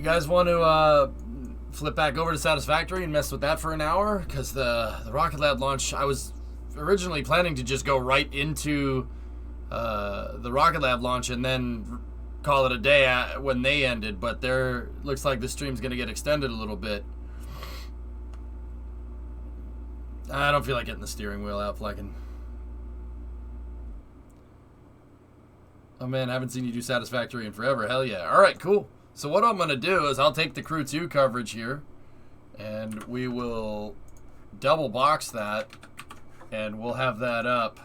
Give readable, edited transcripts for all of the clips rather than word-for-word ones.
guys want to flip back over to Satisfactory and mess with that for an hour? Because the Rocket Lab launch, I was originally planning to just go right into the Rocket Lab launch and then call it a day when they ended, but looks like the stream's going to get extended a little bit. I don't feel like getting the steering wheel out, Flecken. Oh man, I haven't seen you do Satisfactory in forever. Hell yeah. Alright, cool. So what I'm going to do is I'll take the Crew 2 coverage here, and we will double box that, and we'll have that up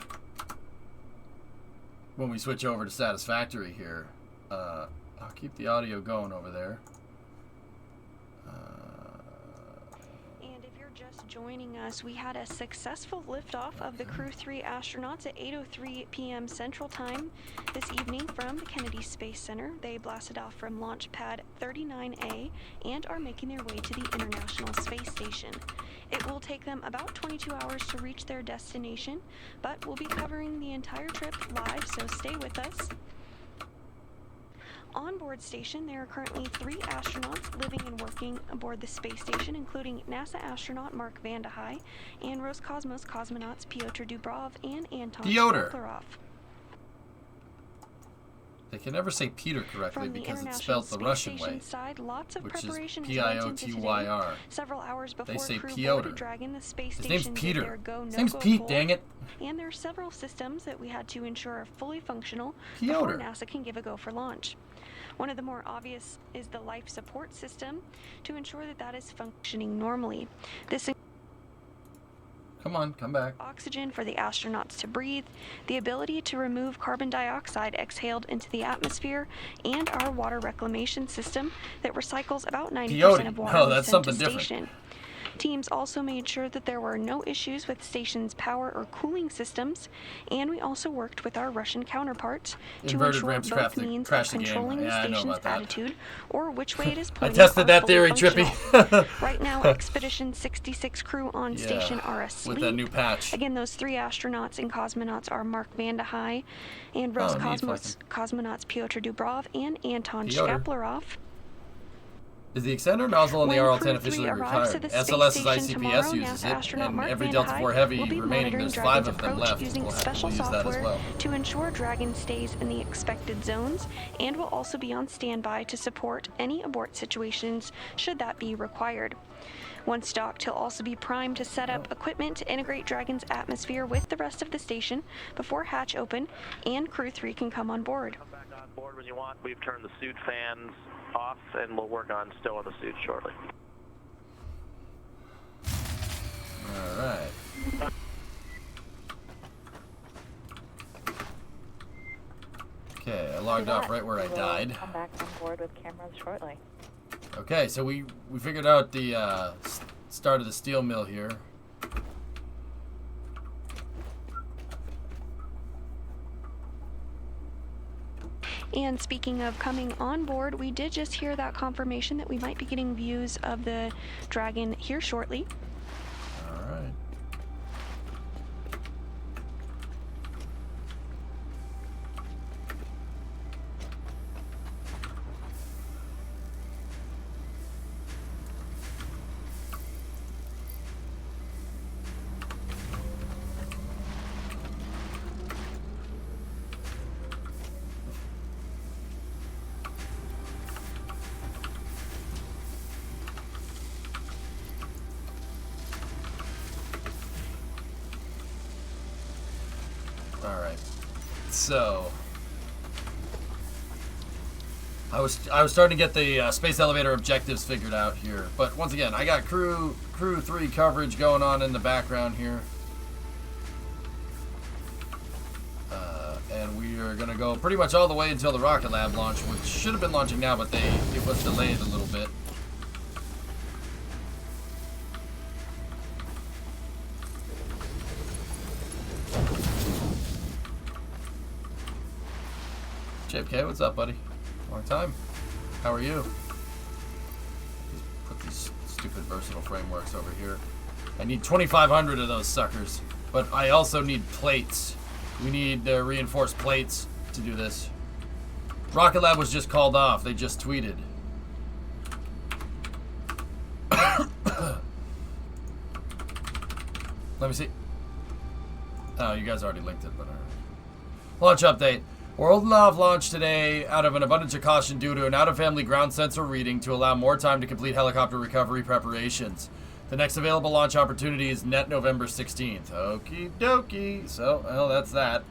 when we switch over to Satisfactory here. I'll keep the audio going over there. And if you're just joining us, we had a successful liftoff of the Crew 3 astronauts at 8:03 p.m. Central Time this evening from the Kennedy Space Center. They blasted off from Launch Pad 39A and are making their way to the International Space Station. It will take them about 22 hours to reach their destination, but we'll be covering the entire trip live, so stay with us. On board station, there are currently 3 astronauts living and working aboard the space station, including NASA astronaut Mark Vande Hei and Roscosmos cosmonauts Pyotr Dubrov and Anton Shkaplerov. They can never say Peter correctly because it's spelled the Russian way, side, lots of which preparation is P-I-O-T-Y-R. Several hours before they say crew Pyotr. Dragon, the space His station name's Peter. their go, His no name's go Pete, pull. dang it. And there are several systems that we had to ensure are fully functional Pyotr. before NASA can give a go for launch. One of the more obvious is the life support system to ensure that is functioning normally. This Come on, come back. Oxygen for the astronauts to breathe, the ability to remove carbon dioxide exhaled into the atmosphere, and our water reclamation system that recycles about 90% of water no, that's sent to something different. station. Teams also made sure that there were no issues with station's power or cooling systems, and we also worked with our Russian counterparts to Inverted ensure ramps both means of controlling the station's attitude or which way it is I pointing. tested that theory, Trippy. Right now, Expedition 66 crew on station are asleep. With that new patch. Again, those 3 astronauts and cosmonauts are Mark Vande Hei and Roscosmos cosmonauts Pyotr Dubrov and Anton Shkaplerov. Is the extender nozzle on the When RL-10 Crew officially 3 arrives retired? at the space SLS's station tomorrow, ICPS uses NASA it, astronaut and Mark every Vande Delta Hei IV Heavy will be remaining, monitoring there's 5 Dragon's of them approach left. using special we'll use that as software well. to ensure Dragon stays in the expected zones, and will also be on standby to support any abort situations should that be required. Once docked, he'll also be primed to set up equipment to integrate Dragon's atmosphere with the rest of the station before hatch open and Crew 3 can come on board. Come back on board when you want. We've turned the suit fans off, and we'll work on still on the suit shortly. All right. Okay, I logged off right where I died. Come back on board with cameras shortly. Okay, so we figured out the start of the steel mill here. And speaking of coming on board, we did just hear that confirmation that we might be getting views of the Dragon here shortly. All right. Alright, so I was starting to get the space elevator objectives figured out here, but once again, I got crew 3 coverage going on in the background here, and we are going to go pretty much all the way until the Rocket Lab launch, which should have been launching now, but it was delayed a little bit. JFK, what's up, buddy? Long time. How are you? Put these stupid versatile frameworks over here. I need 2,500 of those suckers, but I also need plates. We need reinforced plates to do this. Rocket Lab was just called off. They just tweeted. Let me see. Oh, you guys already linked it, but alright. Launch update. We're holding off launch today out of an abundance of caution due to an out-of-family ground sensor reading to allow more time to complete helicopter recovery preparations. The next available launch opportunity is net November 16th. Okie dokie. So, well, that's that.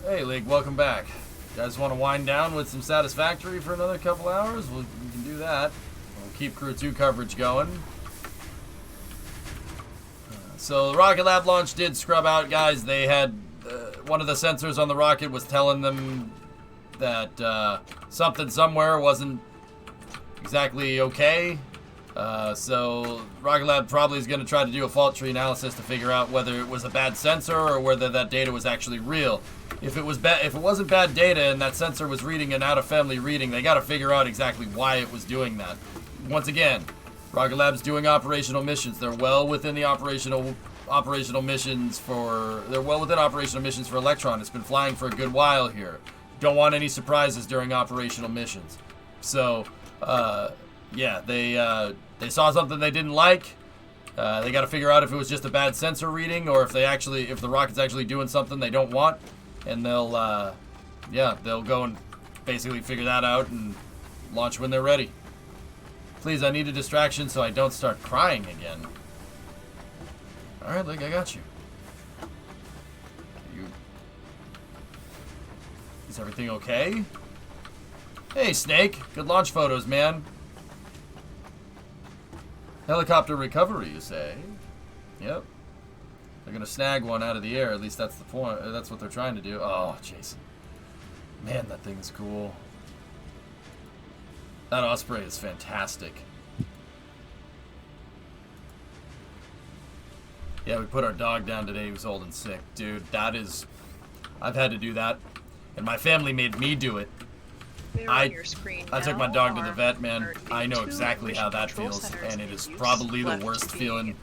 Hey, League, welcome back. You guys want to wind down with some Satisfactory for another couple hours? We can do that. We'll keep Crew 2 coverage going. So the Rocket Lab launch did scrub out, guys. They had one of the sensors on the rocket was telling them that something somewhere wasn't exactly okay. So Rocket Lab probably is going to try to do a fault tree analysis to figure out whether it was a bad sensor or whether that data was actually real. If it wasn't bad data and that sensor was reading an out-of-family reading, they got to figure out exactly why it was doing that. Once again, Rocket Lab's doing operational missions. They're well within the operational missions for Electron. It's been flying for a good while here. Don't want any surprises during operational missions. So, yeah, they saw something they didn't like. They got to figure out if it was just a bad sensor reading or if the rocket's actually doing something they don't want, and they'll go and basically figure that out and launch when they're ready. Please, I need a distraction so I don't start crying again. All right, Lick, I got you. Is everything okay? Hey, Snake. Good launch photos, man. Helicopter recovery, you say? Yep. They're gonna snag one out of the air. At least that's the point. That's what they're trying to do. Oh, Jason. Man, that thing's cool. That Osprey is fantastic. Yeah, we put our dog down today. He was old and sick. Dude, that is... I've had to do that. And my family made me do it. I took my dog to the vet, man. I know exactly how that feels, and it is probably the worst feeling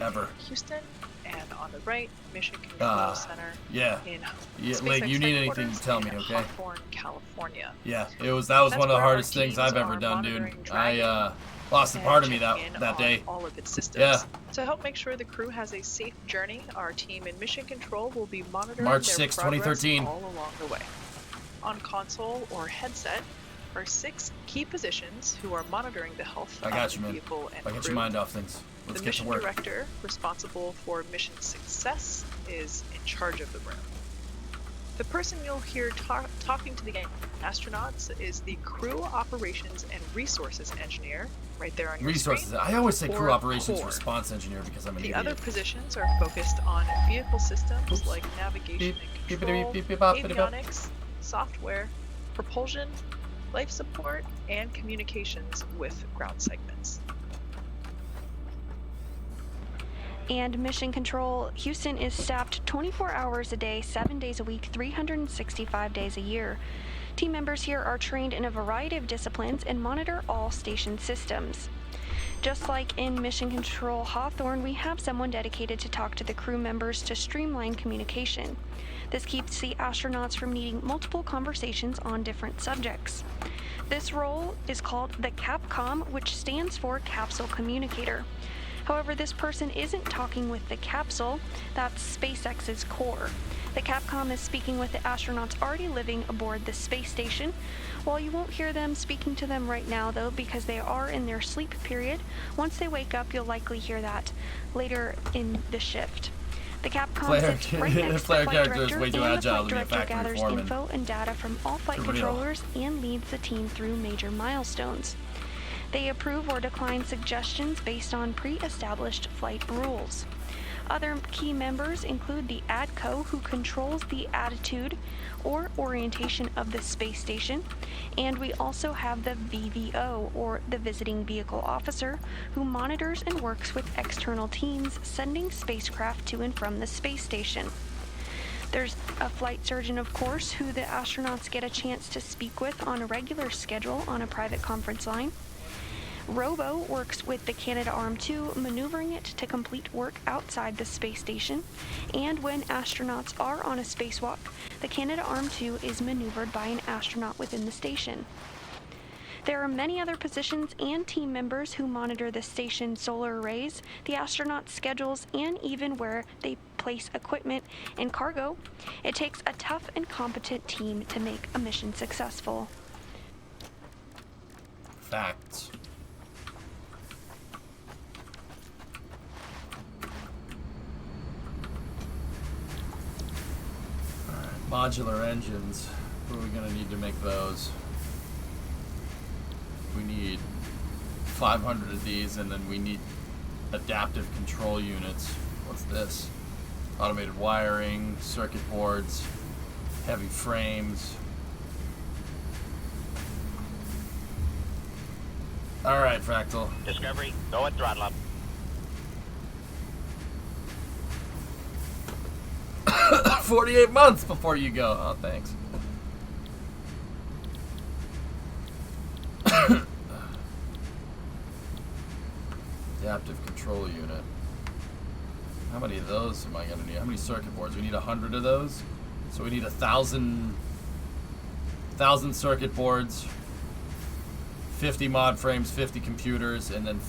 ever. Houston, and on the right, Mission Control Center. Yeah. Like, you need anything to tell me, okay? Hawthorne, California. Yeah, that was one of the hardest things I've ever done, dude. I lost a part of me that day. All of its systems. Yeah. To help make sure the crew has a safe journey, our team in Mission Control will be monitoring March their 6, progress 2013. all along the way. On console or headset are 6 key positions who are monitoring the health of the vehicle and crew. Get your mind off things. Let's get to work. The mission director responsible for mission success is in charge of the room. The person you'll hear talking to the astronauts is the crew operations and resources engineer, right there on your screen. I always say crew operations response engineer because I'm an idiot. The other positions are focused on vehicle systems like navigation and control, avionics, software, propulsion, life support, and communications with ground segments. And Mission Control, Houston is staffed 24 hours a day, 7 days a week, 365 days a year. Team members here are trained in a variety of disciplines and monitor all station systems. Just like in Mission Control Hawthorne, we have someone dedicated to talk to the crew members to streamline communication. This keeps the astronauts from needing multiple conversations on different subjects. This role is called the CAPCOM, which stands for Capsule Communicator. However, this person isn't talking with the capsule, that's SpaceX's core. The CAPCOM is speaking with the astronauts already living aboard the space station. While you won't hear them speaking to them right now, though, because they are in their sleep period, once they wake up, you'll likely hear that later in the shift. The CAPCOM sits right next to the flight director, and the flight director gathers info and data from all flight controllers and leads the team through major milestones. They approve or decline suggestions based on pre-established flight rules. Other key members include the ADCO, who controls the attitude or orientation of the space station, and we also have the VVO, or the Visiting Vehicle Officer, who monitors and works with external teams sending spacecraft to and from the space station. There's a flight surgeon, of course, who the astronauts get a chance to speak with on a regular schedule on a private conference line. Robo works with the Canadarm2, maneuvering it to complete work outside the space station. And when astronauts are on a spacewalk, the Canadarm2 is maneuvered by an astronaut within the station. There are many other positions and team members who monitor the station's solar arrays, the astronauts' schedules, and even where they place equipment and cargo. It takes a tough and competent team to make a mission successful. Facts. Alright, modular engines. What are we gonna need to make those? We need 500 of these, and then we need adaptive control units. What's this? Automated wiring, circuit boards, heavy frames. Alright, Fractal. Discovery, go at throttle up. 48 months before you go. Oh, thanks. Adaptive control unit. How many of those am I going to need? How many circuit boards? We need 100 of those. So we need 1,000 circuit boards, 50 mod frames, 50 computers, and then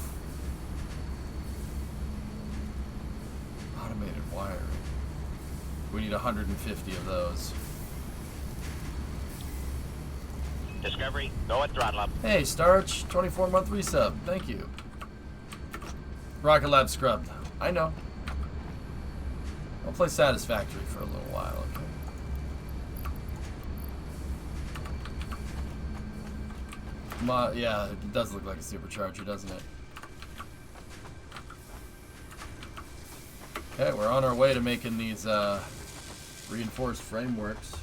automated wiring. We need 150 of those. Discovery, go at throttle up. Hey, Starch, 24-month resub. Thank you. Rocket Lab scrubbed. I know. I'll play Satisfactory for a little while, okay? Yeah, it does look like a supercharger, doesn't it? Okay, we're on our way to making these reinforced frameworks.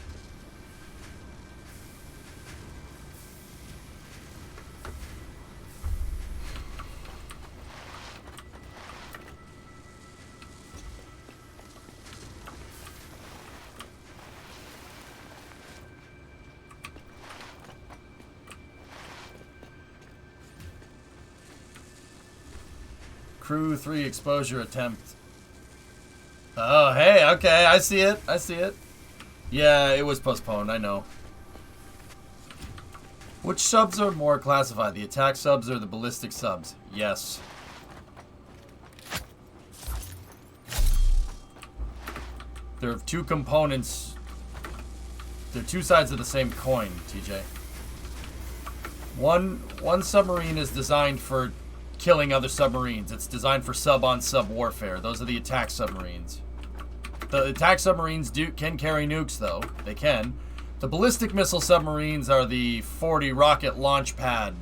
Crew 3 exposure attempt. Oh, hey, okay, I see it. I see it. Yeah, it was postponed, I know. Which subs are more classified? The attack subs or the ballistic subs? Yes. There are two components. They're two sides of the same coin, TJ. One submarine is designed for killing other submarines. It's designed for sub-on-sub warfare. Those are the attack submarines. The attack submarines can carry nukes, though. They can. The ballistic missile submarines are the 40 rocket launch pad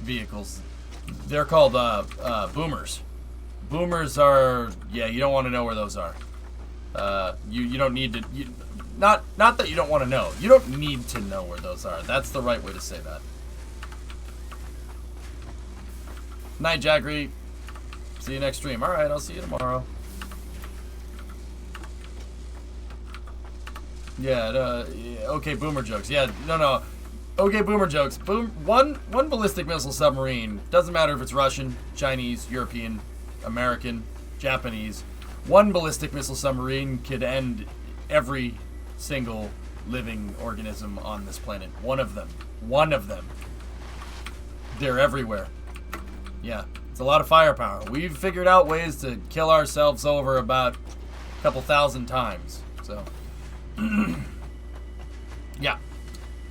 vehicles. They're called boomers. Boomers are, yeah, you don't want to know where those are. You don't need to. Not that you don't want to know. You don't need to know where those are. That's the right way to say that. Night, Jackery. See you next stream. Alright, I'll see you tomorrow. Yeah, okay, boomer jokes. Yeah, no. Okay, boomer jokes. One ballistic missile submarine, doesn't matter if it's Russian, Chinese, European, American, Japanese. One ballistic missile submarine could end every single living organism on this planet. One of them. One of them. They're everywhere. Yeah, it's a lot of firepower. We've figured out ways to kill ourselves over about a couple thousand times. So, yeah,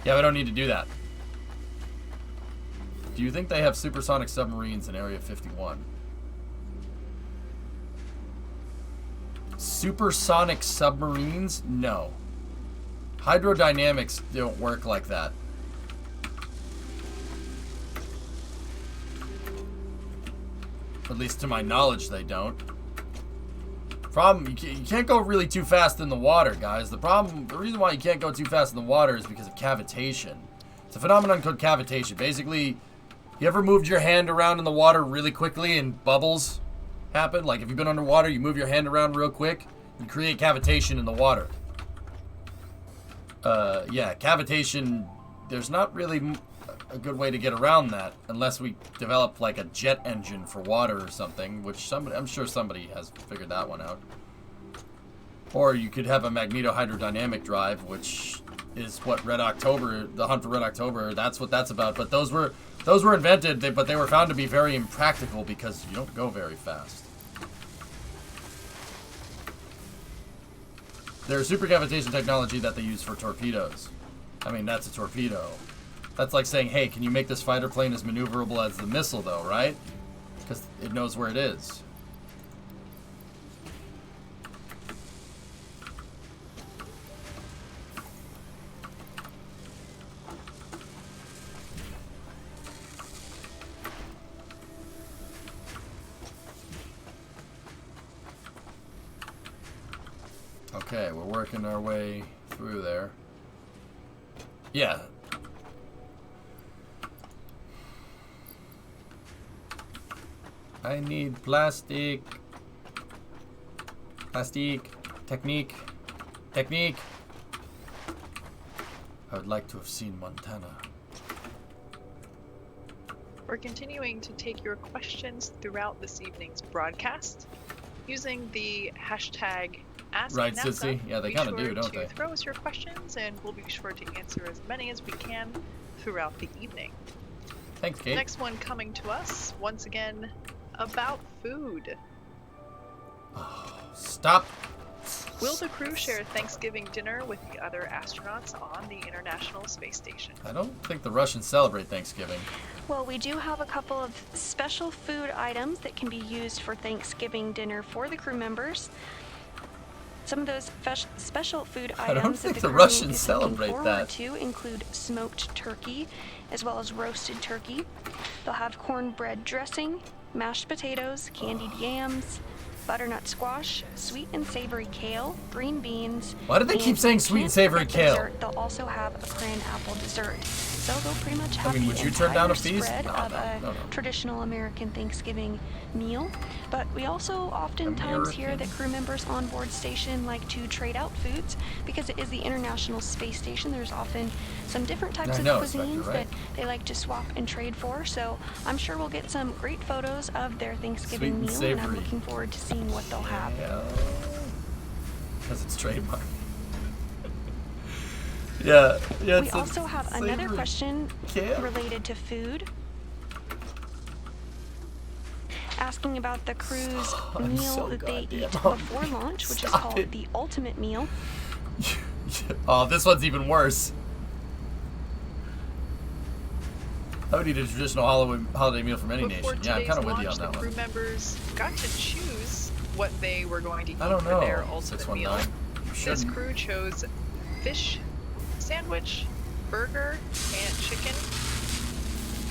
we don't need to do that. Do you think they have supersonic submarines in Area 51? Supersonic submarines? No. Hydrodynamics don't work like that. At least to my knowledge, they don't. Problem, you can't go really too fast in the water, guys. The reason why you can't go too fast in the water is because of cavitation. It's a phenomenon called cavitation. Basically, you ever moved your hand around in the water really quickly and bubbles happen? Like if you've been underwater, you move your hand around real quick, you create cavitation in the water. Yeah, cavitation there's not really a good way to get around that unless we develop like a jet engine for water or something, which I'm sure somebody has figured that one out. Or you could have a magnetohydrodynamic drive, which is what Red October, the Hunt for Red October, that's what that's about. But those were invented, but they were found to be very impractical because you don't go very fast. There's supercavitation technology that they use for torpedoes. I mean, that's a torpedo. That's like saying, hey, can you make this fighter plane as maneuverable as the missile, though, right? Because it knows where it is. Okay, we're working our way through there. Yeah. I need plastic. Plastic. Technique. Technique. I would like to have seen Montana. We're continuing to take your questions throughout this evening's broadcast using the hashtag Ask Right, NASA. Sissy? Yeah, they kind of do, don't Be sure they? to throw us your questions, and we'll be sure to answer as many as we can throughout the evening. Thanks, Kate. Next one coming to us, once again, about food. Stop. Will the crew share Thanksgiving dinner with the other astronauts on the International Space Station? I don't think the Russians celebrate Thanksgiving. Well, we do have a couple of special food items that can be used for Thanksgiving dinner for the crew members. Some of those special food I don't items think that the the crew Russians is celebrate looking forward that. to include smoked turkey, as well as roasted turkey. They'll have cornbread dressing, mashed potatoes, candied yams, butternut squash, sweet and savory kale, green beans. Why do they keep and saying sweet and savory at kale? dessert, they'll also have a cran apple dessert. So they'll pretty much have mean, would the you turn down a entire feast? spread No, of no, a no, no. traditional American Thanksgiving meal. But we also oftentimes hear American? that crew members on board station like to trade out foods because it is the International Space Station. There's often some different types I of know, cuisines Inspector, right? that they like to swap and trade for. So I'm sure we'll get some great photos of their Thanksgiving Sweet and meal, and I'm savory. looking forward to seeing what they'll have. Because it's trademark. yeah. We It's a also have another savory question kale. related to food. Asking about the crew's I'm meal so that they goddamn eat hungry. before launch, which is Stop called it. the ultimate meal. Oh, this one's even worse. I would eat a traditional holiday meal from any Before nation. Yeah, I'm today's kind of with you launch, on that the crew one. members got to choose what they were going to eat I don't for their know. ultimate meal. 619. You This shouldn't. crew chose fish sandwich, burger, and chicken.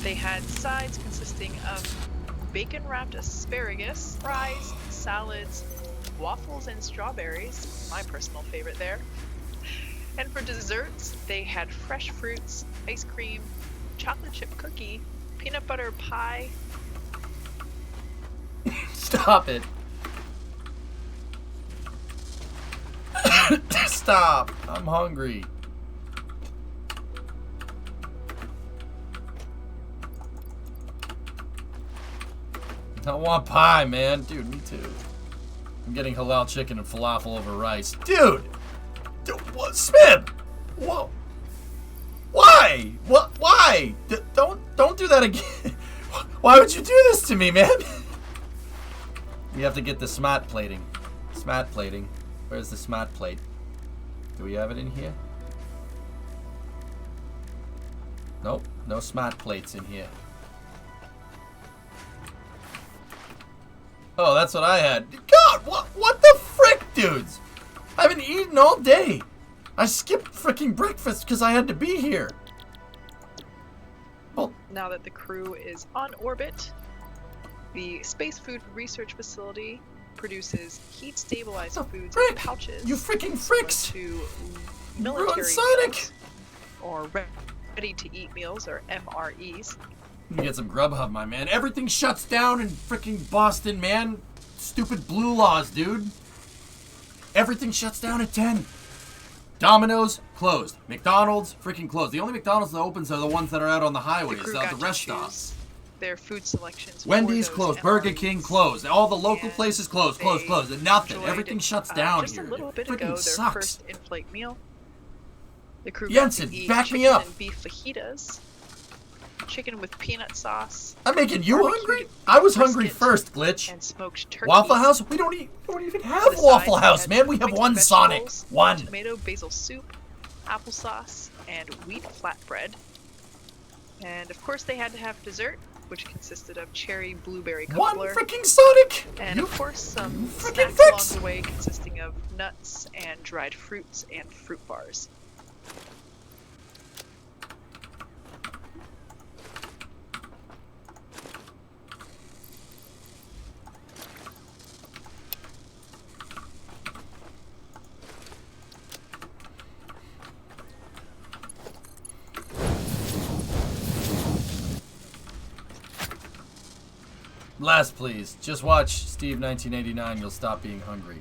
They had sides consisting of bacon-wrapped asparagus, fries, salads, waffles, and strawberries, my personal favorite there. And for desserts, they had fresh fruits, ice cream, chocolate chip cookie, peanut butter pie. Stop it. Stop. I'm hungry. I want pie, man. Dude, me too. I'm getting halal chicken and falafel over rice. Dude! What? Smib! Whoa. Why? What? Why? Don't do that again. Why would you do this to me, man? We have to get the smart plating. Smart plating. Where's the smart plate? Do we have it in here? Nope. No smart plates in here. Oh, that's what I had. God, what the frick, dudes? I haven't eaten all day. I skipped freaking breakfast because I had to be here. Well, Now that the crew is on orbit, the Space Food Research Facility produces heat-stabilized the foods frick? in pouches. You freaking fricks! To You military ruined Sonic! meals, or ready-to-eat meals, or MREs. You get some Grubhub, my man. Everything shuts down in freaking Boston, man. Stupid blue laws, dude. Everything shuts down at 10. Domino's, closed. McDonald's, freaking closed. The only McDonald's that opens are the ones that are out on the highways, crew the got to rest choose stops. their food selections. Wendy's for closed. those Burger MREs. King closed. All the local And places closed. they And nothing. enjoyed, Everything shuts down just here. a little bit It ago, freaking their sucks. first in-flight meal. The crew Jensen, got to eat back me chicken up. and beef fajitas, chicken with peanut sauce, I'm making you barbecued hungry? I was hungry brisket, first, Glitch. and smoked turkey. Waffle House? We don't even have Besides, Waffle they House, had man. We have mixed one Sonic. vegetables, One. Tomato basil soup, applesauce, and wheat flatbread. And of course, they had to have dessert, which consisted of cherry blueberry One cobbler, freaking Sonic. and You of course some freaking snacks fix. along the way, consisting of nuts and dried fruits and fruit bars. Last, please. Just watch Steve 1989. You'll stop being hungry.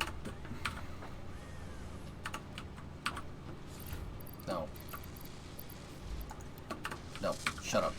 No. No. Shut up.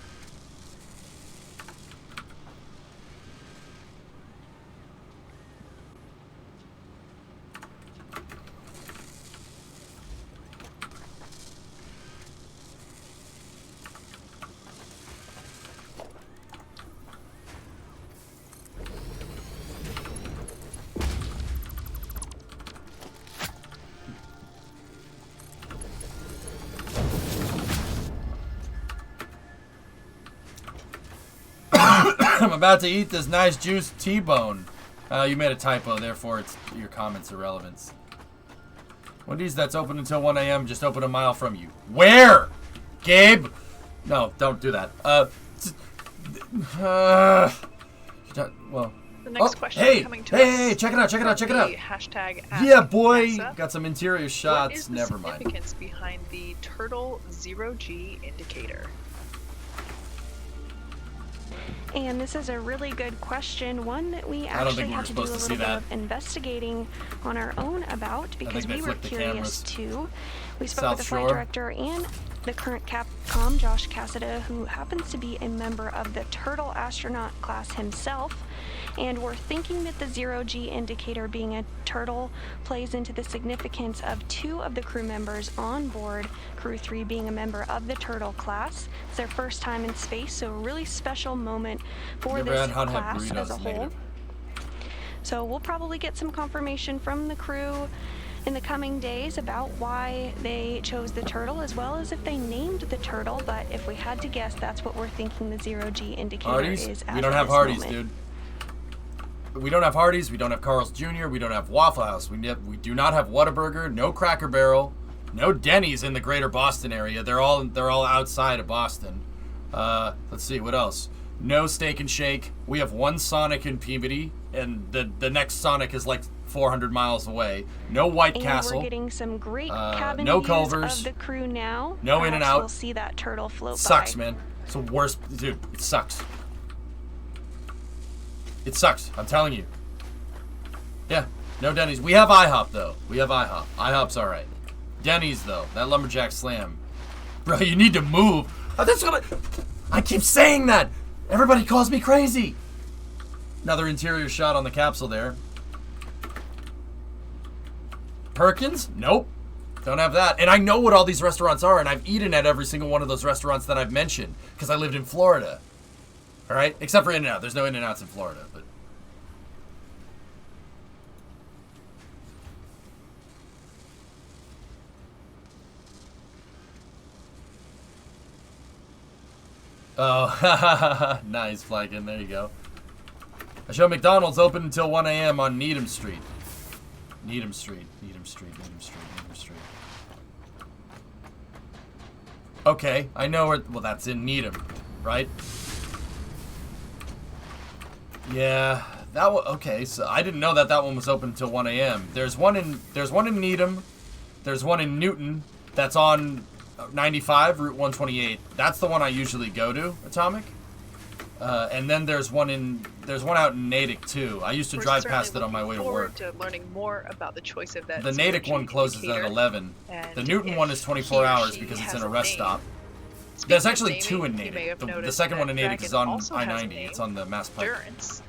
I'm about to eat this nice juiced T-bone. You made a typo, therefore your comment's irrelevant. Wendy's that's open until 1 a.m. just open a mile from you. Where? Gabe? No, don't do that. Well. The next question hey, coming to us. hey, check it out. The hashtag Yeah, boy. #NASA. Got some interior What shots. is the Never mind. significance behind the turtle 0G indicator? And this is a really good question, one that we don't actually think we were had to do a supposed to little see bit that. of investigating on our own about because they we were flipped the curious cameras. too. We spoke South with the flight Shore. director and the current Capcom, Josh Cassada, who happens to be a member of the Turtle astronaut class himself. And we're thinking that the 0G indicator being a turtle plays into the significance of 2 of the crew members on board, Crew 3 being a member of the Turtle class. It's their first time in space, so a really special moment for Never this had hot class burritos as a whole. native. So we'll probably get some confirmation from the crew in the coming days about why they chose the turtle, as well as if they named the turtle. But if we had to guess, that's what we're thinking the 0G indicator Hardee's? is. We as don't of have this Hardee's, moment. dude. We don't have Hardee's. We don't have Carl's Jr. We don't have Waffle House. We do not have Whataburger. No Cracker Barrel. No Denny's in the greater Boston area. They're all outside of Boston. Let's see, what else? No Steak and Shake. We have one Sonic in Peabody, and the next Sonic is like 400 miles away. No White And Castle. we're getting some great cabin no views Culver's. of the crew now. No Perhaps In-N-Out. We'll see that turtle float Sucks, by. man. It's the worst, dude. It sucks. It sucks. I'm telling you. Yeah. No Denny's. We have IHOP though. We have IHOP. IHOP's all right. Denny's though. That lumberjack slam. Bro, you need to move. That's what I keep saying that. Everybody calls me crazy. Another interior shot on the capsule there. Perkins? Nope. Don't have that. And I know what all these restaurants are, and I've eaten at every single one of those restaurants that I've mentioned because I lived in Florida. All right? Except for In-N-Out. There's no In-N-Outs in Florida, but oh, nice, Flagon. There you go. I show McDonald's open until 1 a.m. on Needham Street. Needham Street. Okay, I know where. Well, that's in Needham, right? Yeah, that one. Okay, so I didn't know that one was open until 1 a.m. There's one in Needham. There's one in Newton. That's on 95 Route 128. That's the one I usually go to. Atomic. And then there's one out in Natick too. I used to drive past it on my way to work. To learning more about the choice of that. The Natick one closes at 11. The Newton one is 24 hours because it's in a rest stop. There's actually two in Natick. The second one in Natick is on I-90. It's on the Mass Pike. Endurance.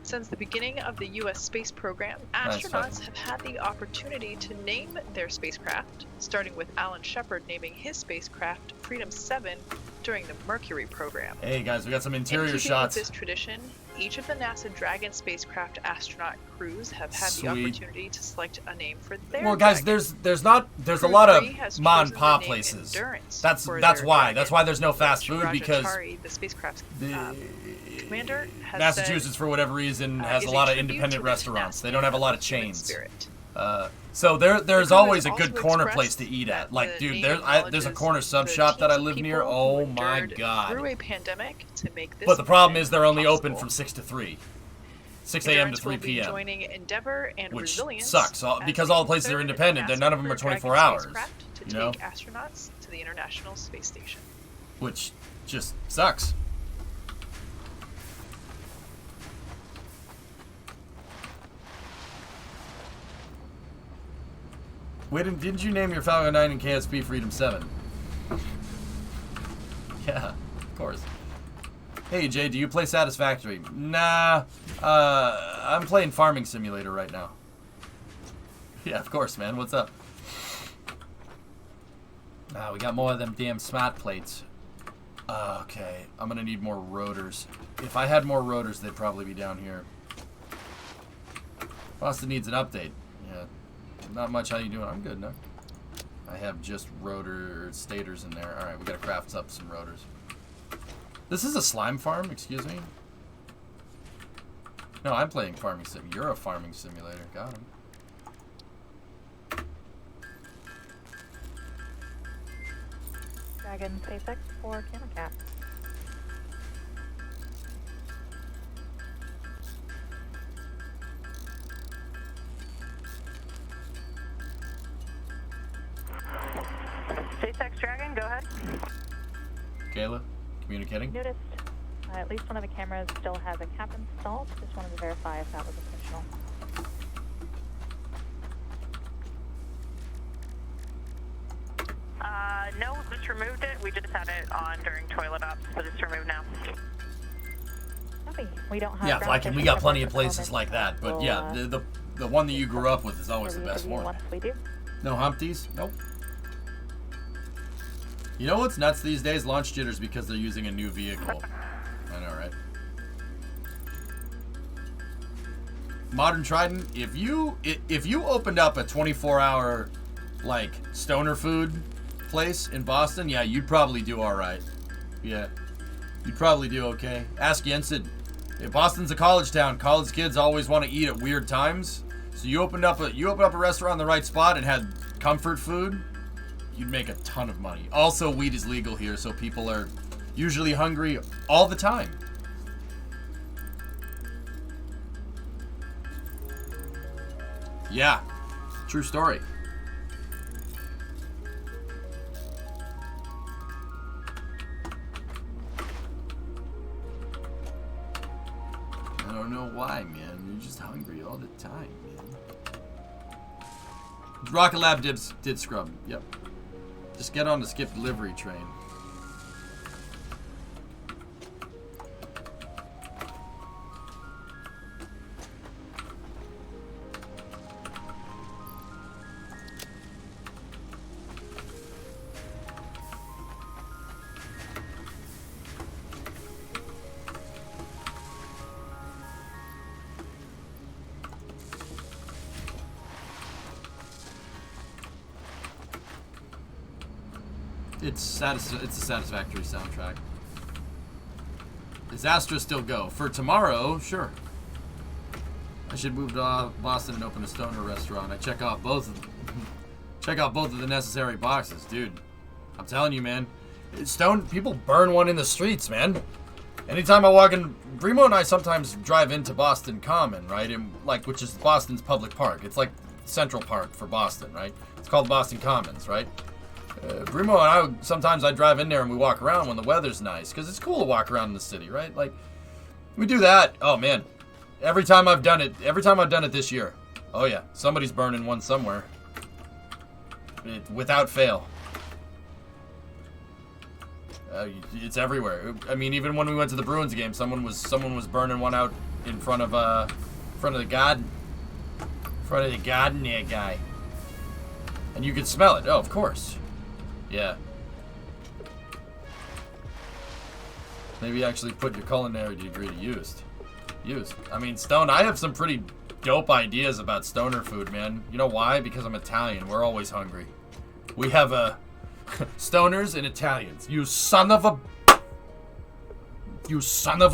Since the beginning of the U.S. space program, astronauts have had the opportunity to name their spacecraft, starting with Alan Shepard naming his spacecraft Freedom 7 during the Mercury program. Hey guys, we got some interior In keeping shots. with this tradition, each of the NASA Dragon spacecraft astronaut crews have had the opportunity to select a name for their Well, guys, Dragon. there's a lot of ma and pa places. That's why there's no fast food, because the spacecraft's commander has Massachusetts, for whatever reason, has a lot of independent restaurants. They don't have a lot of chains. So there's always a good corner place to eat at. Like, dude, there's a corner sub shop that I live near. Oh my god! Through a pandemic to make this. But the problem is they're only open from 6 to 3. 6 a.m. to 3 p.m. Joining Endeavor and Which Resilience sucks, because all the places are independent. None of them are 24 hours. To take astronauts to the International Space Station. Which just sucks. Wait, didn't you name your Falcon 9 and KSP Freedom 7? Yeah, of course. Hey Jay, do you play Satisfactory? Nah, I'm playing Farming Simulator right now. Yeah, of course, man. What's up? We got more of them damn smart plates. Okay, I'm gonna need more rotors. If I had more rotors, they'd probably be down here. Boston needs an update. Yeah. Not much. How you doing? I'm good, no? I have just rotor stators in there. Alright, we gotta craft up some rotors. This is a slime farm? Excuse me? No, I'm playing Farming Sim. You're a Farming Simulator. Got him. Dragon SpaceX for camera cap. SpaceX Dragon, go ahead. Kayla, communicating. Noticed at least one of the cameras still has a cap installed. Just wanted to verify if that was intentional. No, just removed it. We just had it on during toilet ops, but it's removed now. Copy. We don't have. Yeah, we got plenty of places like that, but yeah, the one that you grew up with is always the best one. Once we do. No Humpties? Nope. You know what's nuts these days? Launch jitters because they're using a new vehicle. I know, right? Modern Trident, if you opened up a 24-hour like stoner food place in Boston, yeah, you'd probably do all right. Yeah, you'd probably do okay. Ask Yensid. If Boston's a college town, college kids always want to eat at weird times. So you opened up a restaurant in the right spot and had comfort food, you'd make a ton of money. Also, weed is legal here, so people are usually hungry all the time. Yeah, true story. I don't know why, man. You're just hungry all the time, man. Rocket Lab did scrub. Yep. Just get on the skip delivery train. It's a Satisfactory soundtrack. Does Astra still go? For tomorrow, sure. I should move to Boston and open a stoner restaurant. I check off both of the necessary boxes, dude. I'm telling you, man. People burn one in the streets, man. Anytime I walk in, Bremo and I sometimes drive into Boston Common, right? And which is Boston's public park. It's like Central Park for Boston, right? It's called Boston Commons, right? Brimo and I, sometimes I drive in there and we walk around when the weather's nice, because it's cool to walk around in the city, right? Like, we do that. Oh, man. Every time I've done it this year. Oh, yeah. Somebody's burning one somewhere. Without fail. It's everywhere. I mean, even when we went to the Bruins game, someone was burning one out in front of the garden. In front of the garden there, guy. And you could smell it. Oh, of course. Yeah. Maybe actually put your culinary degree to use. I mean, Stone, I have some pretty dope ideas about stoner food, man. You know why? Because I'm Italian. We're always hungry. We have stoners and Italians. You son of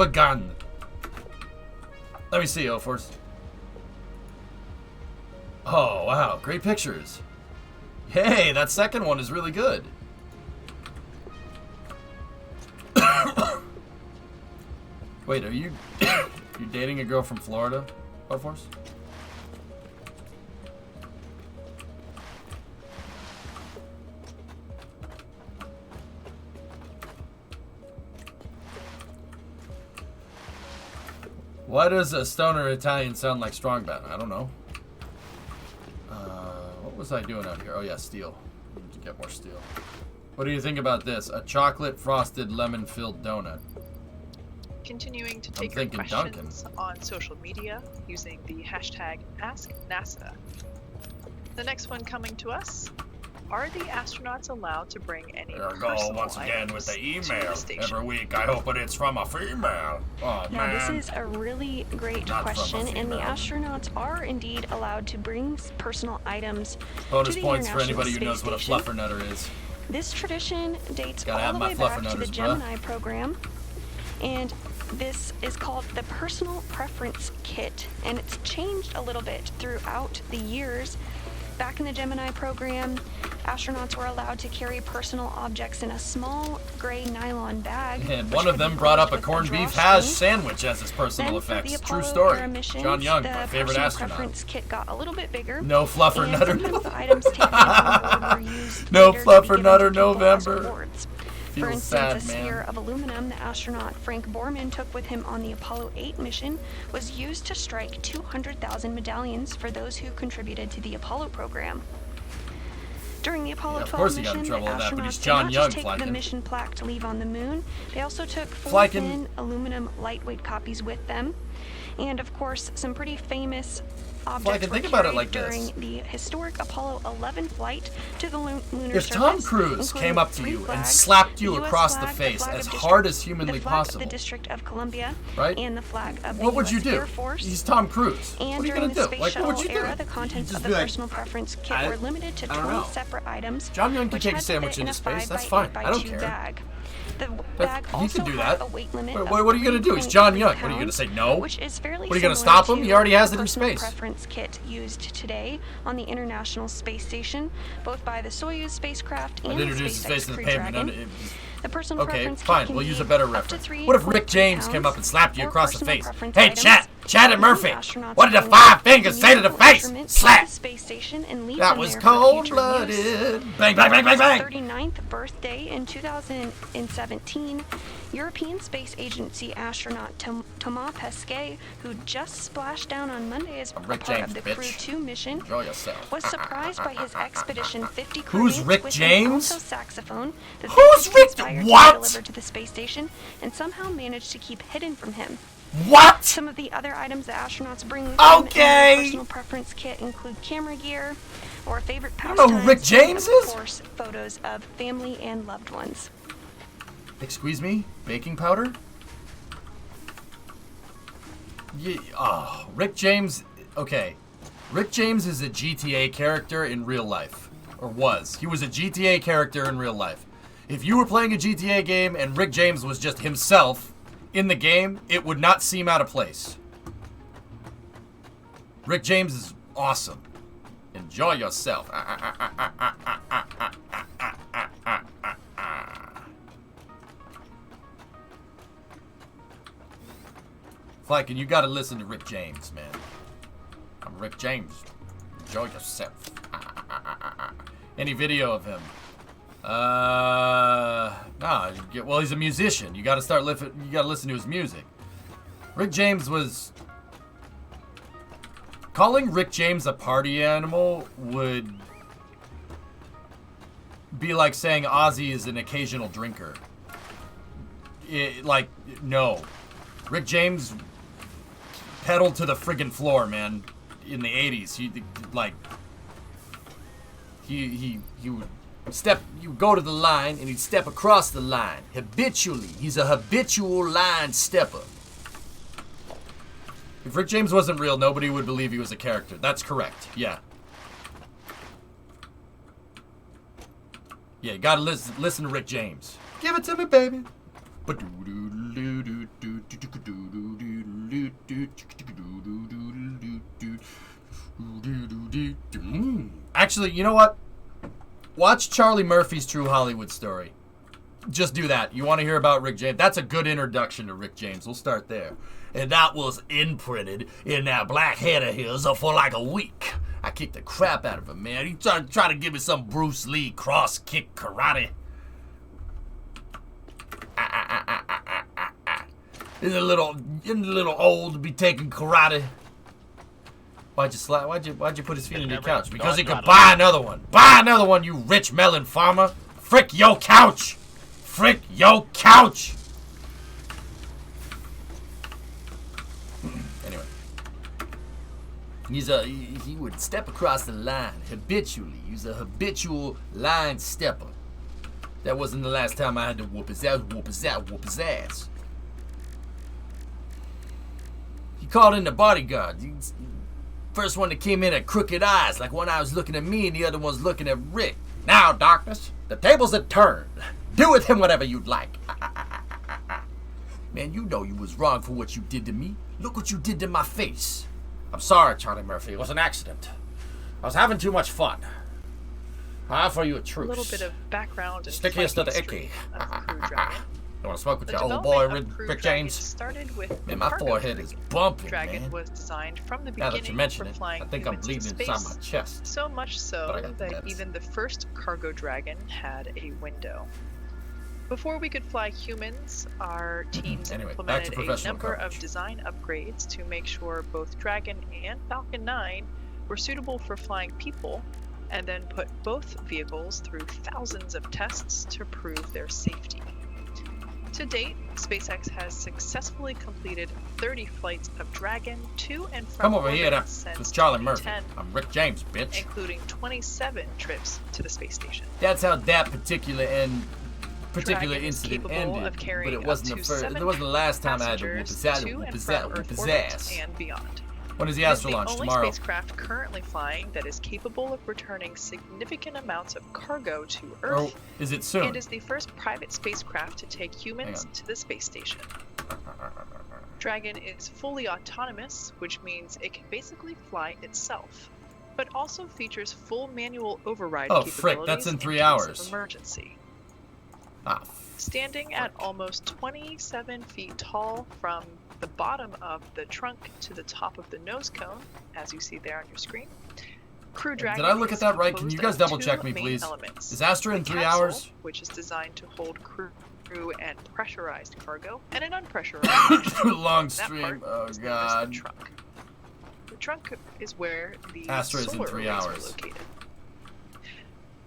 a gun. Let me see, O-Force. Oh, wow. Great pictures. Hey, that second one is really good. Wait, are you you dating a girl from Florida, O-Force? Why does a stoner Italian sound like Strongman? I don't know. What was I doing out here? Oh yeah, steel. Need to get more steel. What do you think about this? A chocolate frosted lemon filled donut. Continuing to take your questions on social media using the hashtag AskNASA. The next one coming to us. Are the astronauts allowed to bring any personal once again with the email the every week. I hope it's from a female. Oh, now, man. this is a really great question, and the astronauts are indeed allowed to bring personal items Bonus to the points for International anybody who knows Space what a Station. fluffernutter is. This tradition dates Gotta all have the my way back to the fluffernutters, bruh. Gemini program, and this is called the Personal Preference Kit, and it's changed a little bit throughout the years. Back in the Gemini program, astronauts were allowed to carry personal objects in a small gray nylon bag. And one of them brought up a corned beef hash sandwich as his personal effects. True story. Missions, John Young, my favorite astronaut. astronaut. The preference kit got a little bit bigger. No fluffernutter. Sometimes the items taken on board were used No later to be given to fluffernutter people as November. rewards. For Feels instance, sad, a sphere man. of aluminum the astronaut Frank Borman took with him on the Apollo 8 mission was used to strike 200,000 medallions for those who contributed to the Apollo program. During the Apollo 12 of course he got mission, in trouble the with that, but astronauts he's did John not Young, just take the Flykin. mission plaque to leave on the moon. They also took 4 Flykin. thin aluminum lightweight copies with them. And of course, some pretty famous objects were think about it carried like during this. the historic Apollo 11 flight to the lunar If surface. Tom Cruise came up to including you 3 and flags, slapped you the US across the flag, face flag as of hard District- as humanly the flag possible, of the District of Columbia, right? and the flag of the What would US you do? Air Force. He's Tom Cruise. And What are you during gonna the do? space Like, what would shuttle you do? era, the contents Just of the be like, personal preference kit were limited to I don't 20 know. separate items. John Young can which take a had to sandwich fit in into a space. 5 That's by fine. 8 by I don't 2 care. bag. The That's- bag he also can do had that. a weight limit What of are you gonna do? He's John 3.3 Young. What are you gonna say? No? Which is fairly What are you gonna similar stop him? to He already has it the in personal space. preference kit used today on the International Space Station, both by the Soyuz spacecraft and I'd the introduce his face SpaceX to the Crew pavement. Dragon. The personal Okay, preference kit fine. can We'll be use a better up to reference. 3 What if Rick 0.3 James came pounds up and slapped you or across the personal face? preference Hey, items. Chad and Many Murphy. astronauts What did the bring 5 fingers say to the valuable face? instruments Slap. to the space station and leave That them was there for future cold-blooded. use. Bang, bang, bang, bang, On bang. his 39th birthday in 2017, European Space Agency astronaut Thomas Pesquet, who just splashed down on Monday as I'm Rick part James, of the bitch. Crew 2 mission, Enjoy yourself. was surprised by his Expedition 50 Who's crewmates Rick with James? an alto saxophone that Who's they Rick- conspired to what? deliver to the space station and somehow managed to keep hidden from him. What? Some of the other items the astronauts bring with them in Okay. their personal preference kit include camera gear or favorite I don't know pastimes, who Rick James and is. of course, photos of family and loved ones. Excuse me? Baking powder? Yeah, oh, Rick James. Okay. Rick James is a GTA character in real life. Or was. He was a GTA character in real life. If you were playing a GTA game and Rick James was just himself in the game, it would not seem out of place. Rick James is awesome. Enjoy yourself. Flykin, you gotta listen to Rick James, man. I'm Rick James. Enjoy yourself. Any video of him. No. Well, he's a musician. You got to listen to his music. Rick James was... Calling Rick James a party animal would be like saying Ozzy is an occasional drinker. No. Rick James pedaled to the friggin' floor, man, in the 80s. He would step, you go to the line, and he'd step across the line. Habitually. He's a habitual line stepper. If Rick James wasn't real, nobody would believe he was a character. That's correct. Yeah. Yeah, you gotta listen to Rick James. Give it to me, baby. Actually, you know what? Watch Charlie Murphy's True Hollywood Story. Just do that. You want to hear about Rick James? That's a good introduction to Rick James. We'll start there. And that was imprinted in that black head of his for like a week. I kicked the crap out of him, man. He tried to give me some Bruce Lee cross kick karate. Isn't a little old to be taking karate. Why'd you put his feet in your couch? Because he could buy another one. Buy another one, you rich melon farmer. Frick your couch. Frick your couch. Anyway. He would step across the line habitually. He's a habitual line stepper. That wasn't the last time I had to whoop his ass. He called in the bodyguard. First one that came in had crooked eyes, like one eye was looking at me and the other one's looking at Rick. Now, darkness, the tables have turned. Do with him whatever you'd like. Man, you know you was wrong for what you did to me. Look what you did to my face. I'm sorry, Charlie Murphy. It was an accident. I was having too much fun. I offer you a truce. A little bit of background. Stickiest of the icky. You want to smoke with your old boy, Rick James? Started with man, my forehead is bumping, Dragon man. was designed from the Now beginning that you mention for it, flying I think I'm humans bleeding into inside space. my chest. So much so But I got the that meds. even the first cargo Dragon had a window. Before we could fly humans, our teams Anyway, back to implemented a professional number coverage. of design upgrades to make sure both Dragon and Falcon 9 were suitable for flying people, and then put both vehicles through thousands of tests to prove their safety. To date, SpaceX has successfully completed 30 flights of Dragon to and from Come over here, orbit now. since It's Charlie Murphy. 2010, I'm Rick James, bitch. including 27 trips to the space station. That's how that particular Dragon is incident capable ended. of carrying But it wasn't up the to first. 7 It wasn't the last time I had to whoop passengers his to and ass. from Whoop Earth his orbit ass. and beyond. When is the It is Astro the launch only tomorrow? spacecraft currently flying that is capable of returning significant amounts of cargo to Or Earth, is it soon? and is the first private spacecraft to take humans to the space station. Dragon is fully autonomous, which means it can basically fly itself, but also features full manual override Oh, capabilities frick, that's in 3 case hours. of emergency. Ah, Standing at almost 27 feet tall from the bottom of the trunk to the top of the nose cone, as you see there on your screen, Crew Dragon did I look is at that right? Can composed you guys of double two check me, main please? elements. Is Astra in The 3 capsule, hours? which is designed to hold crew and pressurized cargo, and an unpressurized Long That stream. part Oh is known as god. the trunk. The trunk is where the Astra is in solar 3 arrays are hours. located.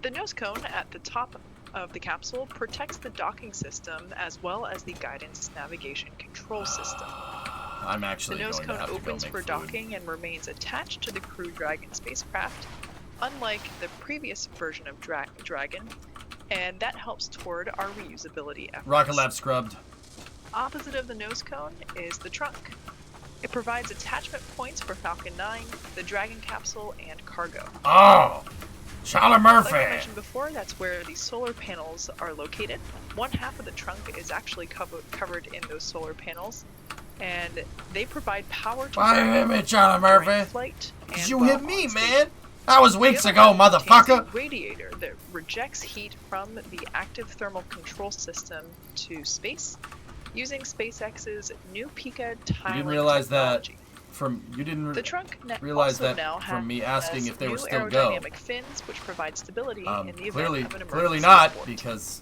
The nose cone at the top of the capsule protects the docking system as well as the guidance navigation control system. I'm The actually nose going to cone have to go opens make for food. docking and remains attached to the Crew Dragon spacecraft, unlike the previous version of Dragon, and that helps toward our reusability efforts. Rocket Lab scrubbed. Opposite of the nose cone is the trunk. It provides attachment points for Falcon 9, the Dragon capsule, and cargo. Oh! Charlie Like I Murphy! mentioned before, that's where the solar panels are located. One half of the trunk is actually covered in those solar panels, and they provide power to Why you hit me, Charlie Murphy? during flight and You while hit me, on space. man! That was weeks The ago, other half contains motherfucker! a radiator that rejects heat from the active thermal control system to space using SpaceX's new Pika Thailand realize that technology. you didn't The trunk realize also that now from me has asking if they were new still go. aerodynamic fins, which provide stability in the event Clearly, of an emergency clearly not, abort. because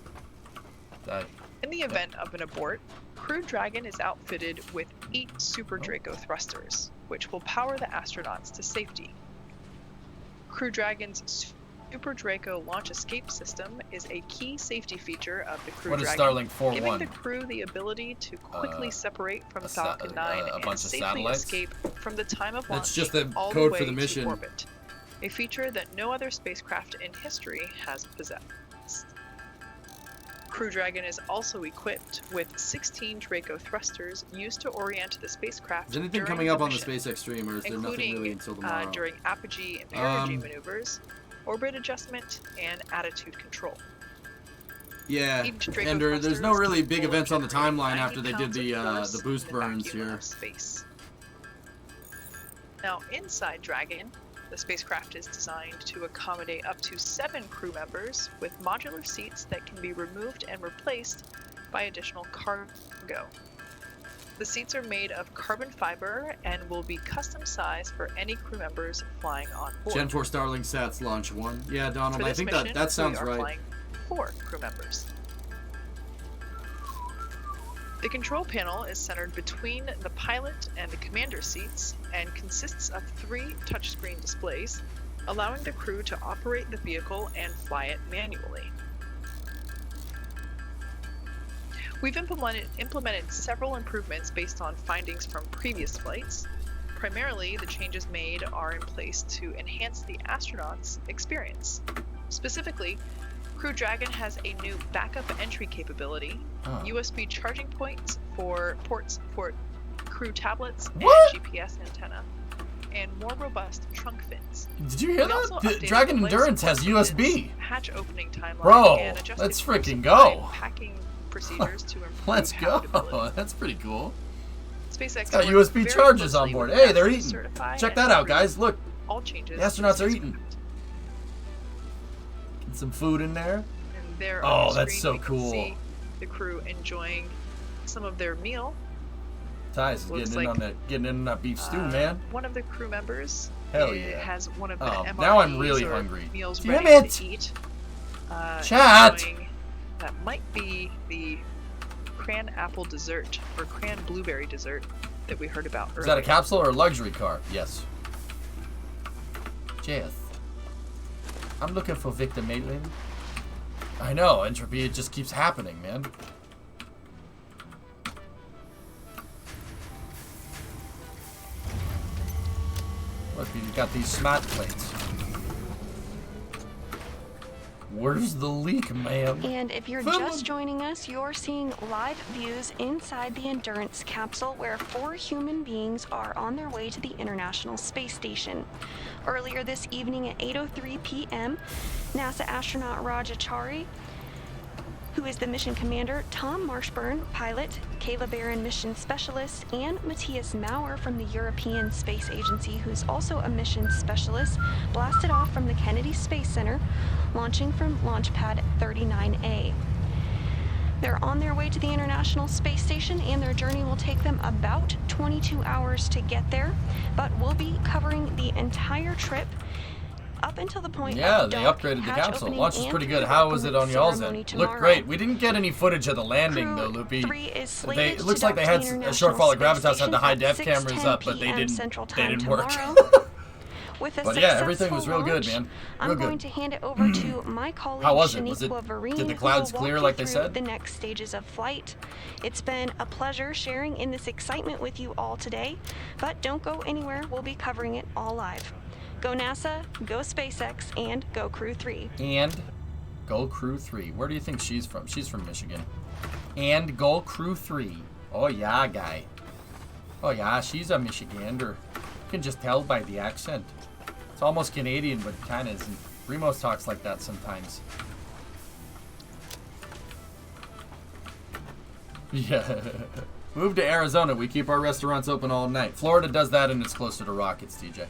In the event of an abort, Crew Dragon is outfitted with 8 Super Draco thrusters, which will power the astronauts to safety. Crew Dragon's Super Draco launch escape system is a key safety feature of the Crew what is Dragon, Starlink 4-1? giving the crew the ability to quickly separate from Falcon 9 a and bunch of safely satellites? escape from the time of That's launch just the all code the way for the mission. to orbit, a feature that no other spacecraft in history has possessed. Crew Dragon is also equipped with 16 Draco thrusters used to orient the spacecraft. Is anything during coming up on the mission, SpaceX stream, or is there nothing including really until tomorrow? during apogee and perigee maneuvers, orbit adjustment, and attitude control. Yeah, Each Draco and there's thruster no is really big capable of events on the generating timeline 90 after they did pounds of force the boost in the burns vacuum here. of space. Now, inside Dragon, the spacecraft is designed to accommodate up to 7 crew members with modular seats that can be removed and replaced by additional cargo. The seats are made of carbon fiber and will be custom sized for any crew members flying on board. Gen 4 Starlink Sats launch 1. Yeah, Donald, For I this think mission, that sounds we are right. flying 4 crew members. The control panel is centered between the pilot and the commander seats and consists of 3 touchscreen displays, allowing the crew to operate the vehicle and fly it manually. We've implemented several improvements based on findings from previous flights. Primarily, the changes made are in place to enhance the astronauts' experience. Specifically, Crew Dragon has a new backup entry capability, USB charging ports for crew tablets and GPS antenna, and more robust trunk fins. Did you hear We also that? updated Dragon the flight Endurance has support USB. fins, hatch opening timeline, Bro, and adjusted let's crew freaking supply go. and packing procedures to improve Let's go. habitability. That's pretty cool. SpaceX It's got works USB very charges on closely board. with Hey, they're NASA to eating. certify Check and that out, approve guys. Look, all changes. the astronauts to are the eating. spacecraft. Get some food in there. And there Oh, on the that's screen, so we can cool. see the crew enjoying some of their meal. Ty's is Looks getting in on that beef stew, man. One of the crew members Hell yeah. has one of the Oh, MREs now I'm really or hungry. meals Damn ready it. to eat. Chat! enjoying- That might be the cran apple dessert or cran blueberry dessert that we heard about earlier. Is that a capsule or a luxury car? Yes. Jeth. I'm looking for Victor Maitland. I know, entropy, it just keeps happening, man. Look, you got these smart plates. Where's the leak, man? And if you're just joining us, you're seeing live views inside the Endurance capsule where 4 human beings are on their way to the International Space Station. Earlier this evening at 8:03 p.m., NASA astronaut Rajachari, who is the mission commander, Tom Marshburn, pilot, Kayla Baron, mission specialist, and Matthias Maurer from the European Space Agency, who's also a mission specialist, blasted off from the Kennedy Space Center, launching from Launch Pad 39A. They're on their way to the International Space Station, and their journey will take them about 22 hours to get there, but we'll be covering the entire trip up until the point Yeah, of they dock, upgraded the hatch capsule. opening, Launch is and pretty good. the How was it on y'all's ceremony end? tomorrow. Looked great. We didn't get any footage of the landing Crew though, Loopy. 3 is slated It looks to like they dock had to the a International shortfall of Space Gravitas had the Station high at def cameras 6:10 up, but they p.m. didn't. Central They Time didn't work. tomorrow. With a But yeah, everything was successful real good, launch, man. I'm Real going good. to hand it over to my colleague How was it? Was it- Shaniqua Vereen, did the who clouds will clear walk like you they through said? the next stages of flight. It's been a pleasure sharing in this excitement with you all today, but don't go anywhere. We'll be covering it all live. Go NASA, go SpaceX, and go Crew 3. And Go Crew 3. Where do you think she's from? She's from Michigan. And Go Crew 3. Oh yeah, guy. Oh yeah, she's a Michigander. You can just tell by the accent. It's almost Canadian, but kind of isn't. Remos talks like that sometimes. Yeah. Move to Arizona. We keep our restaurants open all night. Florida does that, and it's closer to Rockets, TJ.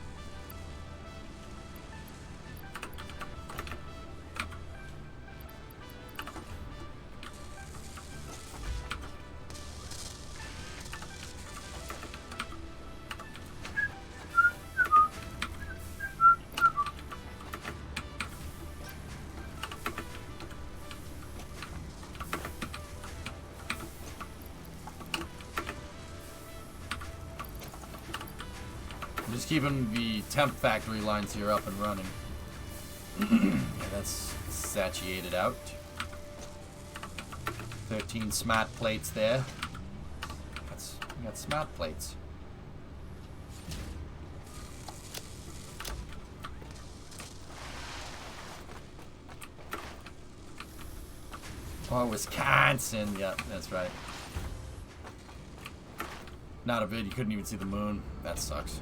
just keeping the temp factory lines here up and running. Yeah, that's satiated out. 13 smart plates there. We got smart plates. Oh, Wisconsin. Yeah, that's right. Not a vid. You couldn't even see the moon. That sucks.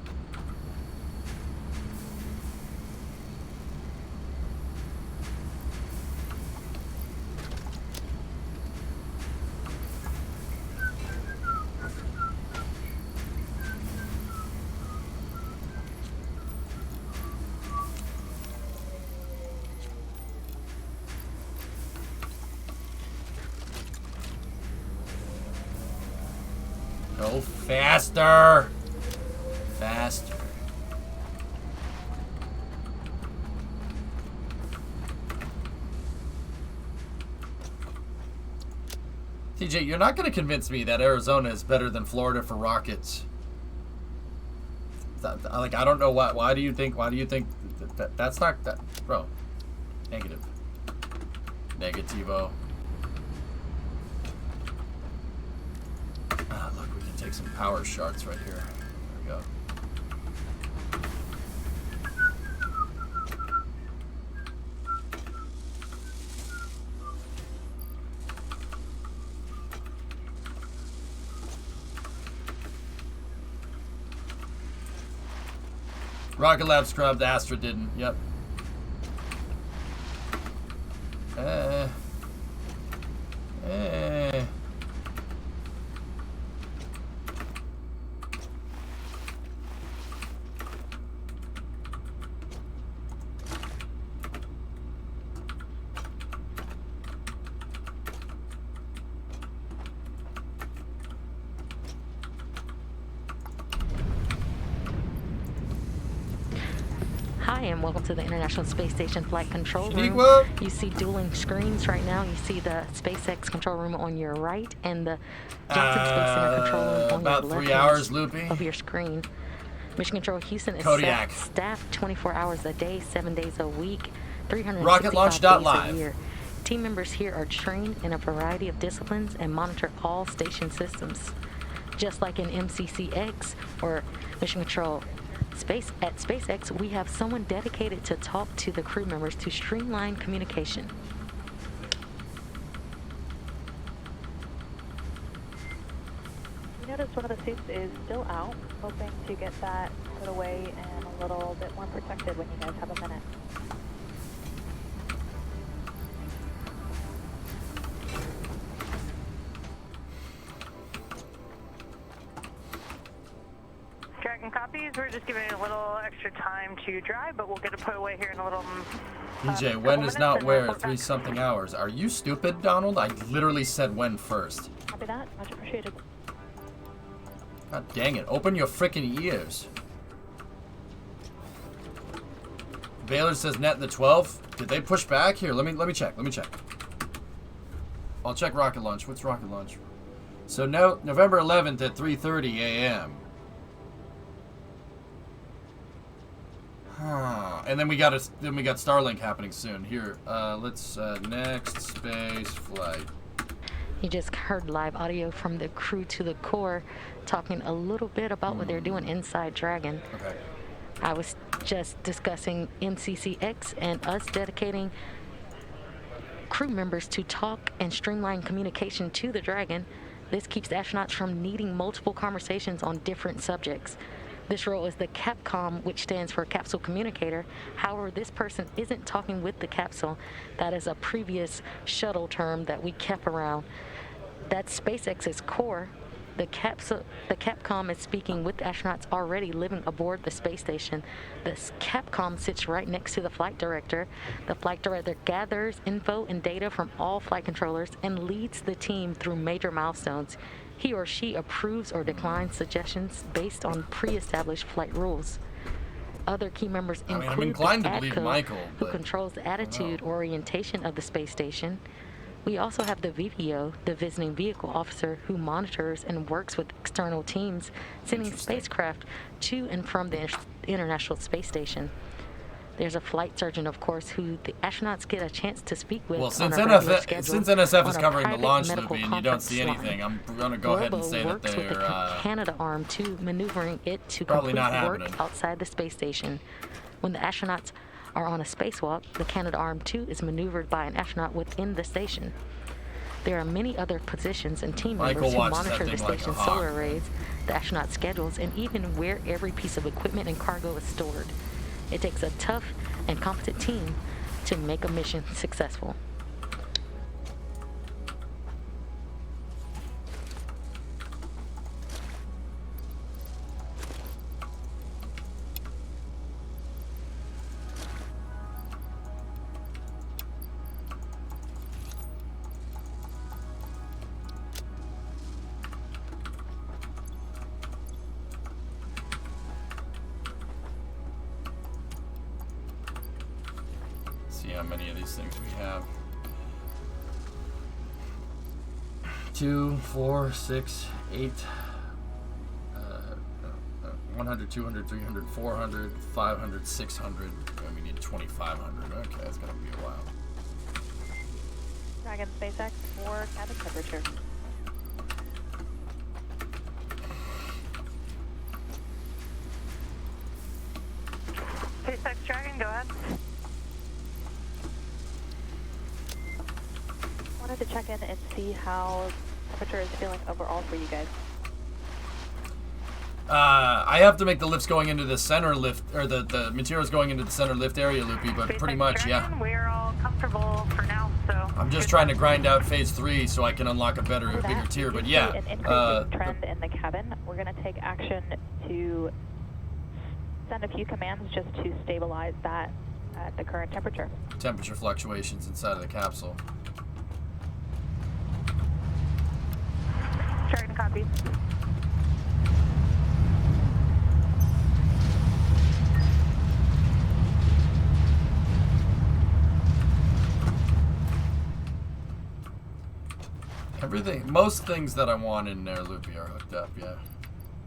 Go faster! Faster. TJ, you're not going to convince me that Arizona is better than Florida for rockets. Like, I don't know why. Why do you think that's not that, bro? Negative. Negativo. Ah, look, we can take some power shards right here. There we go. Rocket Lab scrubbed, Astra didn't. Yep. Hi, and welcome to the International Space Station Flight Control Room. You see dueling screens right now. You see the SpaceX control room on your right and the Johnson Space Center control room on about your left 3 hours, Loopy. of your screen. Mission Control Houston is Kodiak. staffed 24 hours a day, 7 days a week, 365 RocketLaunch.live. days a year. Team members here are trained in a variety of disciplines and monitor all station systems. Just like in MCCX or Mission Control at SpaceX, we have someone dedicated to talk to the crew members to streamline communication. We noticed one of the suits is still out, hoping to get that put away and a little bit more protected when you guys have a minute. Dragon copies. We're just giving it a little extra time to dry, but we'll get it put away here in a little. DJ, when is not where? 3-something hours. Are you stupid, Donald? I literally said when first. Copy that. Much appreciated. God dang it. Open your freaking ears. Baylor says net in the 12. Did they push back? Here, let me check. Let me check. I'll check rocket launch. What's rocket launch? So no, November 11th at 3:30 a.m. And then we got Starlink happening soon. Here, let's next space flight. You just heard live audio from the crew to the core talking a little bit about what they're doing inside Dragon. Okay. I was just discussing MCCX and us dedicating crew members to talk and streamline communication to the Dragon. This keeps the astronauts from needing multiple conversations on different subjects. This role is the CAPCOM, which stands for Capsule Communicator. However, this person isn't talking with the capsule. That is a previous shuttle term that we kept around. That's SpaceX's core. The CAPCOM is speaking with astronauts already living aboard the space station. The CAPCOM sits right next to the flight director. The flight director gathers info and data from all flight controllers and leads the team through major milestones. He or she approves or declines suggestions based on pre-established flight rules. Other key members include I'm inclined the to believe ADCO, Michael, who but controls the attitude or orientation of the space station. We also have the VVO, the Visiting Vehicle Officer, who monitors and works with external teams, sending spacecraft to and from the International Space Station. There's a flight surgeon, of course, who the astronauts get a chance to speak with. Well, since on a regular schedule, since NSF is on a covering the private launch, medical Loopy, and you don't conference see anything, line. I'm going to go ahead and Robo say that works with the they're Canada arm to maneuvering it to probably complete not work happening. outside the space station. When the astronauts are on a spacewalk, the Canada arm too is maneuvered by an astronaut within the station. There are many other positions and team members who monitor the station's solar arrays, the astronaut schedules, and even where every piece of equipment and cargo is stored. It takes a tough and competent team to make a mission successful. See how many of these things we have. 2, 4, 6, 8, 100, 200, 300, 400, 500, 600, and we need 2,500. Okay, that's gonna be a while. Dragon SpaceX for cabin temperature. SpaceX Dragon, go ahead. Wanted to check in and see how temperature is feeling overall for you guys. I have to make the lifts going into the center lift, or the materials going into the center lift area, Loopy, but SpaceX pretty much, Dragon, yeah. We're all comfortable for now, so. I'm just trying to grind out phase 3 so I can unlock a bigger tier, but yeah. An increasing trend in the cabin. We're going to take action to send a few commands just to stabilize that at the current temperature. Temperature fluctuations inside of the capsule. Dragon copies. Everything, most things that I want in there, Loopy, are hooked up, yeah.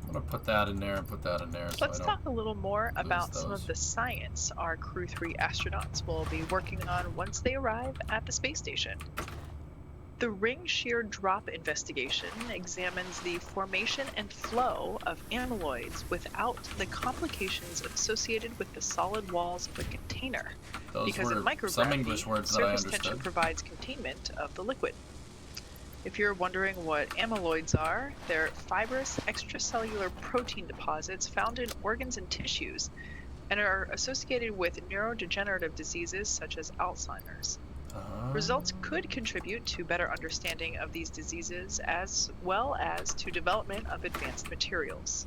I'm going to put that in there and put that in there. So Let's talk a little more about some of the science our Crew 3 astronauts will be working on once they arrive at the space station. The ring shear drop investigation examines the formation and flow of amyloids without the complications associated with the solid walls of a container. Those because were in microgravity, some English words that I surface tension understood. provides containment of the liquid. If you're wondering what amyloids are, they're fibrous extracellular protein deposits found in organs and tissues and are associated with neurodegenerative diseases such as Alzheimer's. Results could contribute to better understanding of these diseases as well as to development of advanced materials.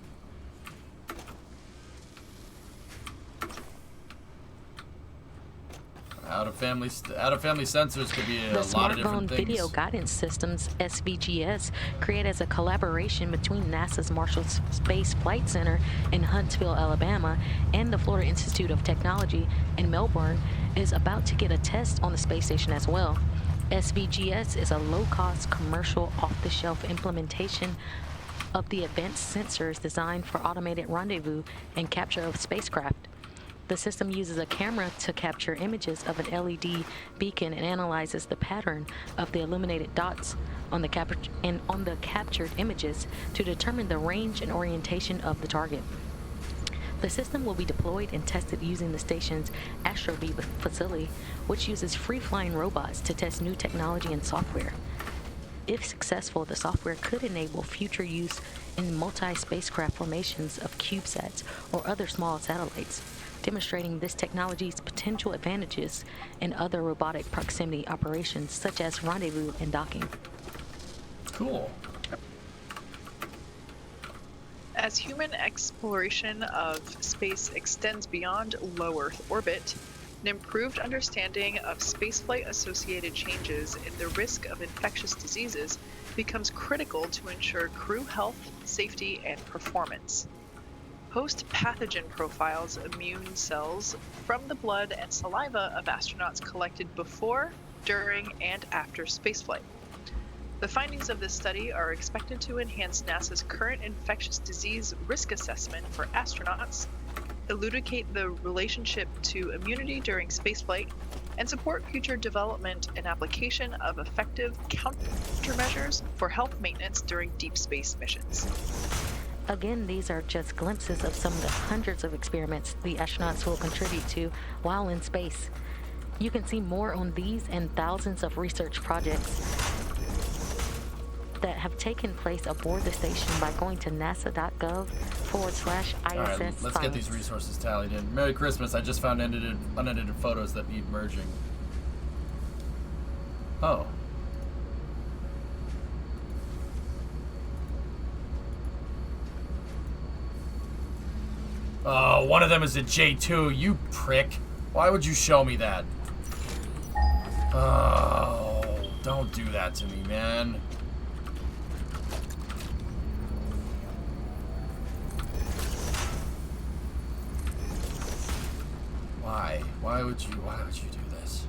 Out of family sensors could be a The lot of different Smartphone things. Video Guidance Systems, SVGS, created as a collaboration between NASA's Marshall Space Flight Center in Huntsville, Alabama, and the Florida Institute of Technology in Melbourne, is about to get a test on the space station as well. SVGS is a low-cost, commercial, off-the-shelf implementation of the advanced sensors designed for automated rendezvous and capture of spacecraft. The system uses a camera to capture images of an LED beacon and analyzes the pattern of the illuminated dots on the captured images to determine the range and orientation of the target. The system will be deployed and tested using the station's Astronaut facility, which uses free-flying robots to test new technology and software. If successful, the software could enable future use in multi-spacecraft formations of CubeSats or other small satellites, demonstrating this technology's potential advantages in other robotic proximity operations such as rendezvous and docking. Cool. As human exploration of space extends beyond low Earth orbit, an improved understanding of spaceflight-associated changes in the risk of infectious diseases becomes critical to ensure crew health, safety, and performance. Host pathogen profiles immune cells from the blood and saliva of astronauts collected before, during, and after spaceflight. The findings of this study are expected to enhance NASA's current infectious disease risk assessment for astronauts, elucidate the relationship to immunity during spaceflight, and support future development and application of effective countermeasures for health maintenance during deep space missions. Again, these are just glimpses of some of the hundreds of experiments the astronauts will contribute to while in space. You can see more on these and thousands of research projects that have taken place aboard the station by going to nasa.gov/ISS. All right, let's get these resources tallied in. Merry Christmas. I just found unedited photos that need merging. Oh. Oh, one of them is a J2, you prick. Why would you show me that? Oh, don't do that to me, man. Why? Why would you do this?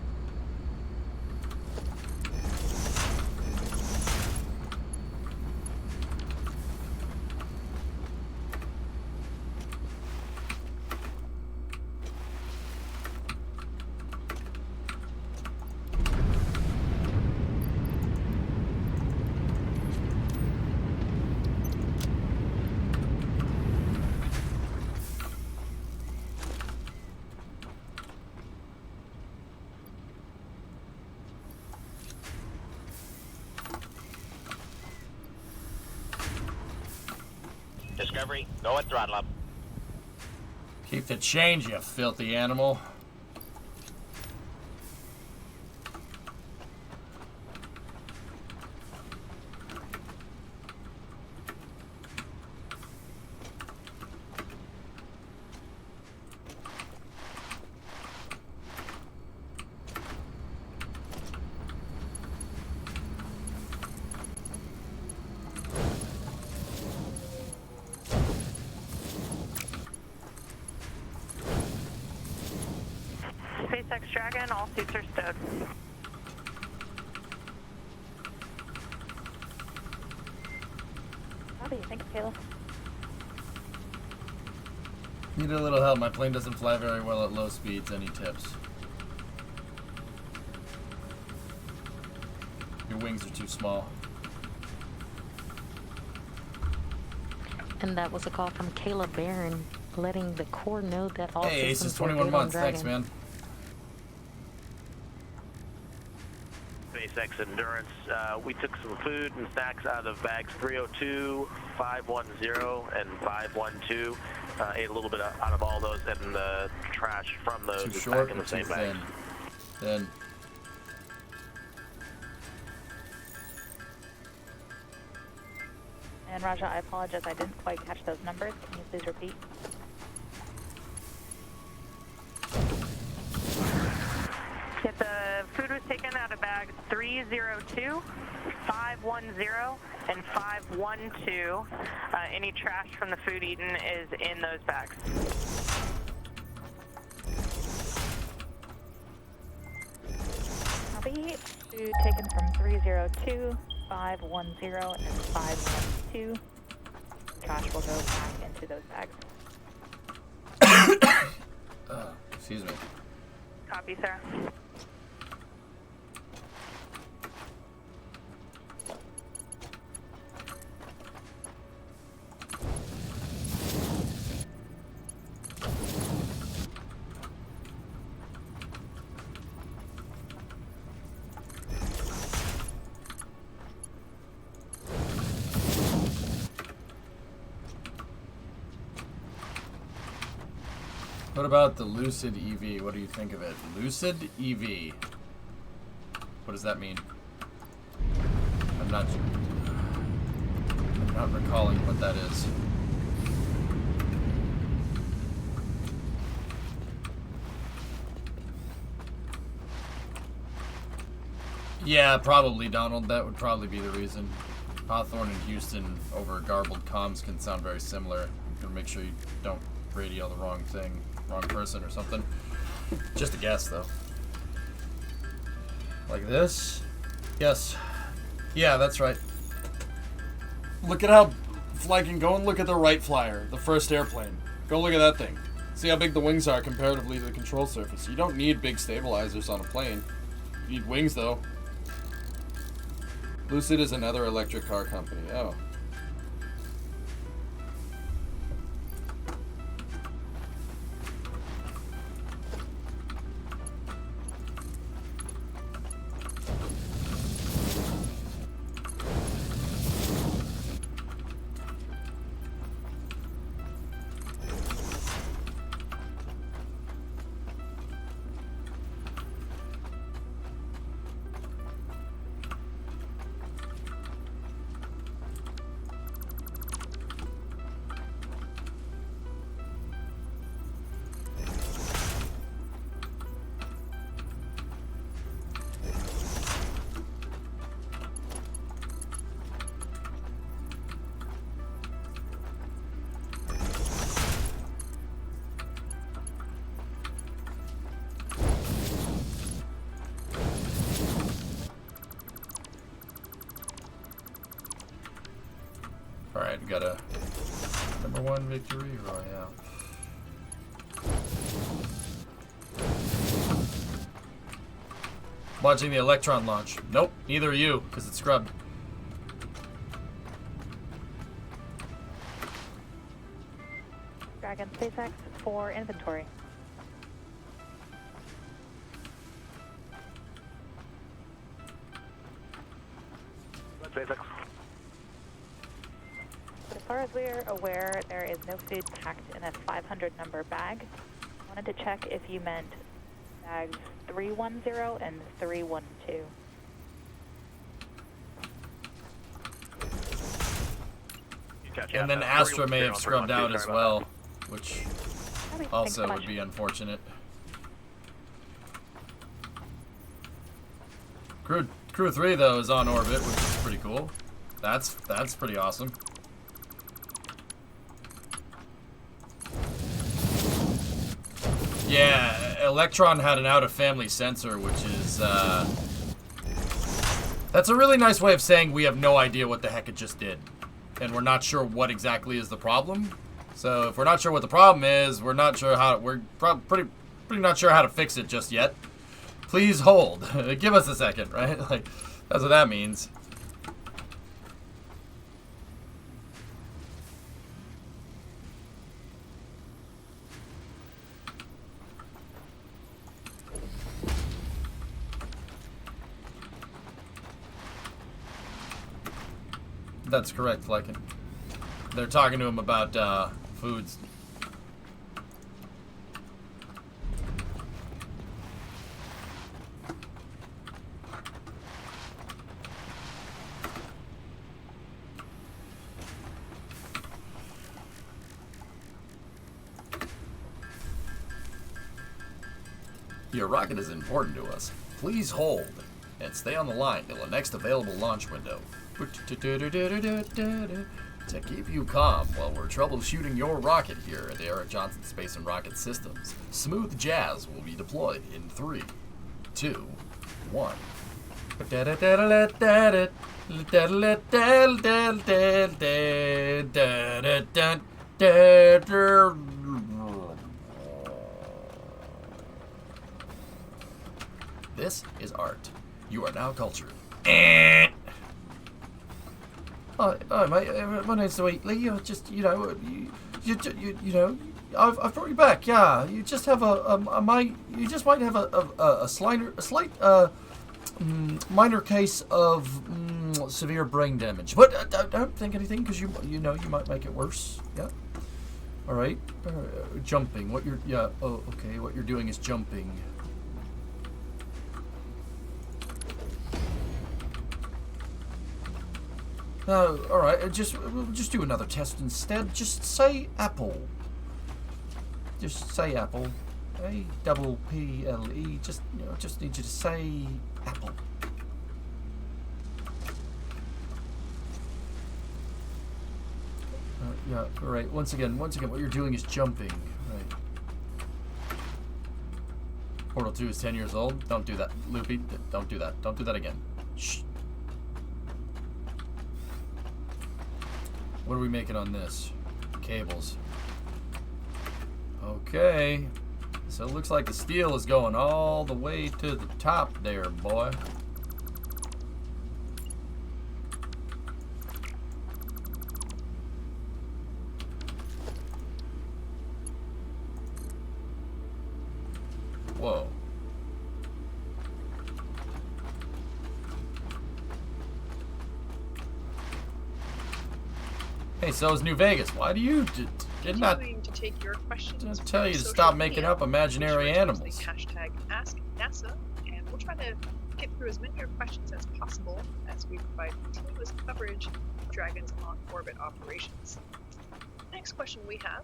Discovery, go at throttle up. Keep the change, you filthy animal. SpaceX Dragon, all suits are stowed. Copy. Thanks, Kayla. Need a little help. My plane doesn't fly very well at low speeds. Any tips? Your wings are too small. And that was a call from Kayla Baron, letting the Corps know that all Hey, Ace systems is were 21 good on months. Thanks, Dragon. man. SpaceX Endurance, we took some food and snacks out of bags 302, 510, and 512. Ate a little bit out of all those, and the trash from those Too is short back in or the too same bag. thin? Thin. And Raja, I apologize, I didn't quite catch those numbers. Can you please repeat? Yep, the food was taken out of bags 302, 510, and 512. Any trash from the food eaten is in those bags. Copy. Food taken from 302, 510, and 512. Trash will go back into those bags. Excuse me. Copy, sir. What about the Lucid EV? What do you think of it? Lucid EV. What does that mean? I'm not recalling what that is. Yeah, probably, Donald. That would probably be the reason. Hawthorne and Houston over garbled comms can sound very similar. You can make sure you don't radio the wrong thing, wrong person or something. Just a guess, though. Like this? Yes. Yeah, that's right. Look at how flanking. Go and look at the Wright Flyer, the first airplane. Go look at that thing. See how big the wings are comparatively to the control surface. You don't need big stabilizers on a plane. You need wings, though. Lucid is another electric car company. Oh. Alright, we got a #1 victory royale. Watching the Electron launch. Nope, neither are you, because it's scrubbed. Dragon SpaceX for inventory. SpaceX. As far as we're aware, there is no food packed in a 500 number bag. Wanted to check if you meant bags 310 and 312. And then Astra may have scrubbed out as well, which also would be unfortunate. Crew 3 though is on orbit, which is pretty cool. That's pretty awesome. Yeah, Electron had an out-of-family sensor, which is, that's a really nice way of saying we have no idea what the heck it just did. And we're not sure what exactly is the problem. So if we're not sure what the problem is, we're not sure how, we're pretty not sure how to fix it just yet. Please hold. Give us a second, right? Like, that's what that means. That's correct, Flykin. They're talking to him about foods. Your rocket is important to us. Please hold and stay on the line till the next available launch window. To keep you calm while we're troubleshooting your rocket here at Eric Johnson Space and Rocket Systems, Smooth Jazz will be deployed in 3, 2, 1. This is art. You are now cultured. Hi, mate. My name's Sweetly. You're just, you know, you know, I've brought you back. Yeah, you just have you just might have a slight minor case of severe brain damage. But don't think anything, because you know you might make it worse. Yeah. All right. Jumping. What you're Oh, okay. What you're doing is jumping. All right. We'll just do another test instead. Just say apple. Just say apple. A-double-P-L-E. Just need you to say apple. Yeah. All right. Once again, what you're doing is jumping. Right. Portal 2 is 10 years old. Don't do that, Loopy. Don't do that. Don't do that again. Shh. What are we making on this? Cables. Okay. So it looks like the steel is going all the way to the top there, boy. Whoa. Hey, so is New Vegas. Why do you did not Continuing to take your questions tell you to from stop social making media, up imaginary be sure to use animals? the hashtag #AskNASA, and we'll try to get through as many of your questions as possible as we provide continuous coverage of Dragon's on-orbit operations. Next question we have: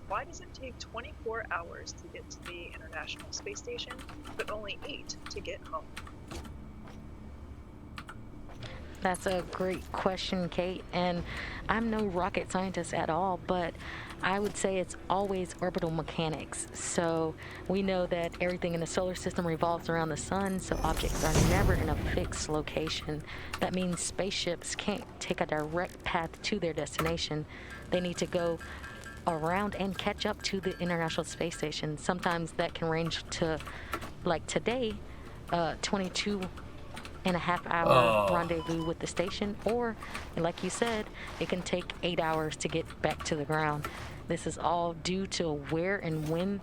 why does it take 24 hours to get to the International Space Station, but only 8 to get home? That's a great question, Kate, and I'm no rocket scientist at all, but I would say it's always orbital mechanics. So we know that everything in the solar system revolves around the sun, so objects are never in a fixed location. That means spaceships can't take a direct path to their destination. They need to go around and catch up to the International Space Station. Sometimes that can range to, like today, 22.5-hour rendezvous with the station, or like you said, it can take 8 hours to get back to the ground. This is all due to where and when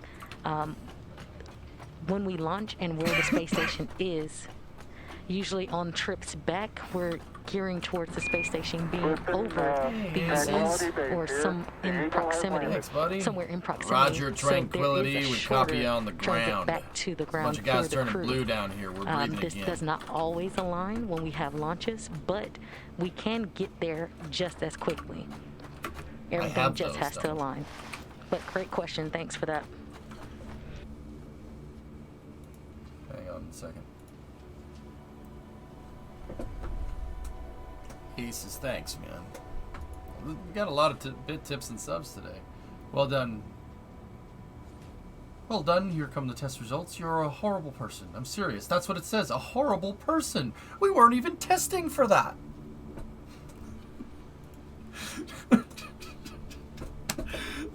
we launch and where the space station is. Usually on trips back, we're gearing towards the space station being over the US or some in proximity. Thanks, buddy. Somewhere in proximity. Roger, Tranquility. We copy you on the trying to ground. get back to the ground. Bunch of guys for the turning crew. blue down here. We're breathing This again. does not always align when we have launches, but we can get there just as quickly. Everything have just those, has to though. align. But great question. Thanks for that. Hang on a second. He says, thanks, man. We got a lot of bit tips and subs today. Well done. Well done. Here come the test results. You're a horrible person. I'm serious. That's what it says. A horrible person. We weren't even testing for that.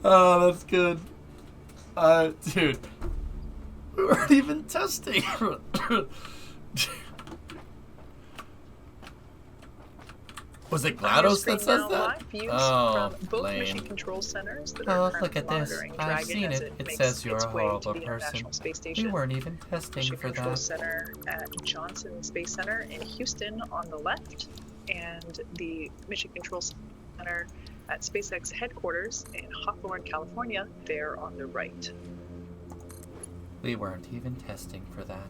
Oh, that's good. Dude. We weren't even testing. Was it GLaDOS that says that? Live views Oh, from both lame. mission control centers that Oh, are look currently at this. monitoring I've Dragon seen as it. It makes says you're its a way to horrible the person. International Space We Station. weren't even testing Mission for Control that. Center at Johnson Space Center in Houston on the left, and the Mission Control Center at SpaceX headquarters in Hawthorne, California, there on the right. We weren't even testing for that.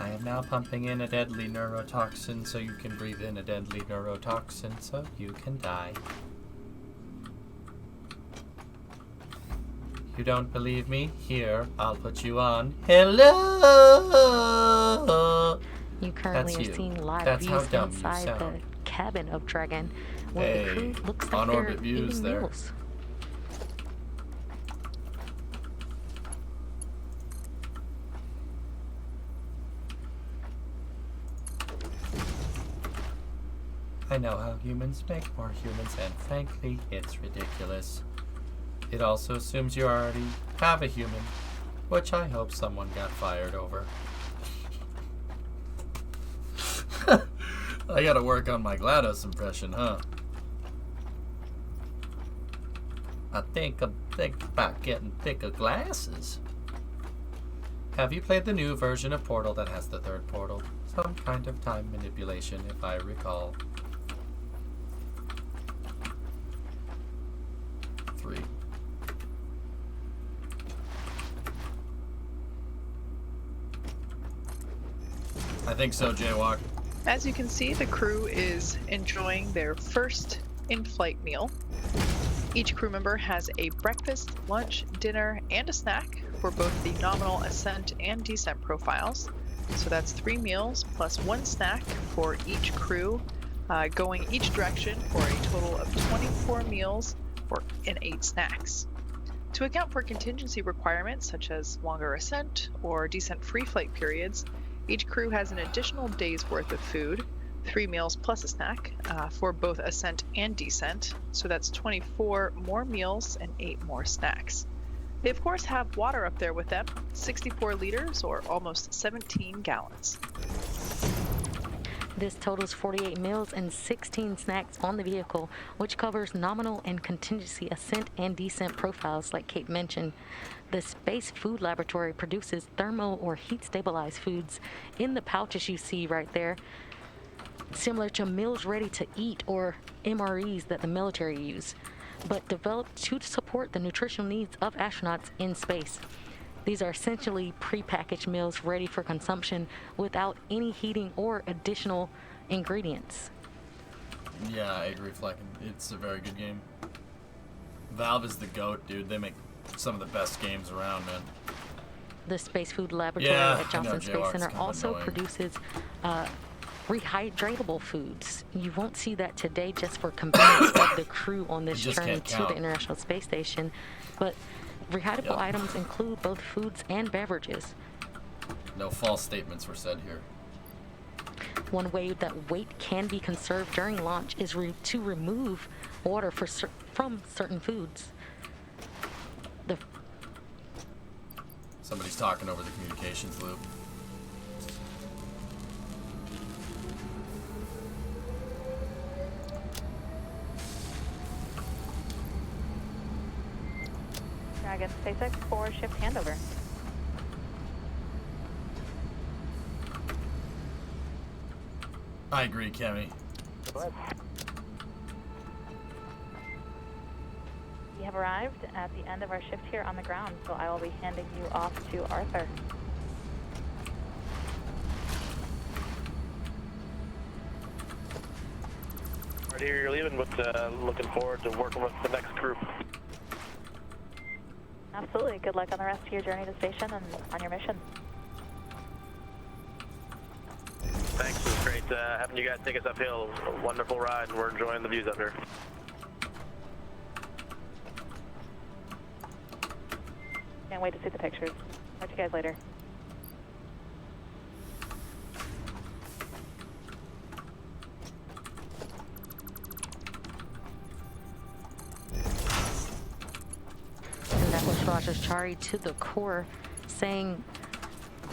I am now pumping in a deadly neurotoxin so you can breathe in a deadly neurotoxin so you can die. You don't believe me? Here, I'll put you on. Hello! You currently That's are you. seeing live That's how views dumb you inside the sound. cabin of Dragon, where Hey, the crew looks like on-orbit they're views eating there. meals. I know how humans make more humans, and frankly, it's ridiculous. It also assumes you already have a human, which I hope someone got fired over. I gotta work on my GLaDOS impression, huh? I think about getting thicker glasses. Have you played the new version of Portal that has the third portal? Some kind of time manipulation, if I recall. 3. I think so, Jaywalk. As you can see, the crew is enjoying their first in-flight meal. Each crew member has a breakfast, lunch, dinner, and a snack for both the nominal ascent and descent profiles. So that's 3 meals plus 1 snack for each crew, going each direction for a total of 24 meals and 8 snacks. To account for contingency requirements such as longer ascent or descent free flight periods, each crew has an additional day's worth of food, 3 meals plus a snack, for both ascent and descent. So that's 24 more meals and 8 more snacks. They of course have water up there with them, 64 liters or almost 17 gallons. This totals 48 meals and 16 snacks on the vehicle, which covers nominal and contingency ascent and descent profiles like Kate mentioned. The Space Food Laboratory produces thermo or heat stabilized foods in the pouches you see right there, similar to meals ready to eat or MREs that the military use, but developed to support the nutritional needs of astronauts in space. These are essentially prepackaged meals ready for consumption without any heating or additional ingredients. Yeah, I agree, Flecken. It's a very good game. Valve is the GOAT, dude. They make some of the best games around, man. The Space Food Laboratory at Johnson Space Center also produces rehydratable foods. You won't see that today just for convenience of the crew on this journey to the International Space Station, but rehydratable items include both foods and beverages. No false statements were said here. One way that weight can be conserved during launch is to remove water from certain foods. Somebody's talking over the communications loop. Dragon SpaceX for shift handover. I agree, Kemi. We have arrived at the end of our shift here on the ground, so I will be handing you off to Arthur. Right here, you're leaving, but looking forward to working with the next crew. Absolutely. Good luck on the rest of your journey to the station and on your mission. Thanks. It was great having you guys take us uphill. It was a wonderful ride, and we're enjoying the views up here. Can't wait to see the pictures. Talk to you guys later. And that was Rogers Chari to the core, saying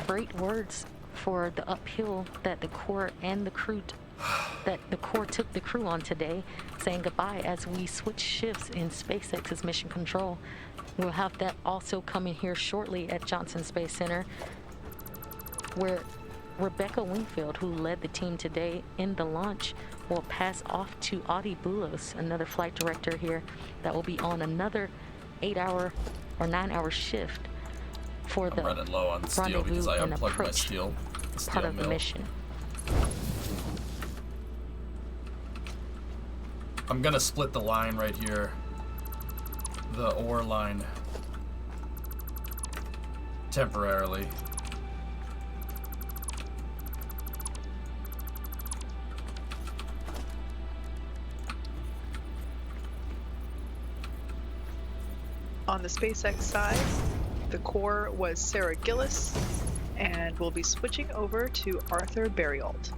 great words for the uphill that the core and the crew took the crew on today, saying goodbye as we switch shifts in SpaceX's mission control. We'll have that also coming here shortly at Johnson Space Center, where Rebecca Wingfield, who led the team today in the launch, will pass off to Audie Boulos, another flight director here, that will be on another 8-hour or 9-hour shift for the running low on steel because I unplugged my steel part of mill. the mission. I'm gonna split the line right here, the ore line, temporarily. On the SpaceX side, the core was Sarah Gillis, and we'll be switching over to Arthur Berriold.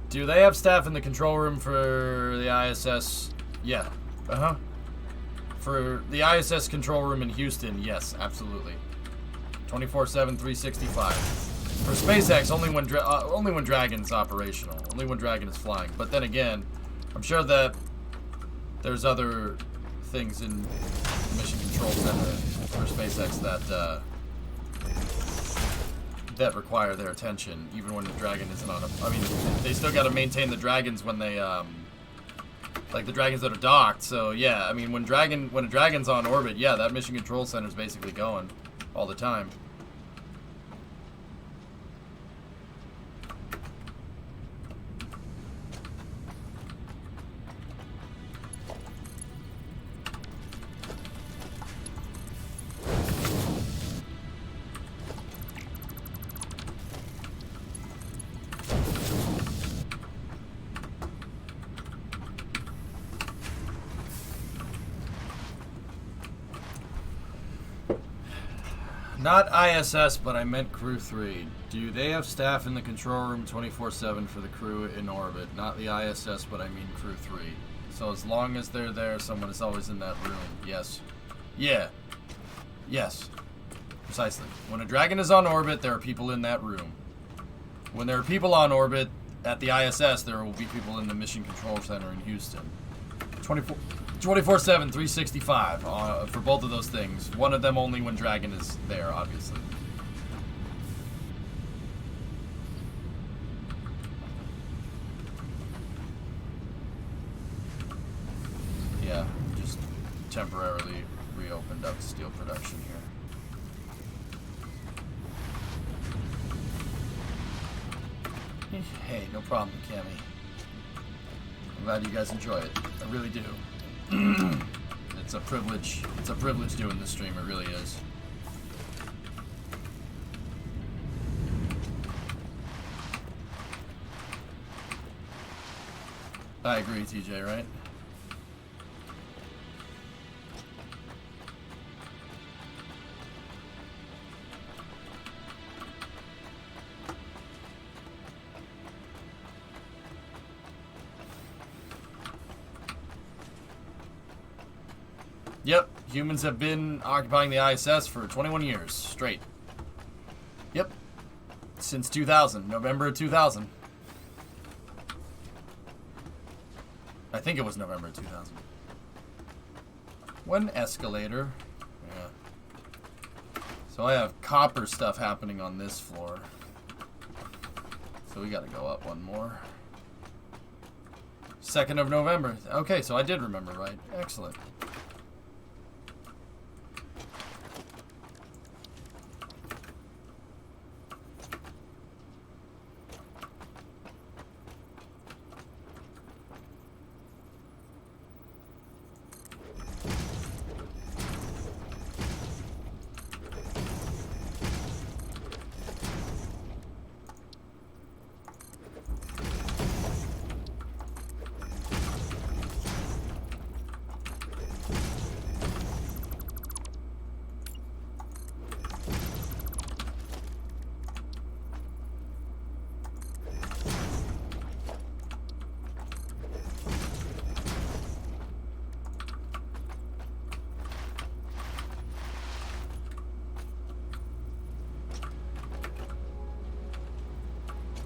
Do they have staff in the control room for the ISS? Yeah. For the ISS control room in Houston, yes, absolutely. 24/7, 365. For SpaceX, only when Dragon's operational, only when Dragon is flying. But then again, I'm sure that there's other things in the Mission Control Center for SpaceX that that require their attention, even when the Dragon isn't on a... I mean, they still got to maintain the Dragons when they, like the Dragons that are docked. So, yeah, I mean, when a Dragon's on orbit, yeah, that Mission Control Center is basically going all the time. Not ISS, but I meant Crew 3. Do they have staff in the control room 24/7 for the crew in orbit? Not the ISS, but I mean Crew 3. So as long as they're there, someone is always in that room. Yes. Yeah. Yes. Precisely. When a Dragon is on orbit, there are people in that room. When there are people on orbit at the ISS, there will be people in the Mission Control Center in Houston. 24/7, 365 for both of those things. One of them only when Dragon is there, obviously. Yeah, just temporarily reopened up steel production here. Hey, no problem, Cammy. I'm glad you guys enjoy it. I really do. It's a privilege. It's a privilege doing this stream. It really is. I agree, TJ, right? Yep, humans have been occupying the ISS for 21 years straight. Yep, since 2000, November of 2000. I think it was November 2000. One escalator. Yeah. So I have copper stuff happening on this floor. So we gotta go up one more. 2nd of November. Okay, so I did remember right. Excellent.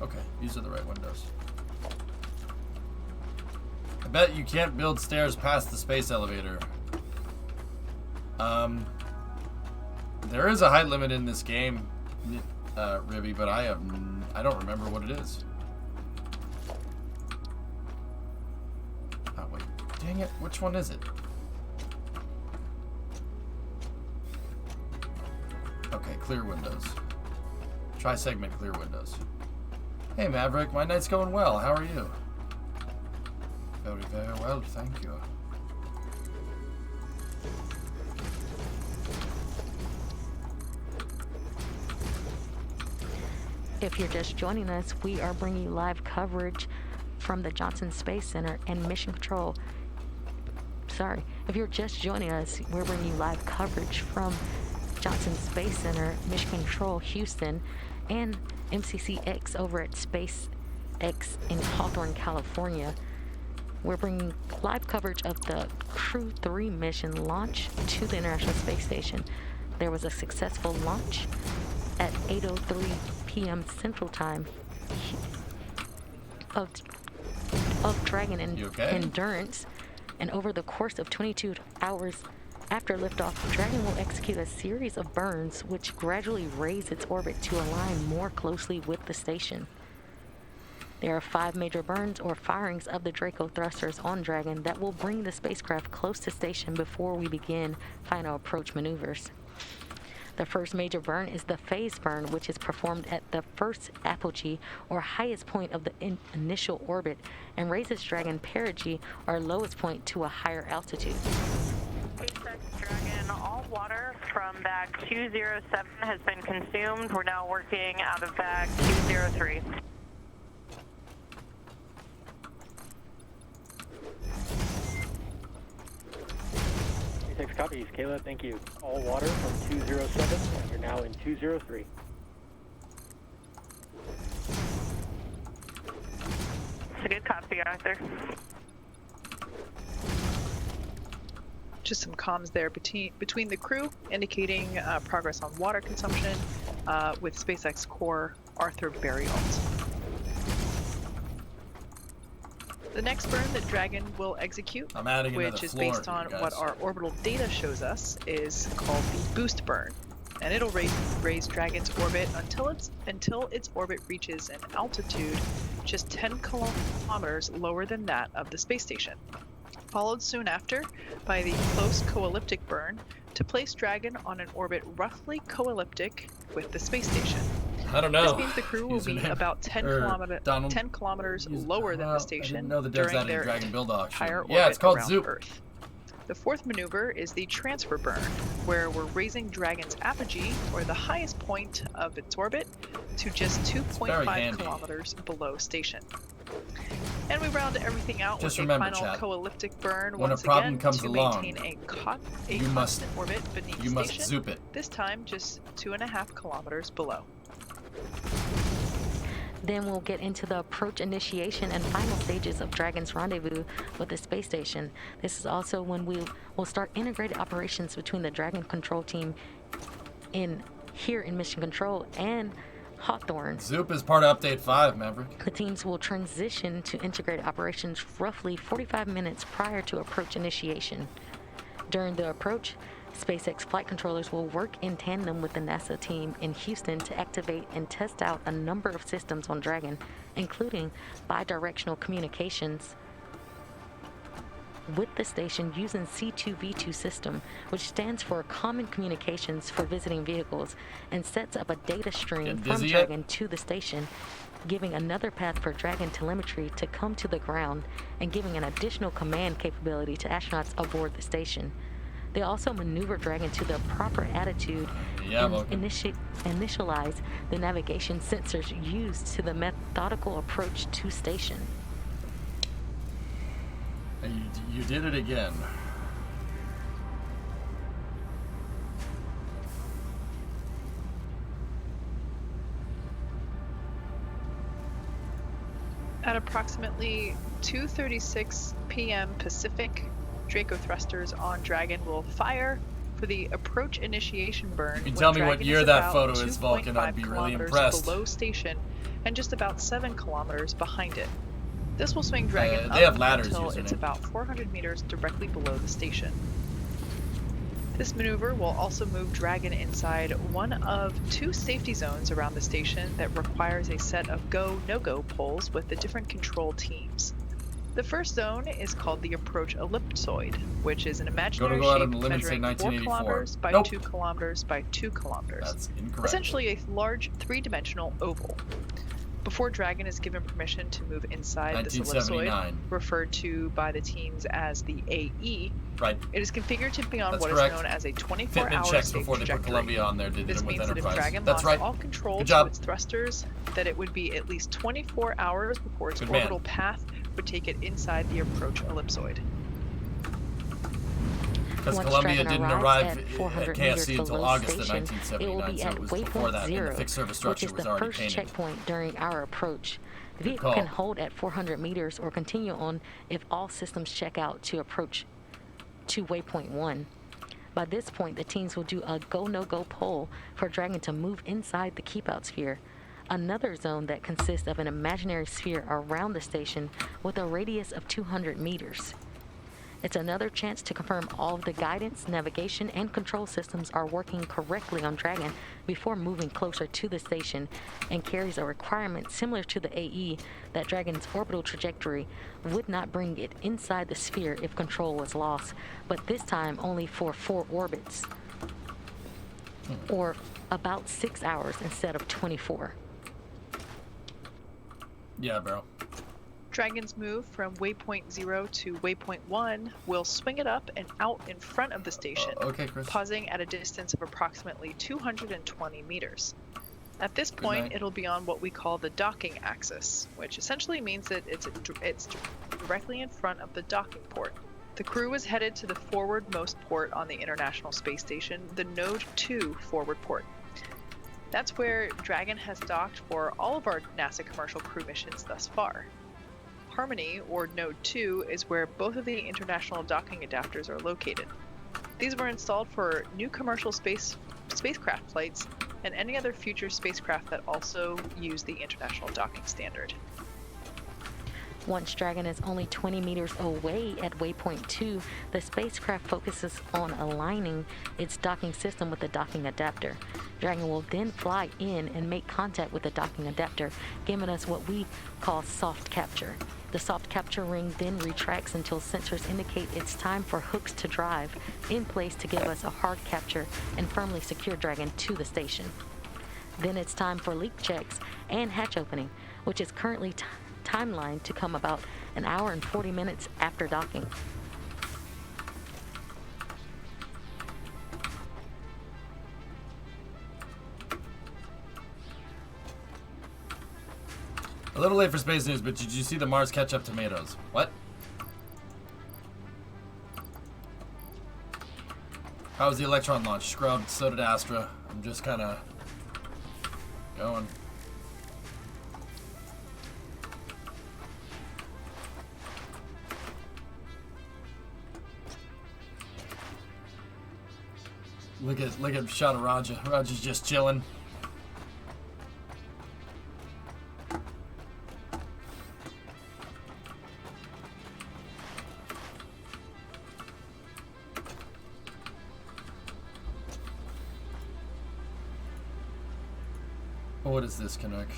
Okay, these are the right windows. I bet you can't build stairs past the space elevator. There is a height limit in this game, Ribby, but I don't remember what it is. Oh wait, dang it! Which one is it? Okay, clear windows. Tri-segment clear windows. Hey Maverick, my night's going well. How are you? Very, very well, thank you. If you're just joining us, we are bringing you live coverage from the Johnson Space Center and Mission Control. Sorry, if you're just joining us, we're bringing you live coverage from Johnson Space Center, Mission Control, Houston, and MCCX over at SpaceX in Hawthorne, California. We're bringing live coverage of the Crew 3 mission launch to the International Space Station. There was a successful launch at 8:03 p.m. Central Time of Dragon Endurance, and over the course of 22 hours After liftoff, Dragon will execute a series of burns which gradually raise its orbit to align more closely with the station. There are 5 major burns or firings of the Draco thrusters on Dragon that will bring the spacecraft close to station before we begin final approach maneuvers. The first major burn is the phase burn, which is performed at the first apogee or highest point of the initial orbit and raises Dragon perigee or lowest point to a higher altitude. SpaceX Dragon, all water from bag 207 has been consumed. We're now working out of bag 203. SpaceX copies. Kayla, thank you. All water from 207, and you're now in 203. It's a good copy, Arthur. Just some comms there between the crew, indicating progress on water consumption with SpaceX core Arthur Barrialt. The next burn that Dragon will execute, which is based on what our orbital data shows us, is called the boost burn, and it'll raise Dragon's orbit until its orbit reaches an altitude just 10 kilometers lower than that of the space station, followed soon after by the close coelliptic burn to place Dragon on an orbit roughly coelliptic with the space station. I don't know. This means the crew will be about 10 kilometers lower than the station during their entire orbit around Zoop. Earth. The fourth maneuver is the transfer burn, where we're raising Dragon's apogee, or the highest point of its orbit, to just 2.5 kilometers below station. And we round everything out with a final coelliptic burn once again to maintain a constant orbit beneath station. Zoop it. This time just 2.5 kilometers below. Then we'll get into the approach initiation and final stages of Dragon's rendezvous with the space station. This is also when we will start integrated operations between the Dragon control team here in Mission Control and Hawthorne. Zoop is part of Update 5, Maverick. The teams will transition to integrated operations roughly 45 minutes prior to approach initiation. During the approach, SpaceX flight controllers will work in tandem with the NASA team in Houston to activate and test out a number of systems on Dragon, including bidirectional communications with the station using C2V2 system, which stands for Common Communications for Visiting Vehicles, and sets up a data stream from Dragon to the station, giving another path for Dragon telemetry to come to the ground and giving an additional command capability to astronauts aboard the station. They also maneuver Dragon to the proper attitude and initialize the navigation sensors used to the methodical approach to station. And you did it again. At approximately 2:36 p.m. Pacific, Draco thrusters on Dragon will fire for the approach initiation burn. You can tell me what year that photo is, Vulcan. I'd be really impressed. Below station and just about 7 kilometers behind it. This will swing Dragon they have up ladders, until it's about 400 meters directly below the station. This maneuver will also move Dragon inside one of 2 safety zones around the station that requires a set of go-no-go poles with the different control teams. The first zone is called the approach ellipsoid, which is an imaginary shape measuring 4 kilometers by 2 kilometers by 2 kilometers. That's incorrect. Essentially a large 3-dimensional oval. Before Dragon is given permission to move inside this ellipsoid, referred to by the teams as the AE, it is configured to be on what is known as a 24-hour safe trajectory. This means that if Dragon lost all control to its thrusters, that it would be at least 24 hours before its orbital path would take it inside the approach ellipsoid. Because Columbia didn't arrive at KFC until August of 1979, it will be at waypoint 0, the fixed service structure which is the was first painted. checkpoint during our approach. The vehicle can hold at 400 meters or continue on if all systems check out to approach to waypoint 1. By this point, the teams will do a go-no-go poll for Dragon to move inside the keep-out sphere, another zone that consists of an imaginary sphere around the station with a radius of 200 meters. It's another chance to confirm all of the guidance, navigation, and control systems are working correctly on Dragon before moving closer to the station, and carries a requirement similar to the AE that Dragon's orbital trajectory would not bring it inside the sphere if control was lost, but this time only for 4 orbits, or about 6 hours instead of 24. Yeah, bro. Dragon's move from waypoint 0 to waypoint 1 will swing it up and out in front of the station, Okay, Chris. pausing at a distance of approximately 220 meters. At this point, night. it'll be on what we call the docking axis, which essentially means that it's directly in front of the docking port. The crew is headed to the forwardmost port on the International Space Station, the Node 2 forward port. That's where Dragon has docked for all of our NASA commercial crew missions thus far. Harmony, or Node 2, is where both of the international docking adapters are located. These were installed for new commercial spacecraft flights and any other future spacecraft that also use the international docking standard. Once Dragon is only 20 meters away at waypoint 2, the spacecraft focuses on aligning its docking system with the docking adapter. Dragon will then fly in and make contact with the docking adapter, giving us what we call soft capture. The soft capture ring then retracts until sensors indicate it's time for hooks to drive in place to give us a hard capture and firmly secure Dragon to the station. Then it's time for leak checks and hatch opening, which is currently timeline to come about an hour and 40 minutes after docking. A little late for space news, but did you see the Mars ketchup tomatoes? What? How was the Electron launch? Scrubbed, so did Astra. I'm just kind of going. Look at shot of Raja. Raja's just chilling. What is this, Canuck?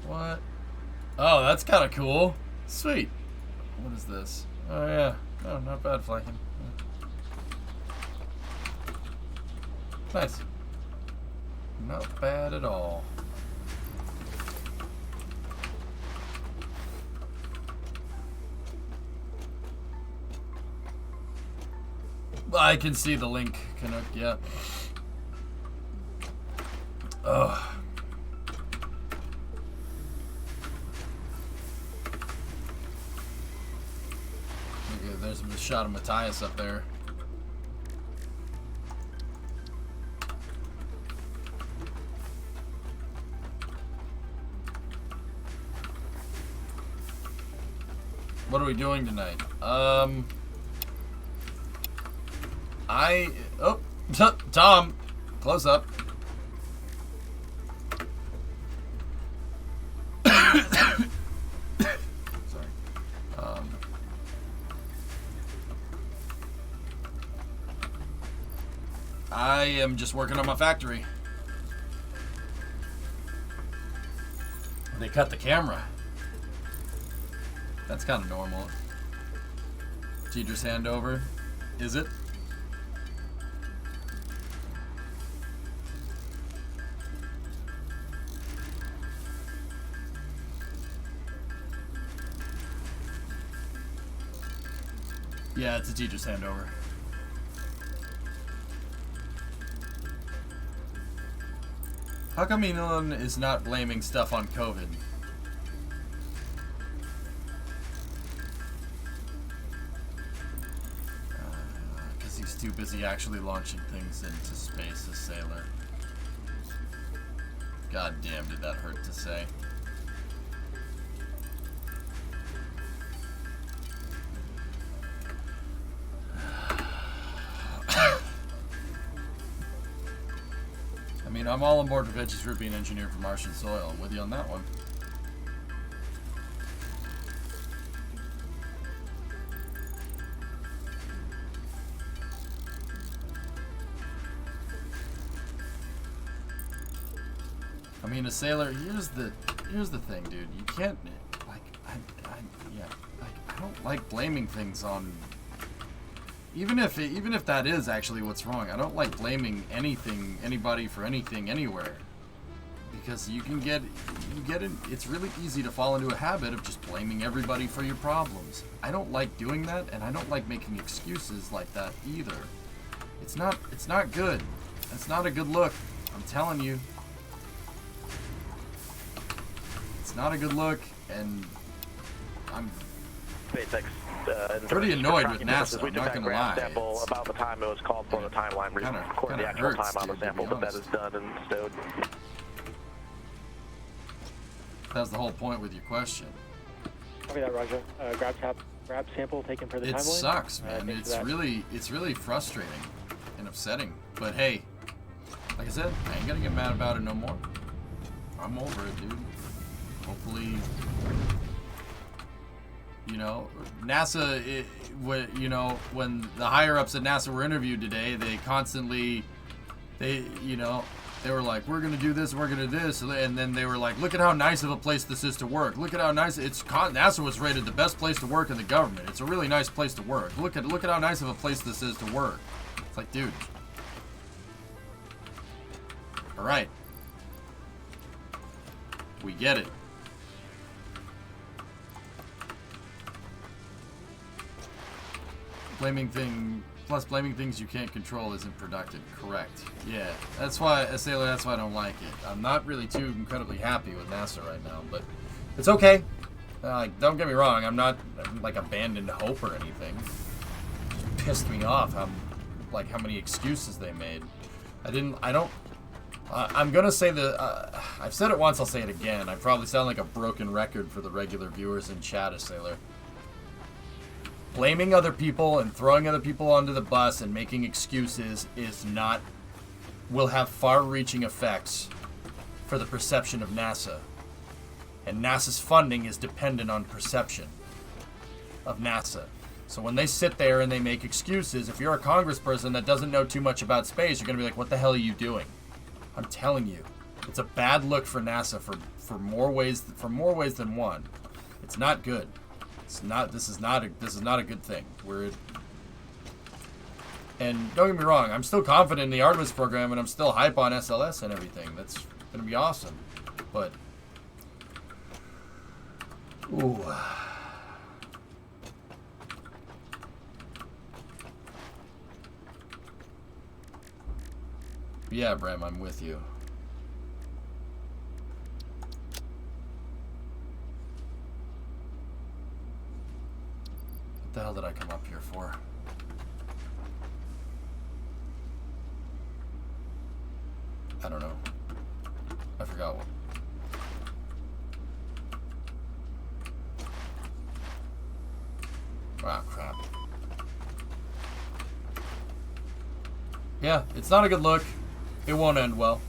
What? Oh, that's kind of cool. Sweet. What is this? Oh, yeah. Oh, not bad, Flankin. Yeah. Nice. Not bad at all. I can see the link, Canuck, yeah. Ugh. Okay, there's a shot of Matthias up there. What are we doing tonight? Oh, Tom, close up. Sorry. I am just working on my factory. They cut the camera. That's kind of normal. Teacher's handover. Is it? Yeah, it's a teacher's handover. How come Elon is not blaming stuff on COVID? Because he's too busy actually launching things into space as Sailor. God damn, did that hurt to say. I mean, I'm all on board for veggies fruit being engineered for Martian soil. I'm with you on that one. mean, a sailor. Here's the thing, dude. You can't I don't like blaming things on. Even if that is actually what's wrong, I don't like blaming anybody for anything, anywhere. Because it's really easy to fall into a habit of just blaming everybody for your problems. I don't like doing that, and I don't like making excuses like that either. It's not good. It's not a good look. I'm telling you. It's not a good look, and I'm pretty annoyed with NASA, I'm not gonna lie. Sample about the time it was called for, the timeline, recording the actual time on the sample, but that is done and stowed. That's the whole point with your question. Copy that, Roger. Grab sample taken for the timeline. It sucks, man. It's really frustrating and upsetting. But hey, like I said, I ain't gonna get mad about it no more. I'm over it, dude. Hopefully, you know, NASA, when the higher-ups at NASA were interviewed today, they were like, we're going to do this, we're going to do this, and then they were like, look at how nice of a place this is to work. Look at how nice, NASA was rated the best place to work in the government. It's a really nice place to work. Look at how nice of a place this is to work. It's like, dude. All right. We get it. Blaming things you can't control isn't productive. Correct. Yeah, that's why, as Sailor, that's why I don't like it. I'm not really too incredibly happy with NASA right now, but it's okay. Don't get me wrong, I'm not like abandoned hope or anything. It pissed me off how many excuses they made. I'm gonna say I've said it once, I'll say it again. I probably sound like a broken record for the regular viewers in chat, as Sailor. Blaming other people and throwing other people under the bus and making excuses will have far-reaching effects for the perception of NASA. And NASA's funding is dependent on perception of NASA. So when they sit there and they make excuses, if you're a congressperson that doesn't know too much about space, you're going to be like, what the hell are you doing? I'm telling you, it's a bad look for NASA for more ways than one. It's not good. This is not a good thing. And don't get me wrong, I'm still confident in the Artemis program, and I'm still hype on SLS and everything. That's gonna be awesome. But ooh. Yeah, Bram, I'm with you. What the hell did I come up here for? I don't know. I forgot what. Wow, crap. Yeah, it's not a good look. It won't end well.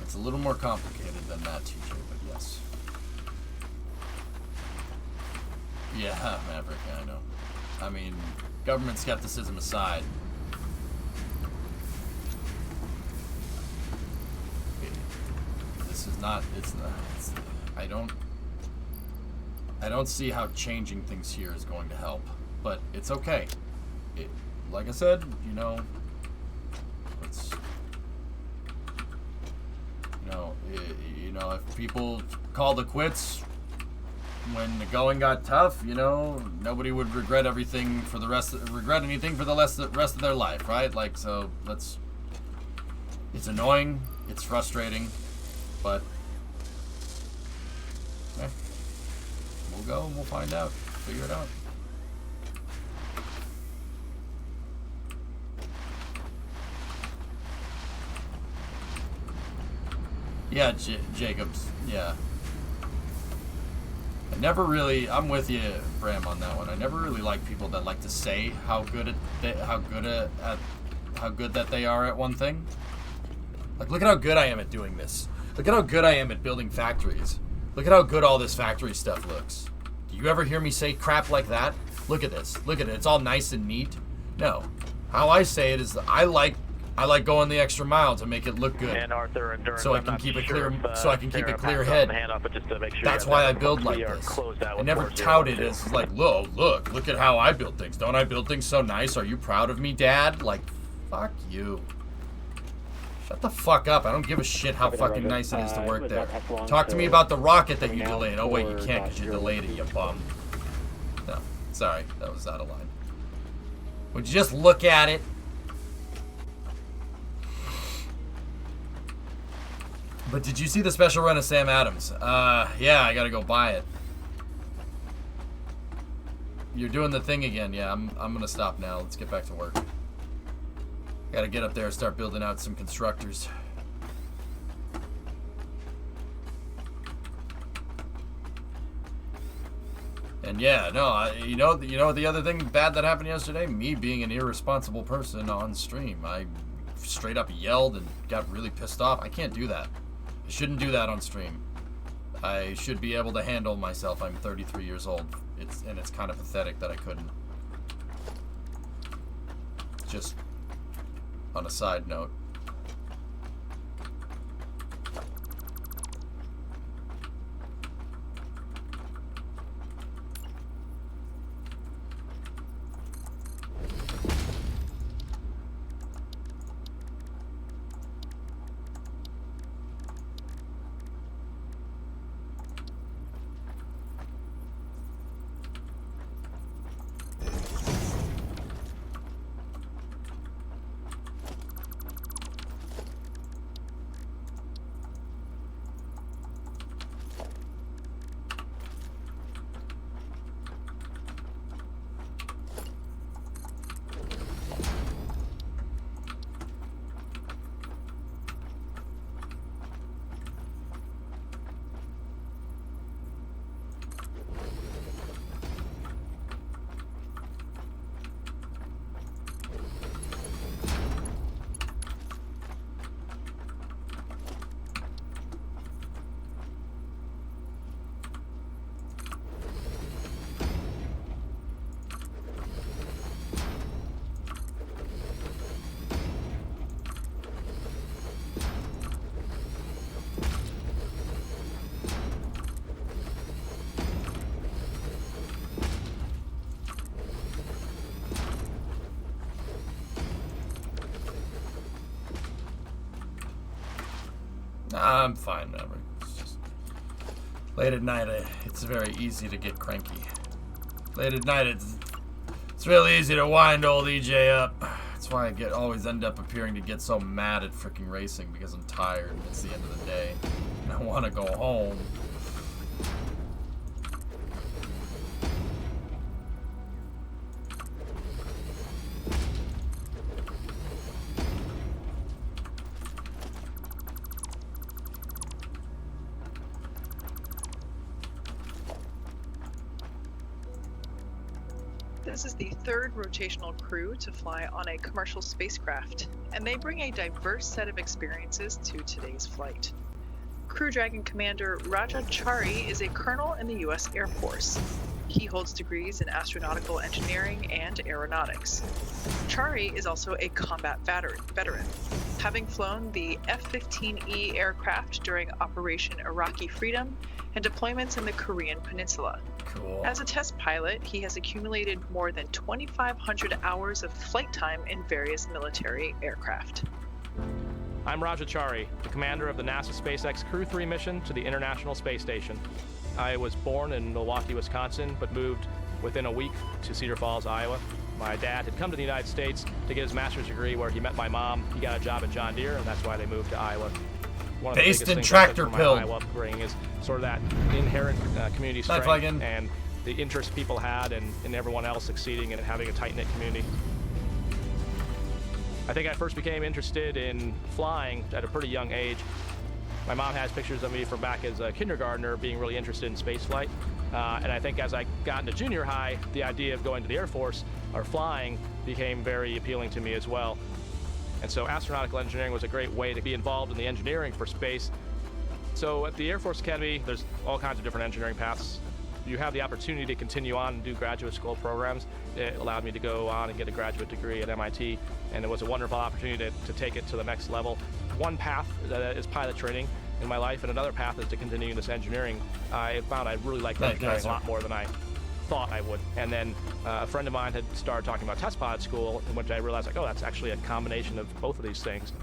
It's a little more complicated than that, TJ, but yes. Yeah, Maverick, I know. I mean, government skepticism aside, I don't see how changing things here is going to help, but it's okay. Like I said, if people called it quits when the going got tough, nobody would regret anything for the rest of their life, right? So it's annoying, it's frustrating, but we'll go and we'll find out, figure it out. Yeah, Jacobs, yeah. I'm with you, Bram, on that one. I never really like people that like to say how good that they are at one thing. Like, look at how good I am at doing this. Look at how good I am at building factories. Look at how good all this factory stuff looks. Do you ever hear me say crap like that? Look at this. Look at it. It's all nice and neat. No. How I say it is I like going the extra mile to make it look good. And Arthur and Durham, so I can keep it clear. So I can keep a clear head. That's why I build like this. I never tout it as like, look at how I build things. Don't I build things so nice? Are you proud of me, Dad? Like, fuck you. Shut the fuck up. I don't give a shit how fucking nice it is to work there. Talk to me about the rocket that you delayed. Oh wait, you can't because you delayed it, you bum. No, sorry, that was out of line. Would you just look at it? But did you see the special run of Sam Adams? Yeah, I gotta go buy it. You're doing the thing again. Yeah, I'm gonna stop now. Let's get back to work. Gotta get up there and start building out some constructors. And yeah, no, you know the other thing bad that happened yesterday? Me being an irresponsible person on stream. I straight up yelled and got really pissed off. I can't do that. I shouldn't do that on stream. I should be able to handle myself. I'm 33 years old. It's kind of pathetic that I couldn't. Just on a side note. I'm fine, whatever. It's just late at night, it's very easy to get cranky. Late at night, it's really easy to wind old EJ up. That's why I always end up appearing to get so mad at freaking racing, because I'm tired and it's the end of the day and I want to go home. This is the third rotational crew to fly on a commercial spacecraft, and they bring a diverse set of experiences to today's flight. Crew Dragon Commander Raja Chari is a colonel in the U.S. Air Force. He holds degrees in astronautical engineering and aeronautics. Chari is also a combat veteran, having flown the F-15E aircraft during Operation Iraqi Freedom and deployments in the Korean Peninsula. Cool. As a test pilot, he has accumulated more than 2,500 hours of flight time in various military aircraft. I'm Raja Chari, the commander of the NASA SpaceX Crew 3 mission to the International Space Station. I was born in Milwaukee, Wisconsin, but moved within a week to Cedar Falls, Iowa. My dad had come to the United States to get his master's degree where he met my mom. He got a job at John Deere, and that's why they moved to Iowa. One of the Based biggest in things tractor my pill. Iowa upbringing is sort of that inherent community strength and the interest people had in everyone else succeeding and having a tight-knit community. I think I first became interested in flying at a pretty young age. My mom has pictures of me from back as a kindergartner being really interested in space flight. And I think as I got into junior high, the idea of going to the Air Force or flying became very appealing to me as well. And so astronautical engineering was a great way to be involved in the engineering for space. So at the Air Force Academy, there's all kinds of different engineering paths. You have the opportunity to continue on and do graduate school programs. It allowed me to go on and get a graduate degree at MIT, and it was a wonderful opportunity to take it to the next level. One path is pilot training in my life, and another path is to continue this engineering. I found I really liked engineering a lot more than I thought I would. And then a friend of mine had started talking about test pilot school, in which I realized, like, oh, that's actually a combination of both of these things.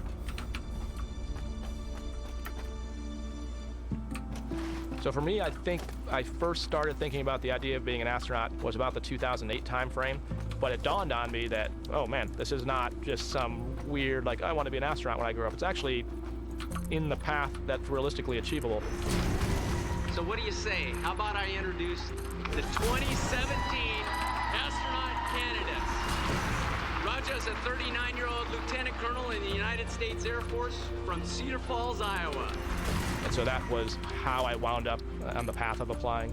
So for me, I think I first started thinking about the idea of being an astronaut was about the 2008 time frame, but it dawned on me that, oh man, this is not just some weird, like, I want to be an astronaut when I grow up. It's actually in the path that's realistically achievable. So what do you say? How about I introduce the 2017 Astronaut Candidates? Raja's a 39-year-old lieutenant colonel in the United States Air Force from Cedar Falls, Iowa. And so that was how I wound up on the path of applying.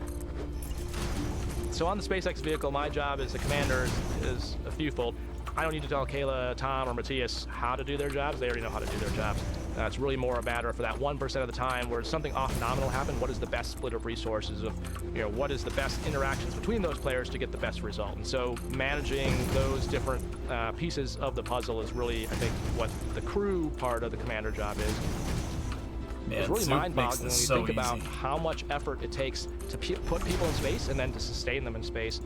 So on the SpaceX vehicle, my job as the commander is a fewfold. I don't need to tell Kayla, Tom, or Matthias how to do their jobs. They already know how to do their jobs. It's really more a matter for that 1% of the time where something off-nominal happens, what is the best split of resources, of, what is the best interactions between those players to get the best result. And so managing those different pieces of the puzzle is really, I think, what the crew part of the commander job is. Man, it's really mind-boggling when you so think easy. about how much effort it takes to put people in space and then to sustain them in space.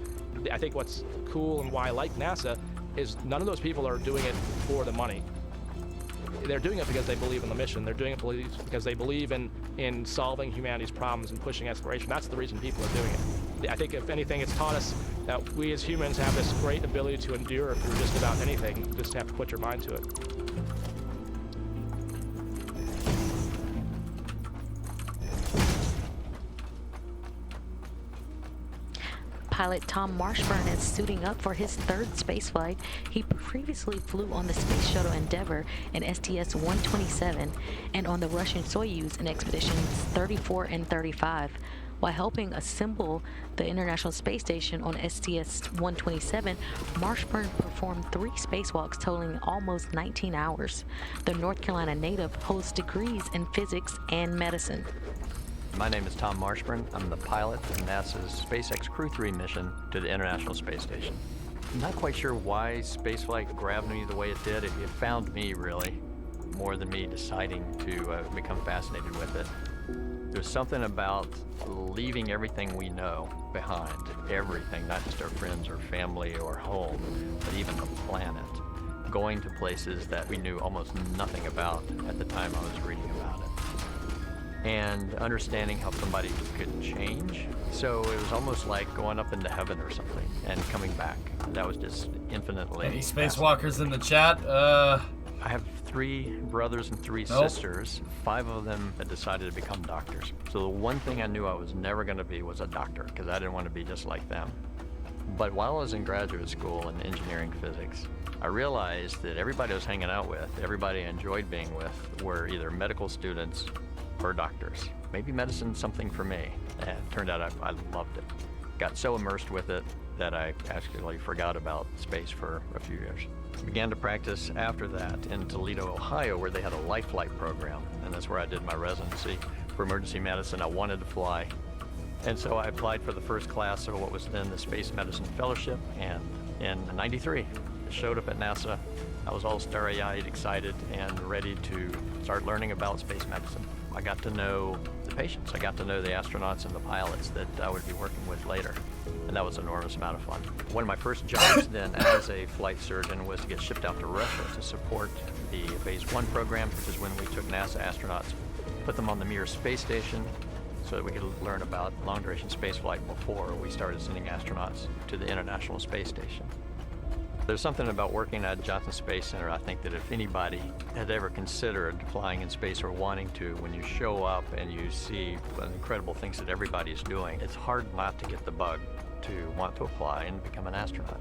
I think what's cool and why I like NASA is none of those people are doing it for the money. They're doing it because they believe in the mission. They're doing it because they believe in solving humanity's problems and pushing exploration. That's the reason people are doing it. I think, if anything, it's taught us that we as humans have this great ability to endure through just about anything. You just have to put your mind to it. Pilot Tom Marshburn is suiting up for his third spaceflight. He previously flew on the Space Shuttle Endeavour in STS-127 and on the Russian Soyuz in Expeditions 34 and 35. While helping assemble the International Space Station on STS-127, Marshburn performed 3 spacewalks totaling almost 19 hours. The North Carolina native holds degrees in physics and medicine. My name is Tom Marshburn. I'm the pilot of NASA's SpaceX Crew 3 mission to the International Space Station. I'm not quite sure why spaceflight grabbed me the way it did. It found me, really, more than me deciding to become fascinated with it. There's something about leaving everything we know behind, everything, not just our friends or family or home, but even the planet, going to places that we knew almost nothing about at the time I was reading about it. And understanding how somebody could change. So it was almost like going up into heaven or something and coming back. That was just infinitely Any spacewalkers in the chat? I have 3 brothers and 3 sisters. 5 of them had decided to become doctors. So the one thing I knew I was never going to be was a doctor, because I didn't want to be just like them. But while I was in graduate school in engineering physics, I realized that everybody I was hanging out with, everybody I enjoyed being with, were either medical students or doctors. Maybe medicine's something for me. And it turned out I loved it. Got so immersed with it that I actually forgot about space for a few years. Began to practice after that in Toledo, Ohio, where they had a life flight program. And that's where I did my residency for emergency medicine. I wanted to fly. And so I applied for the first class of what was then the Space Medicine Fellowship. And in '93, I showed up at NASA. I was all starry-eyed, excited, and ready to start learning about space medicine. I got to know the patients. I got to know the astronauts and the pilots that I would be working with later. And that was an enormous amount of fun. One of my first jobs then as a flight surgeon was to get shipped out to Russia to support the Phase 1 program, which is when we took NASA astronauts, put them on the Mir space station so that we could learn about long-duration spaceflight before we started sending astronauts to the International Space Station. There's something about working at Johnson Space Center, I think, that if anybody had ever considered flying in space or wanting to, when you show up and you see the incredible things that everybody's doing, it's hard not to get the bug to want to apply and become an astronaut.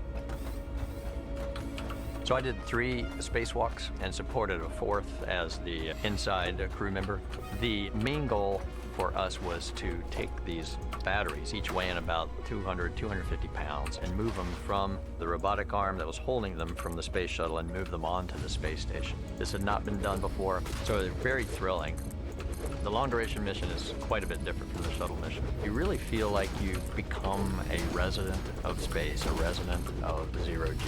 So I did 3 spacewalks and supported a 4th as the inside crew member. The main goal for us was to take these batteries, each weighing about 200, 250 pounds, and move them from the robotic arm that was holding them from the space shuttle and move them onto the space station. This had not been done before, so it's very thrilling. The long-duration mission is quite a bit different from the shuttle mission. You really feel like you've become a resident of space, a resident of zero-G,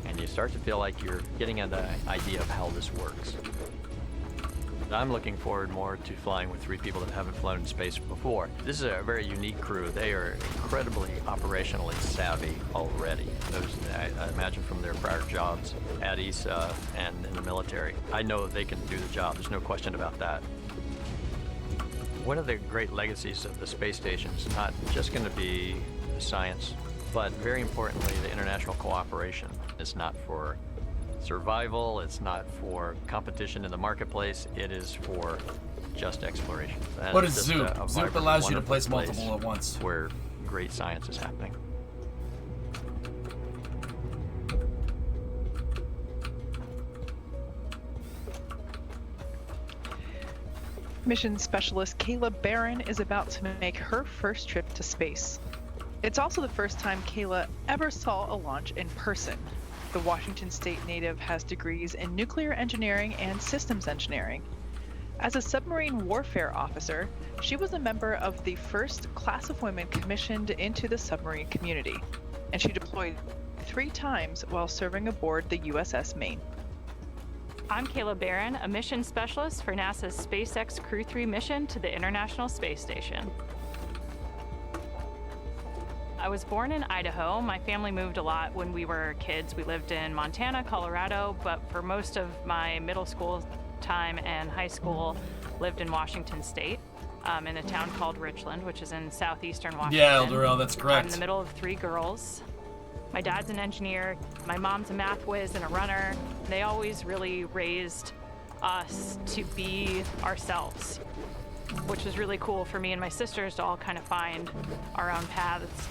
and you start to feel like you're getting an idea of how this works. I'm looking forward more to flying with 3 people that haven't flown in space before. This is a very unique crew. They are incredibly operationally savvy already. I imagine from their prior jobs at ESA and in the military. I know they can do the job. There's no question about that. One of the great legacies of the space station is not just going to be the science, but very importantly, the international cooperation. It's not for survival, it's not for competition in the marketplace, it is for just exploration. What is Zoop? Zoop allows you to place multiple at once. Where great science is happening. Mission Specialist Kayla Baron is about to make her first trip to space. It's also the first time Kayla ever saw a launch in person. The Washington State native has degrees in nuclear engineering and systems engineering. As a submarine warfare officer, she was a member of the first class of women commissioned into the submarine community, and she deployed 3 times while serving aboard the USS Maine. I'm Kayla Baron, a mission specialist for NASA's SpaceX Crew 3 mission to the International Space Station. I was born in Idaho. My family moved a lot when we were kids. We lived in Montana, Colorado, but for most of my middle school time and high school, lived in Washington State, in a town called Richland, which is in southeastern Washington. Yeah, El Dorado, that's correct. I'm in the middle of 3 girls. My dad's an engineer, my mom's a math whiz and a runner. They always really raised us to be ourselves, which was really cool for me and my sisters to all kind of find our own paths.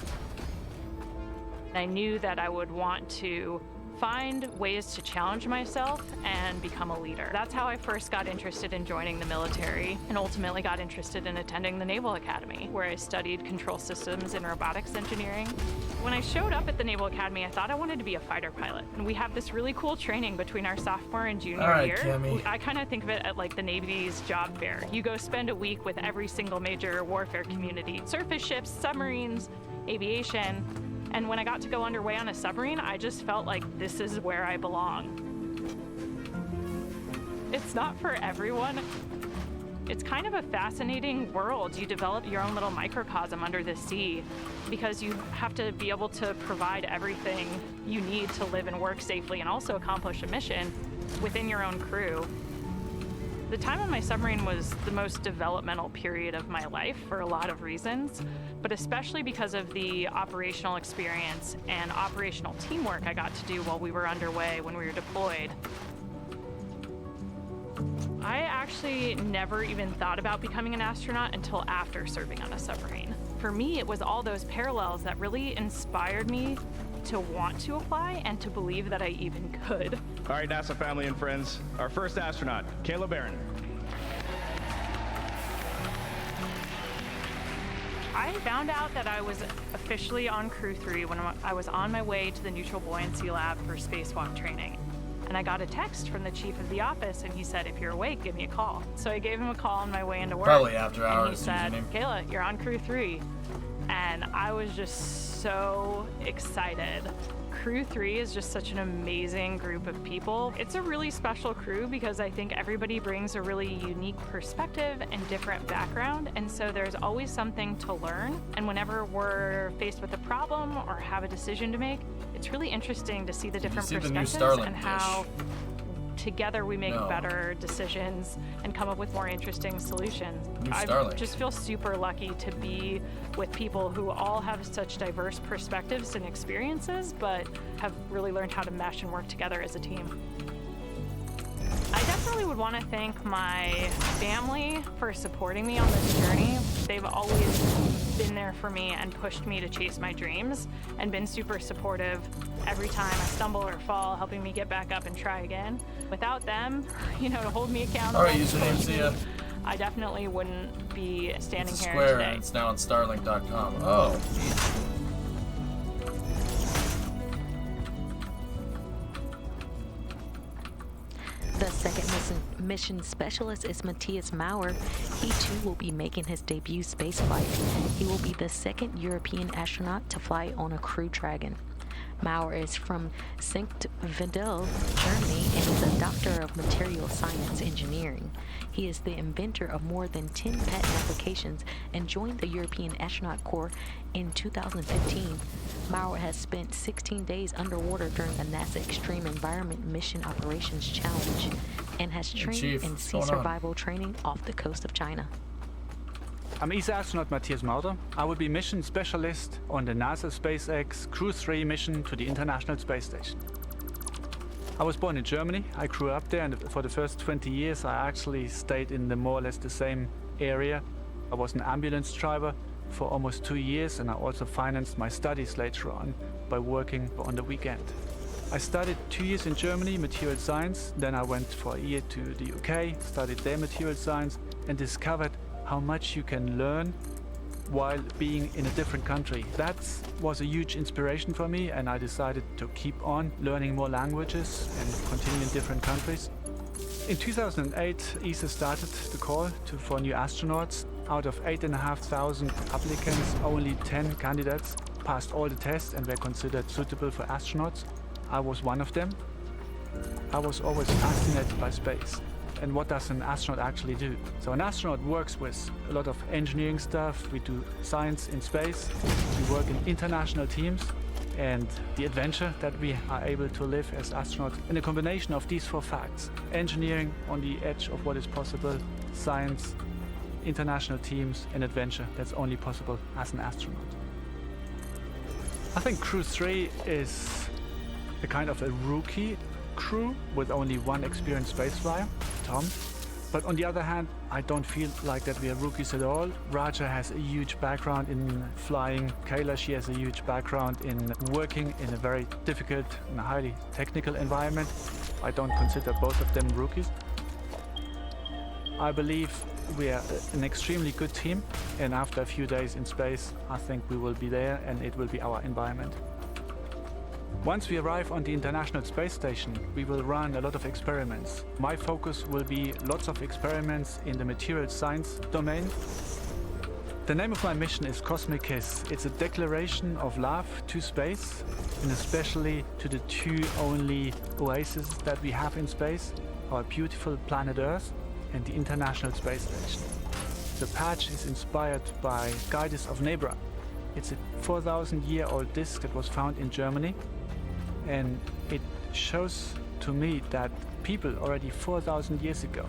I knew that I would want to find ways to challenge myself and become a leader. That's how I first got interested in joining the military and ultimately got interested in attending the Naval Academy, where I studied control systems and robotics engineering. When I showed up at the Naval Academy, I thought I wanted to be a fighter pilot. And we have this really cool training between our sophomore and junior year. Cammy. I kind of think of it at like the Navy's job fair. You go spend a week with every single major warfare community, surface ships, submarines, aviation. And when I got to go underway on a submarine, I just felt like this is where I belong. It's not for everyone. It's kind of a fascinating world. You develop your own little microcosm under the sea because you have to be able to provide everything you need to live and work safely and also accomplish a mission within your own crew. The time on my submarine was the most developmental period of my life for a lot of reasons, but especially because of the operational experience and operational teamwork I got to do while we were underway when we were deployed. I actually never even thought about becoming an astronaut until after serving on a submarine. For me, it was all those parallels that really inspired me to want to apply and to believe that I even could. All right, NASA family and friends, our first astronaut, Kayla Baron. I found out that I was officially on Crew 3 when I was on my way to the Neutral Buoyancy Lab for spacewalk training. And I got a text from the chief of the office, and he said, if you're awake, give me a call. So I gave him a call on my way into work. Probably after hours. And he said, Kayla, you're on Crew 3. And I was just so excited. Crew 3 is just such an amazing group of people. It's a really special crew because I think everybody brings a really unique perspective and different background, and so there's always something to learn. And whenever we're faced with a problem or have a decision to make, it's really interesting to see the different perspectives and how together we make better decisions and come up with more interesting solutions. I just feel super lucky to be with people who all have such diverse perspectives and experiences, but have really learned how to mesh and work together as a team. I definitely would want to thank my family for supporting me on this journey. They've always been there for me and pushed me to chase my dreams and been super supportive every time I stumble or fall, helping me get back up and try again. Without them, to hold me accountable. All right, username, see ya. I definitely wouldn't be standing It's a here square, today. and it's now on Starlink.com. Oh, geez. The second mission specialist is Matthias Maurer. He too will be making his debut spaceflight. He will be the second European astronaut to fly on a Crew Dragon. Maurer is from St. Wendel, Germany, and is a doctor of material science engineering. He is the inventor of more than 10 patent applications and joined the European Astronaut Corps in 2015. Maurer has spent 16 days underwater during the NASA Extreme Environment Mission Operations Challenge and has trained Chief, in what's sea going on? survival training off the coast of China. I'm ESA astronaut Matthias Maurer. I will be mission specialist on the NASA SpaceX Crew 3 mission to the International Space Station. I was born in Germany. I grew up there, and for the first 20 years I actually stayed in the more or less the same area. I was an ambulance driver for almost 2 years, and I also financed my studies later on by working on the weekend. I studied 2 years in Germany, material science. Then I went for a year to the UK, studied there material science, and discovered how much you can learn while being in a different country. That was a huge inspiration for me, and I decided to keep on learning more languages and continue in different countries. In 2008, ESA started the call for new astronauts. Out of 8,500 applicants, only 10 candidates passed all the tests and were considered suitable for astronauts. I was one of them. I was always fascinated by space. And what does an astronaut actually do? So an astronaut works with a lot of engineering stuff. We do science in space. We work in international teams. And the adventure that we are able to live as astronauts in a combination of these 4 facts: engineering on the edge of what is possible, science, international teams, and adventure that's only possible as an astronaut. I think Crew 3 is a kind of a rookie crew with only one experienced spaceflyer, Tom. But on the other hand, I don't feel like that we are rookies at all. Raja has a huge background in flying. Kayla, she has a huge background in working in a very difficult and highly technical environment. I don't consider both of them rookies. I believe we are an extremely good team, and after a few days in space, I think we will be there and it will be our environment. Once we arrive on the International Space Station, we will run a lot of experiments. My focus will be lots of experiments in the material science domain. The name of my mission is Cosmic Kiss. It's a declaration of love to space, and especially to the 2 only oases that we have in space, our beautiful planet Earth and the International Space Station. The patch is inspired by Guides of Nebra. It's a 4,000-year-old disk that was found in Germany. And it shows to me that people already 4,000 years ago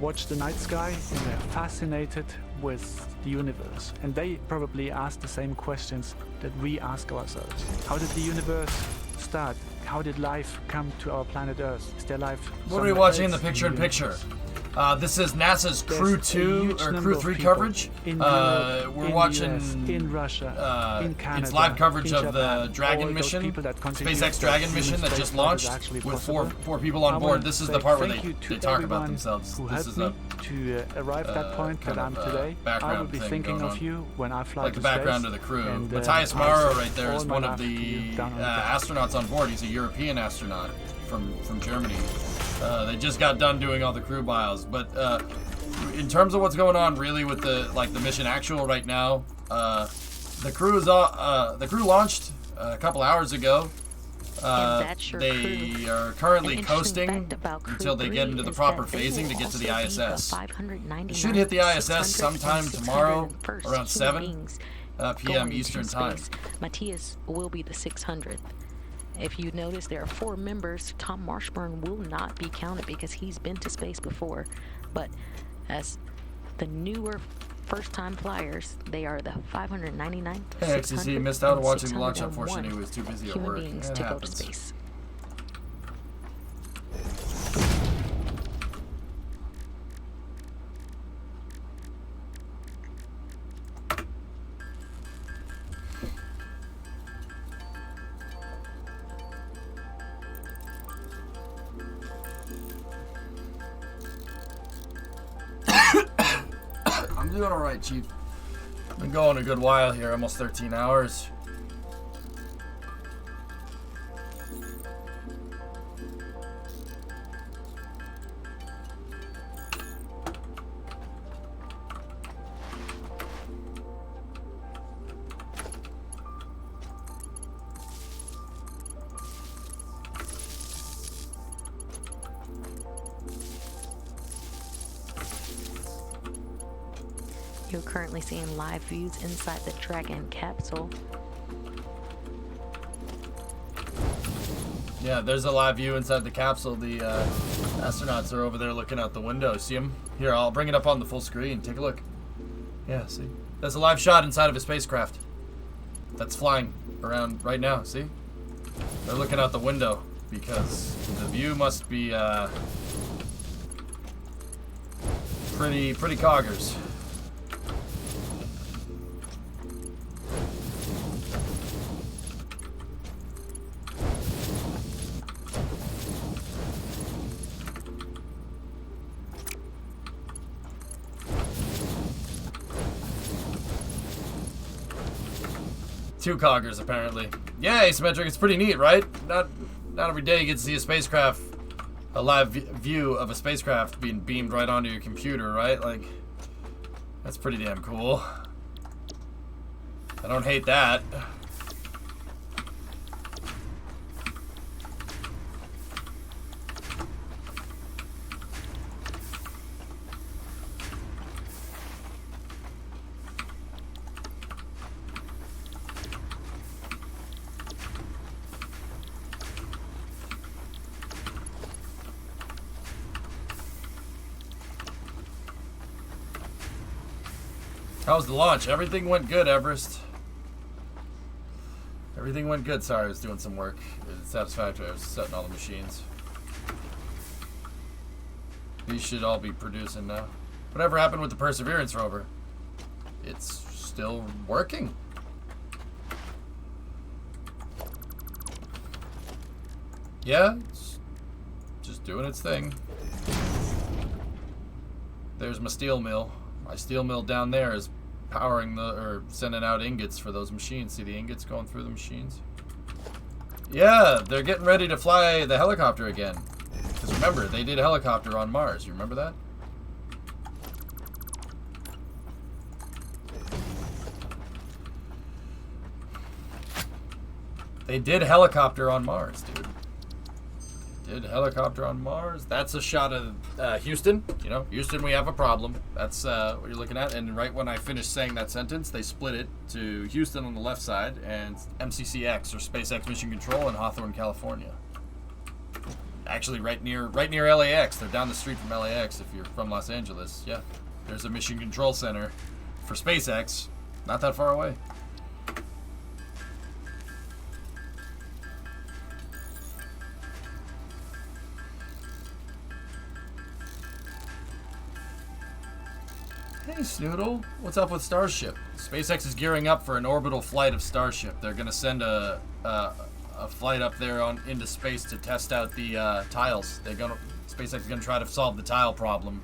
watched the night sky and were fascinated with the universe. And they probably asked the same questions that we ask ourselves. How did the universe start? How did life come to our planet Earth? Is there life? What are we watching in the picture-in-picture? This is NASA's Crew 2 or Crew 3 coverage. We're watching in Russia, in Canada, it's live coverage in of the Japan, Dragon mission, SpaceX Dragon mission that just launched with four people on board. This is the part where they talk about themselves. This is a to arrive at that point that I'm today. I will be thinking of you when I fly like to the background space, of the crew. and, Matthias I Maurer say right there is all my one of love to the you down on the ground. astronauts on board. He's a European astronaut from Germany. They just got done doing all the crew bios, but in terms of what's going on really with the mission actual right now, the crew launched a couple hours ago. They are currently coasting until they get into the proper phasing to get to the ISS. They should hit the ISS sometime tomorrow around 7 p.m. Eastern Time. Matthias will be the 600th. If you notice, there are 4 members. Tom Marshburn will not be counted because he's been to space before. But as the newer first-time flyers, they are the 599th, Hey, 600th, XCC missed out on and watching the launch. Unfortunately, he 601 was too busy at human work. beings It to go to happens. space. doing all right, Chief. Been going a good while here, almost 13 hours. You're currently seeing live views inside the Dragon capsule. Yeah, there's a live view inside the capsule. The astronauts are over there looking out the window. See them? Here, I'll bring it up on the full screen. Take a look. Yeah, see? That's a live shot inside of a spacecraft that's flying around right now. See? They're looking out the window because the view must be pretty coggers. Two coggers, apparently. Yeah, asymmetric. It's pretty neat, right? Not every day you get to see a spacecraft, a live view of a spacecraft being beamed right onto your computer, right? Like, that's pretty damn cool. I don't hate that. How was the launch? Everything went good, Everest. Everything went good. Sorry, I was doing some work. It's Satisfactory. I was setting all the machines. These should all be producing now. Whatever happened with the Perseverance rover? It's still working. Yeah, it's just doing its thing. There's my steel mill. My steel mill down there is powering or sending out ingots for those machines. See the ingots going through the machines? Yeah, they're getting ready to fly the helicopter again. Because remember, they did a helicopter on Mars. You remember that? They did helicopter on Mars, dude. Did helicopter on Mars. That's a shot of Houston. You know, Houston, we have a problem. That's what you're looking at. And right when I finished saying that sentence, they split it to Houston on the left side and MCCX, or SpaceX Mission Control, in Hawthorne, California. Actually, right near LAX. They're down the street from LAX. If you're from Los Angeles, yeah, there's a Mission Control Center for SpaceX, not that far away. Hey, Snoodle. What's up with Starship? SpaceX is gearing up for an orbital flight of Starship. They're going to send a flight up there into space to test out the tiles. SpaceX is going to try to solve the tile problem.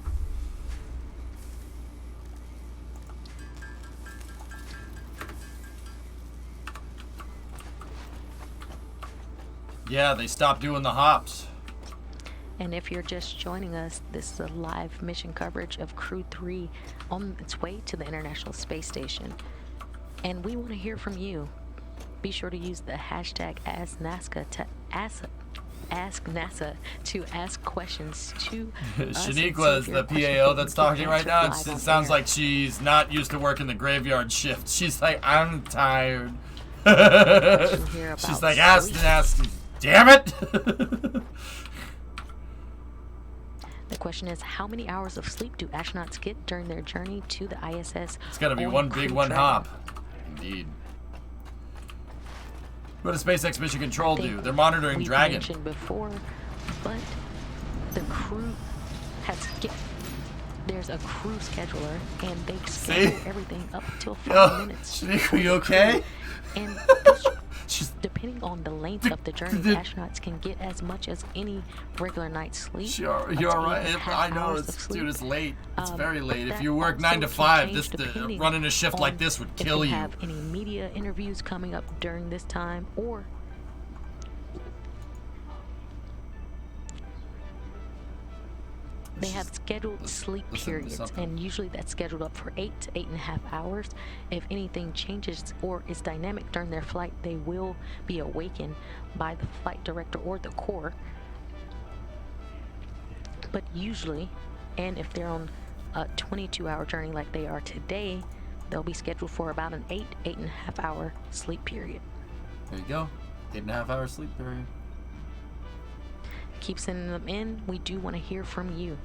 Yeah, they stopped doing the hops. And if you're just joining us, this is a live mission coverage of Crew 3 on its way to the International Space Station. And we want to hear from you. Be sure to use the hashtag #AskNASA to ask NASA to ask questions to us. Shaniqua is the PAO that's talking right now. It sounds like she's not used to working the graveyard shift. She's like, I'm tired. She's like, ask. Damn it! The question is, how many hours of sleep do astronauts get during their journey to the ISS? It's got to be one big one hop. Indeed. What does SpaceX Mission Control do? They're monitoring Dragon. Mentioned before, but the crew there's a crew scheduler, and they schedule everything up till 5 minutes. Shaniqua, you okay? And Depending on the length of the journey, astronauts can get as much as any regular night's sleep. Sure, you're right. I know, dude, it's late. It's very late. If you work 9 to 5, running a shift like this would kill you. If they have any media interviews coming up during this time, or they have scheduled sleep periods, and usually that's scheduled up for 8 to 8.5 hours. If anything changes or is dynamic during their flight, they will be awakened by the flight director or the core. But usually, and if they're on a 22-hour journey like they are today, they'll be scheduled for about an 8.5 hour sleep period. There you go. 8.5 hour sleep period. Keep sending them in. We do want to hear from you.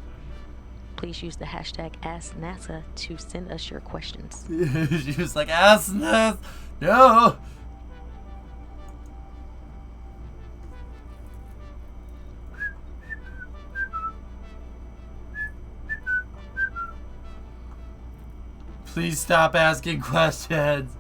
Please use the hashtag AskNASA to send us your questions. She was like, AskNASA, no! Please stop asking questions.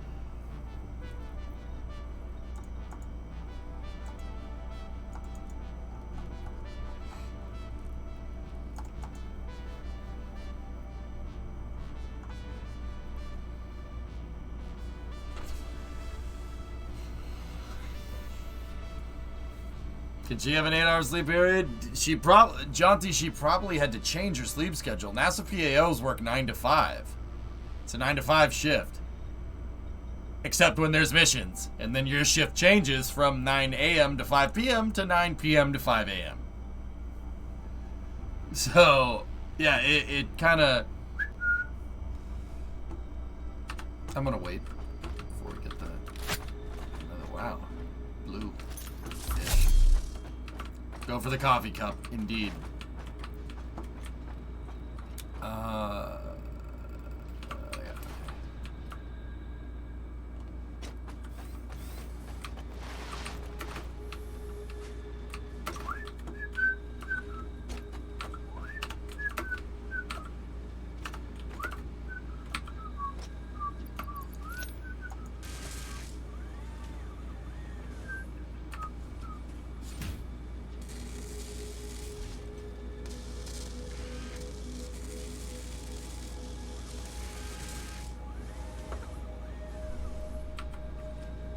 Did she have an 8-hour sleep period? She probably had to change her sleep schedule. NASA PAOs work 9 to 5. It's a 9 to 5 shift. Except when there's missions. And then your shift changes from 9 a.m. to 5 p.m. to 9 p.m. to 5 a.m. So, yeah, it kind of... I'm going to wait before we get that. Wow. Blue. Go for the coffee cup, indeed. Yeah.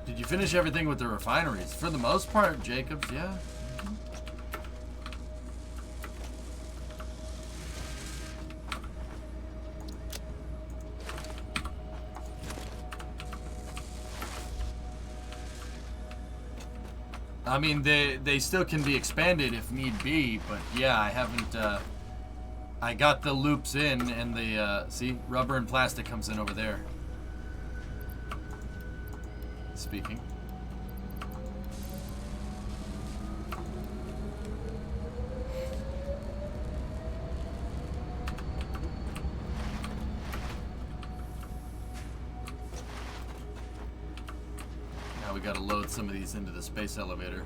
Did you finish everything with the refineries? For the most part, Jacobs, yeah. I mean, they still can be expanded if need be, but yeah, I haven't, I got the loops in, and the, see, rubber and plastic comes in over there. Speaking. Now we gotta load some of these into the space elevator.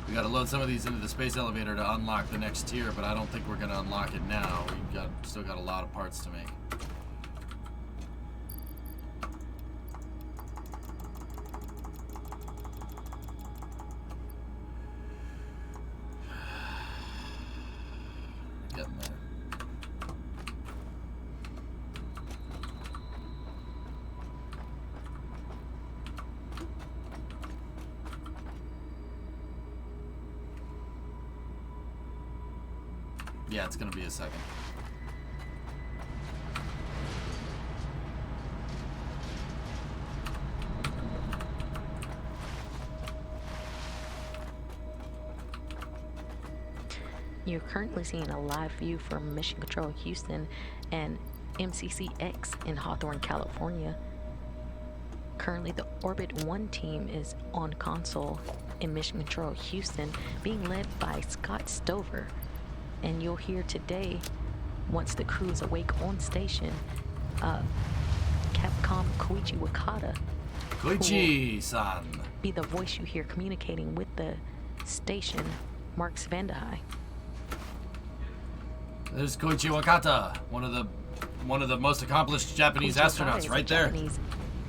We gotta load some of these into the space elevator to unlock the next tier, but I don't think we're gonna unlock it now. We've still got a lot of parts to make. Getting there. Yeah, it's gonna be a second. You're currently seeing a live view from Mission Control Houston and MCCX in Hawthorne, California. Currently, the Orbit 1 team is on console in Mission Control Houston, being led by Scott Stover. And you'll hear today, once the crew is awake on station, Capcom Koichi Wakata. Koichi-san. Be the voice you hear communicating with the station, Marks Vandehei. There's Koichi Wakata, one of the one of the most accomplished Japanese astronauts right there. Japanese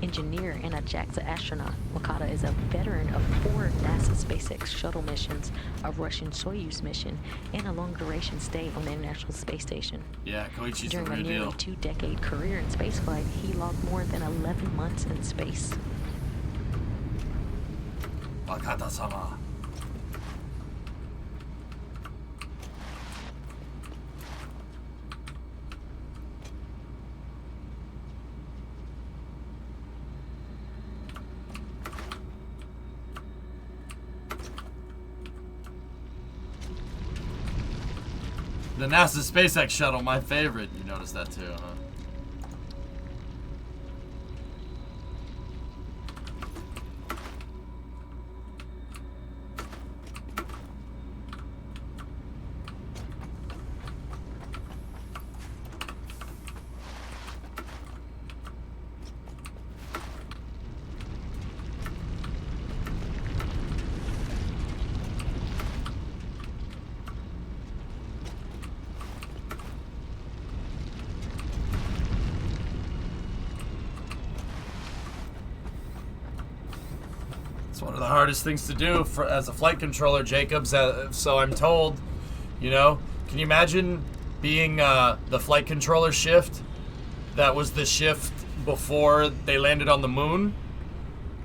engineer and a JAXA astronaut. Wakata is a veteran of 4 NASA SpaceX shuttle missions, a Russian Soyuz mission, and a long-duration stay on the International Space Station. Yeah, Koichi's the During a real nearly deal. 2-decade career in spaceflight, he logged more than 11 months in space. Wakata-sama. The NASA SpaceX shuttle, my favorite. You noticed that too, huh? It's one of the hardest things to do as a flight controller, Jacobs. So I'm told, you know. Can you imagine being the flight controller shift? That was the shift before they landed on the moon.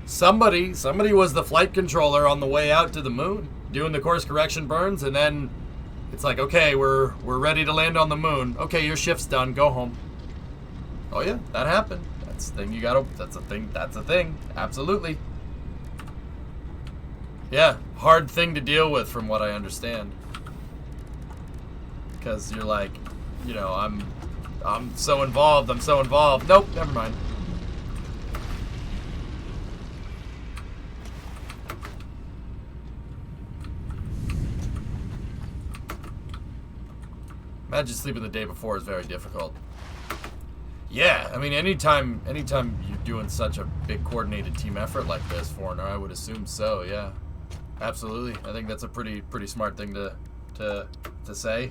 Somebody was the flight controller on the way out to the moon, doing the course correction burns, and then it's like, okay, we're ready to land on the moon. Okay, your shift's done. Go home. Oh yeah, that happened. That's the thing you gotta. That's a thing. That's a thing. Absolutely. Yeah, hard thing to deal with from what I understand. Because you're like, you know, I'm so involved, Nope, never mind. Imagine sleeping the day before is very difficult. Yeah, I mean, anytime you're doing such a big coordinated team effort like this, Foreigner, I would assume so, yeah. Absolutely. I think that's a pretty smart thing to say.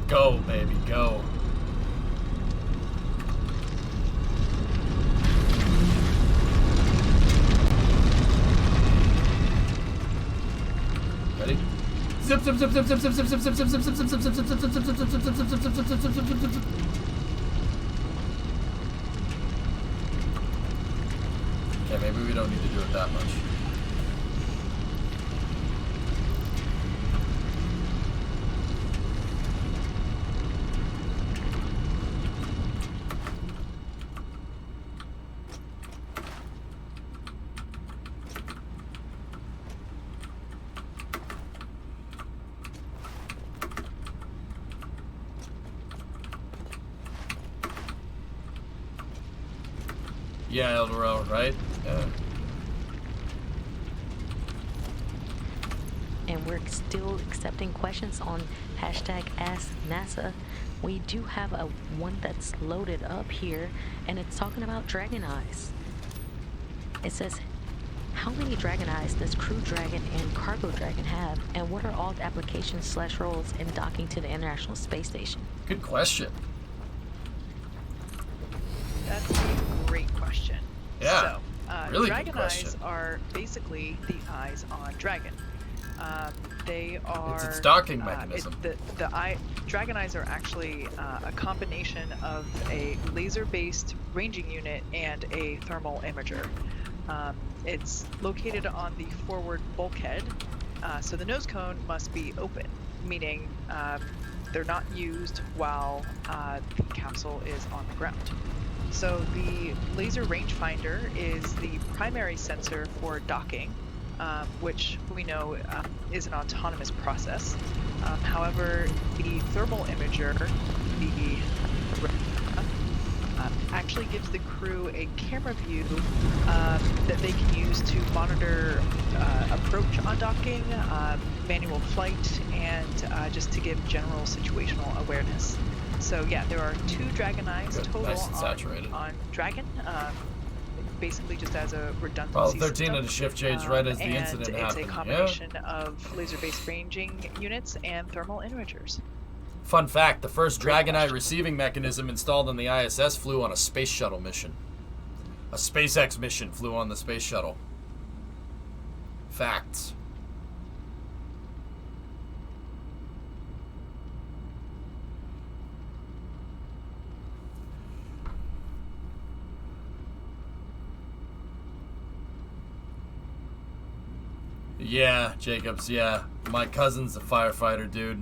Go, baby, go. Ready? Zip, zip, zip, zip, zip, zip, zip, zip, zip, zip, zip, zip, zip, zip, zip, zip, zip, zip, zip, zip. Okay, maybe we don't need to do it that much. Yeah, Eldorado, right? Yeah. And we're still accepting questions on #AskNASA. We do have one that's loaded up here, and it's talking about Dragon Eyes. It says, how many Dragon Eyes does Crew Dragon and Cargo Dragon have, and what are all the applications / roles in docking to the International Space Station? Good question. That's a great question. Yeah, So, really Dragon good question. Eyes are basically the eyes on Dragon. They are. It's its docking mechanism. Dragon Eyes are actually a combination of a laser-based ranging unit and a thermal imager. It's located on the forward bulkhead, so the nose cone must be open, meaning they're not used while the capsule is on the ground. So the laser rangefinder is the primary sensor for docking. which we know is an autonomous process. However, the thermal imager, the actually gives the crew a camera view that they can use to monitor approach undocking, manual flight, and just to give general situational awareness. So yeah, there are 2 Dragon Eyes total on Dragon, basically just as a redundancy. Well, 13 of the shift change right as the incident it's happened. It's a combination of laser-based ranging units and thermal imagers. Fun fact, the first Dragon Eye receiving mechanism installed on the ISS flew on a space shuttle mission. A SpaceX mission flew on the space shuttle. Facts. Yeah, Jacobs, yeah. My cousin's a firefighter, dude.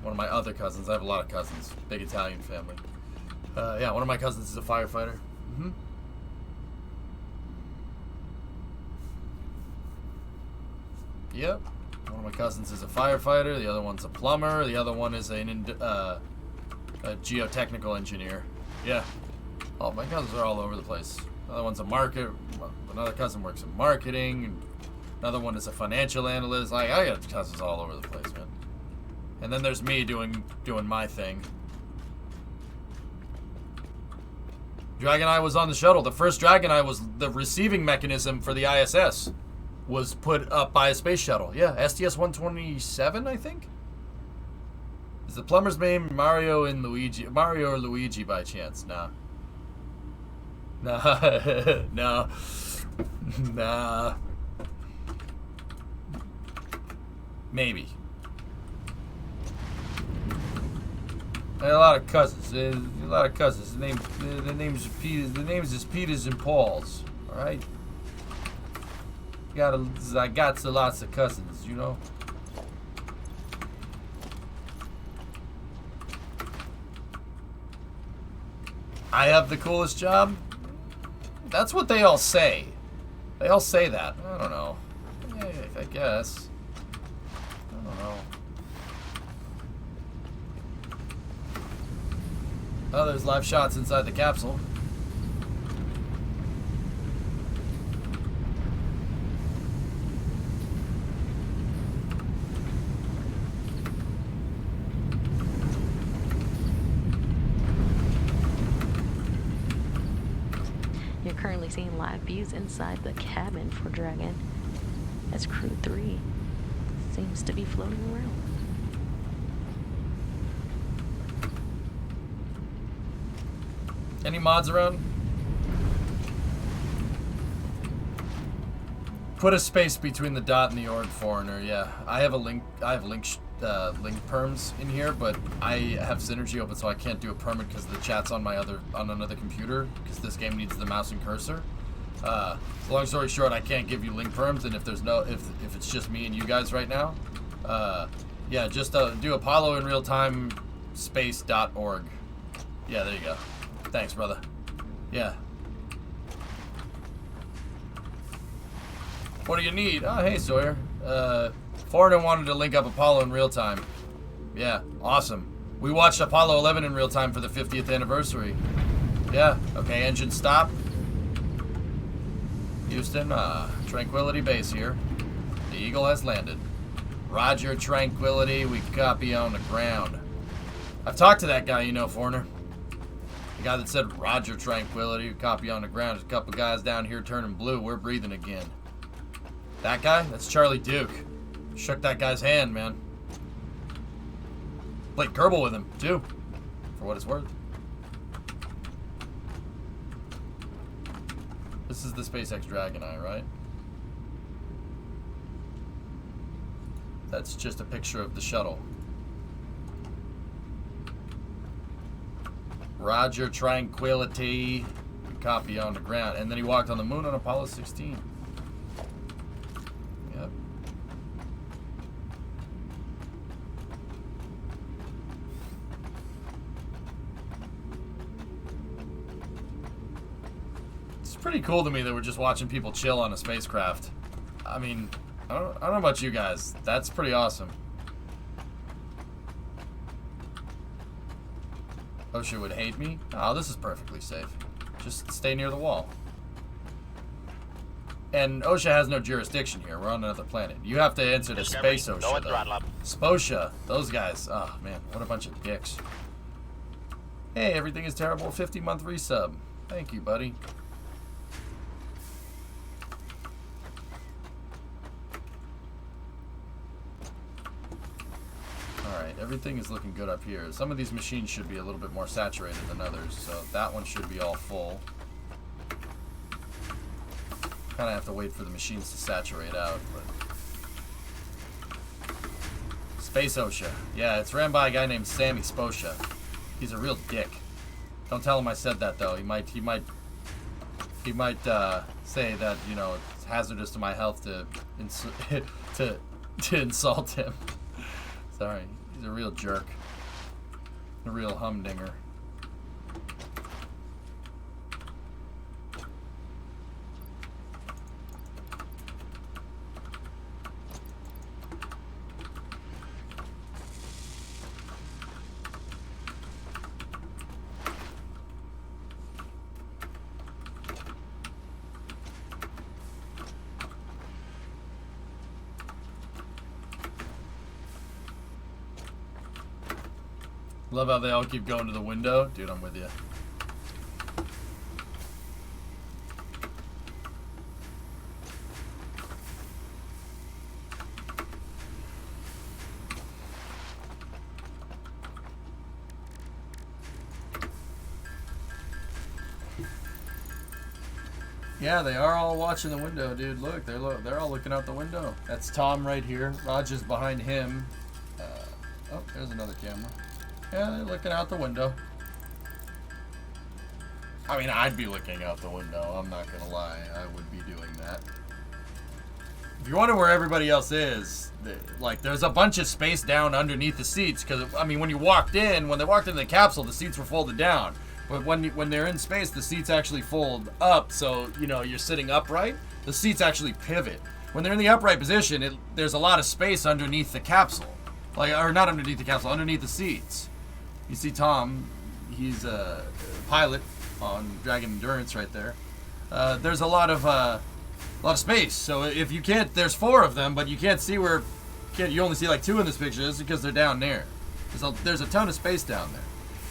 One of my other cousins. I have a lot of cousins. Big Italian family. Yeah, one of my cousins is a firefighter. Yep. One of my cousins is a firefighter. The other one's a plumber. The other one is a geotechnical engineer. Yeah. Oh, my cousins are all over the place. Another one's a market. Another cousin works in marketing. Another one is a financial analyst. Like, I got cousins all over the place, man. And then there's me doing my thing. Dragon Eye was on the shuttle. The first Dragon Eye was the receiving mechanism for the ISS. Was put up by a space shuttle. Yeah, STS-127, I think? Is the plumber's name Mario or Luigi by chance? Nah. Nah. No. Nah. Maybe. I had a lot of cousins. The names is Peters and Pauls. All right. I got lots of cousins, you know. I have the coolest job. That's what they all say. They all say that. I don't know. Yeah, I guess. I don't know. Oh, there's live shots inside the capsule. You're currently seeing live views inside the cabin for Dragon, as Crew 3 seems to be floating around. Any mods around? Put a space between the dot and the org, foreigner. Yeah, I have a link. I have link perms in here, but I have Synergy open, so I can't do a permit because the chat's on another computer. Because this game needs the mouse and cursor. So long story short, I can't give you link perms, and if it's just me and you guys right now, yeah, just do Apollo in real time space.org. Yeah, there you go. Thanks, brother. Yeah. What do you need? Oh, hey, Sawyer. Foreigner wanted to link up Apollo in real time. Yeah, awesome. We watched Apollo 11 in real time for the 50th anniversary. Yeah, okay, engine stop. Houston, Tranquility Base here. The Eagle has landed. Roger, Tranquility, we copy on the ground. I've talked to that guy, you know, foreigner. The guy that said, Roger, Tranquility, copy on the ground. There's a couple guys down here turning blue. We're breathing again. That guy? That's Charlie Duke. Shook that guy's hand, man. Played Kerbal with him, too. For what it's worth. This is the SpaceX Dragon Eye, right? That's just a picture of the shuttle. Roger, Tranquility. Copy on the ground. And then he walked on the moon on Apollo 16. Yep. It's pretty cool to me that we're just watching people chill on a spacecraft. I mean, I don't know about you guys. That's pretty awesome. OSHA would hate me? Oh, this is perfectly safe. Just stay near the wall. And OSHA has no jurisdiction here. We're on another planet. You have to answer to Space OSHA, though. Sposha. Those guys. Oh, man. What a bunch of dicks. Hey, everything is terrible. 50-month resub. Thank you, buddy. Alright, everything is looking good up here. Some of these machines should be a little bit more saturated than others, so that one should be all full. Kind of have to wait for the machines to saturate out, but... Space OSHA. Yeah, it's ran by a guy named Sammy Sposha. He's a real dick. Don't tell him I said that, though. He might say that, you know, it's hazardous to my health to insult him. Sorry, he's a real jerk. A real humdinger. Love how they all keep going to the window. Dude, I'm with you. Yeah, they are all watching the window, dude. Look, they're all looking out the window. That's Tom right here. Raj is behind him. Oh, there's another camera. Yeah, they're looking out the window. I mean, I'd be looking out the window. I'm not gonna lie. I would be doing that. If you wonder where everybody else is, like, there's a bunch of space down underneath the seats. Because, I mean, when they walked into the capsule, the seats were folded down. But when they're in space, the seats actually fold up. So, you know, you're sitting upright. The seats actually pivot. When they're in the upright position, there's a lot of space underneath the capsule. Like, or not underneath the capsule, underneath the seats. You see Tom, he's a pilot on Dragon Endurance right there. There's a lot of space. So if you can't, there's 4 of them, but you can't see where. You only see like 2 in this picture. This is because they're down there. There's a ton of space down there.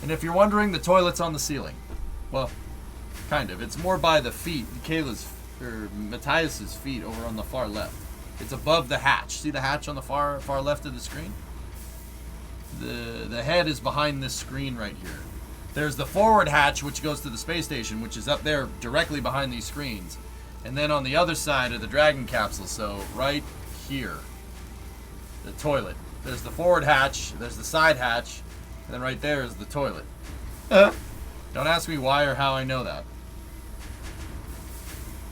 And if you're wondering, the toilet's on the ceiling. Well, kind of. It's more by the feet, Matthias's feet over on the far left. It's above the hatch. See the hatch on the far left of the screen? The head is behind this screen right here. There's the forward hatch, which goes to the space station, which is up there directly behind these screens. And then on the other side of the Dragon capsule, so right here, the toilet. There's the forward hatch, there's the side hatch, and then right there is the toilet. Don't ask me why or how I know that.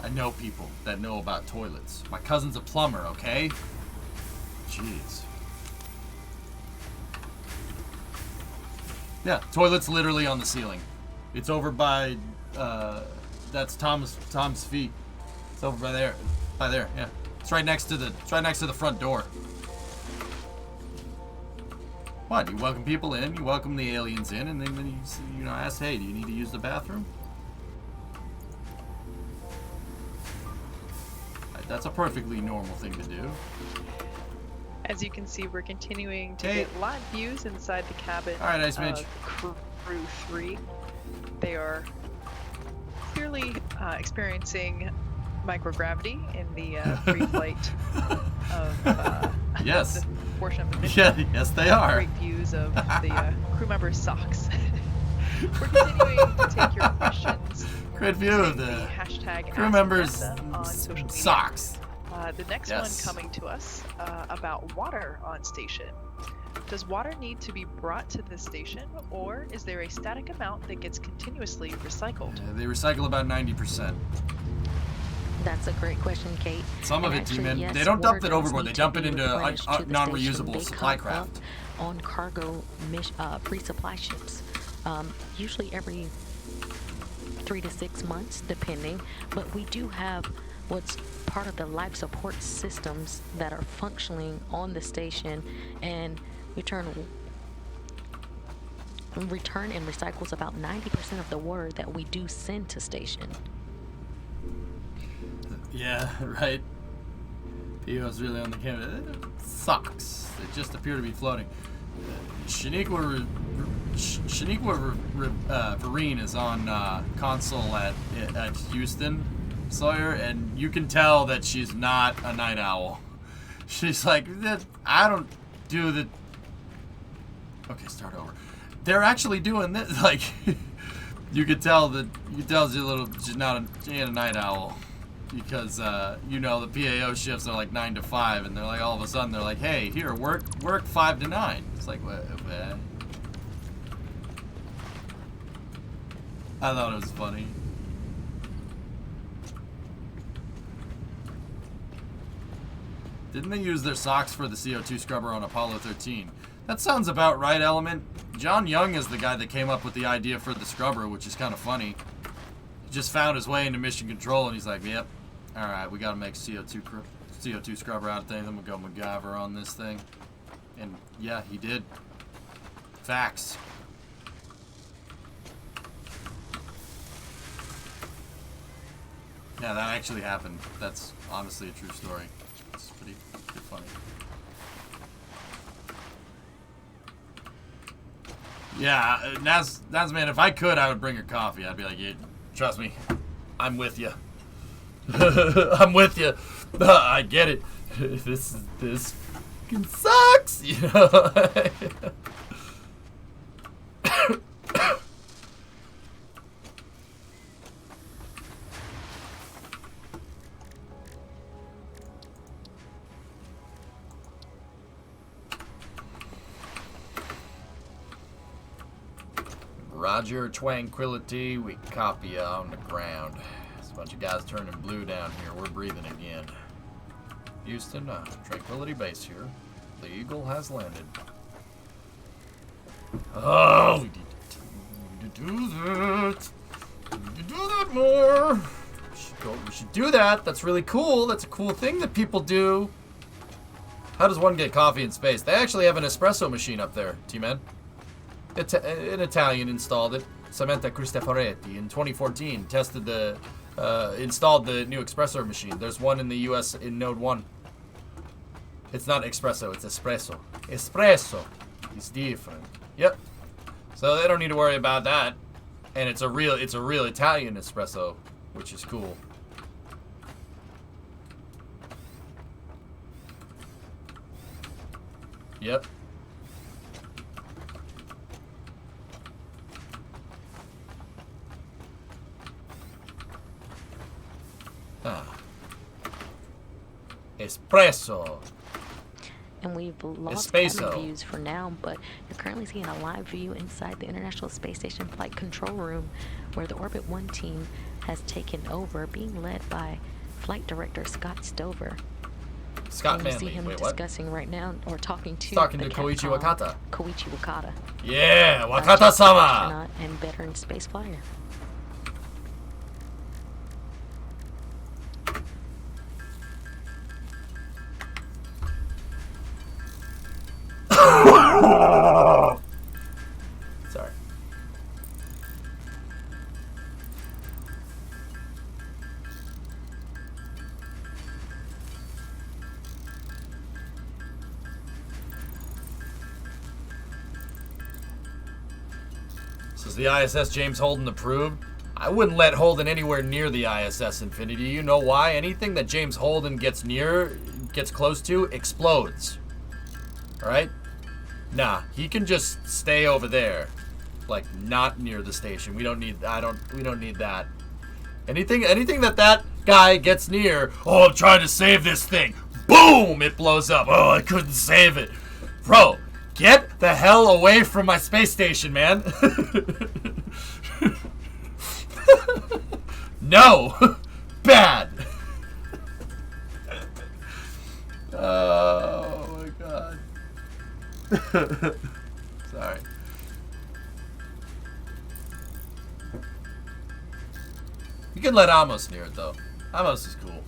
I know people that know about toilets. My cousin's a plumber, okay? Jeez. Yeah, toilet's literally on the ceiling. It's over by, that's Tom's feet. It's over by there, yeah. It's right next to the front door. What? You welcome people in, you welcome the aliens in, and then you ask, hey, do you need to use the bathroom? That's a perfectly normal thing to do. As you can see, we're continuing to get live views inside the cabin of Crew 3. They are clearly experiencing microgravity in the free flight of yes. this portion of the mission. Yeah, yes, they are. Great views of the crew members' socks. We're continuing to take your questions. Great view of the hashtag crew members' on social media. Socks. The next one coming to us about water on station. Does water need to be brought to the station, or is there a static amount that gets continuously recycled? They recycle about 90%. That's a great question, Kate. Some of it, man, yes, they don't dump it overboard. They dump it into non-reusable supply craft. On cargo resupply ships. Usually every 3 to 6 months, depending. But we do have what's part of the life support systems that are functioning on the station, and return and recycles about 90% of the water that we do send to station. Yeah, right. PO's really on the camera. It sucks. They just appear to be floating. Shaniqua Vereen is on console at Houston, Sawyer, and you can tell that she's not a night owl. She's like, I don't do the... Okay, start over. They're actually doing this. Like, you could tell that, she's ain't a night owl. Because, you know, the PAO shifts are like 9 to 5, and they're like, all of a sudden, they're like, hey, here, work 5 to 9. It's like, what? I thought it was funny. Didn't they use their socks for the CO2 scrubber on Apollo 13? That sounds about right, Element. John Young is the guy that came up with the idea for the scrubber, which is kind of funny. He just found his way into mission control, and he's like, yep, all right, we got to make CO2 scrubber out of things. I'm going to go MacGyver on this thing. And, yeah, he did. Facts. Yeah, that actually happened. That's honestly a true story. It's pretty funny. Yeah, Naz, man, if I could, I would bring her coffee. I'd be like, yeah, trust me, I'm with you. I'm with you. I get it. This fucking sucks, you know. Roger, Tranquility, we copy you on the ground. There's a bunch of guys turning blue down here. We're breathing again. Houston, Tranquility base here. The Eagle has landed. Oh, we need to do that. We need to do that more. We should do that. That's really cool. That's a cool thing that people do. How does one get coffee in space? They actually have an espresso machine up there, T-Man. An Italian installed it. Samantha Cristoforetti in 2014 installed the new espresso machine. There's one in the US in Node 1. It's not espresso, it's espresso. Espresso is different. Yep. So they don't need to worry about that. And it's a real Italian espresso, which is cool. Yep. Espresso. And we've lost Espresso. cabin views for now, but you're currently seeing a live view inside the International Space Station Flight Control Room, where the Orbit 1 team has taken over, being led by Flight Director Scott Stover. Scott and Manley. You see him Wait, discussing right now, or talking to Koichi Wakata. Koichi Wakata. Yeah, Wakata-sama! Astronaut and veteran space flyer. Sorry. Says the ISS James Holden approved. I wouldn't let Holden anywhere near the ISS Infinity. You know why? Anything that James Holden gets close to, explodes. Alright? Nah, he can just stay over there. Like, not near the station. We don't need that. Anything that guy gets near, oh, I'm trying to save this thing. Boom! It blows up. Oh, I couldn't save it. Bro, get the hell away from my space station, man. No! Bad! Oh my god. Sorry. You can let Amos near it though. Amos is cool.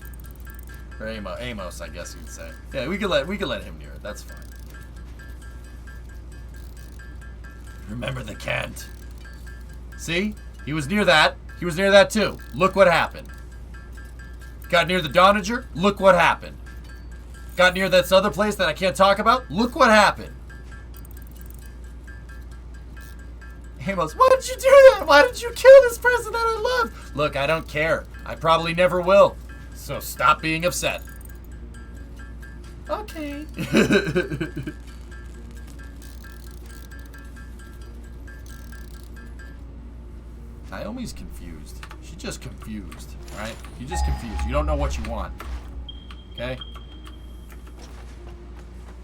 Or Amos, I guess you'd say. Yeah, we could let him near it. That's fine. Remember the Kent. See? He was near that. He was near that too. Look what happened. Got near the Donager. Look what happened. Got near this other place that I can't talk about. Look what happened. Amos, why did you do that? Why did you kill this person that I love? Look, I don't care. I probably never will. So stop being upset. Okay. Naomi's confused. She's just confused, alright? You're just confused. You don't know what you want. Okay?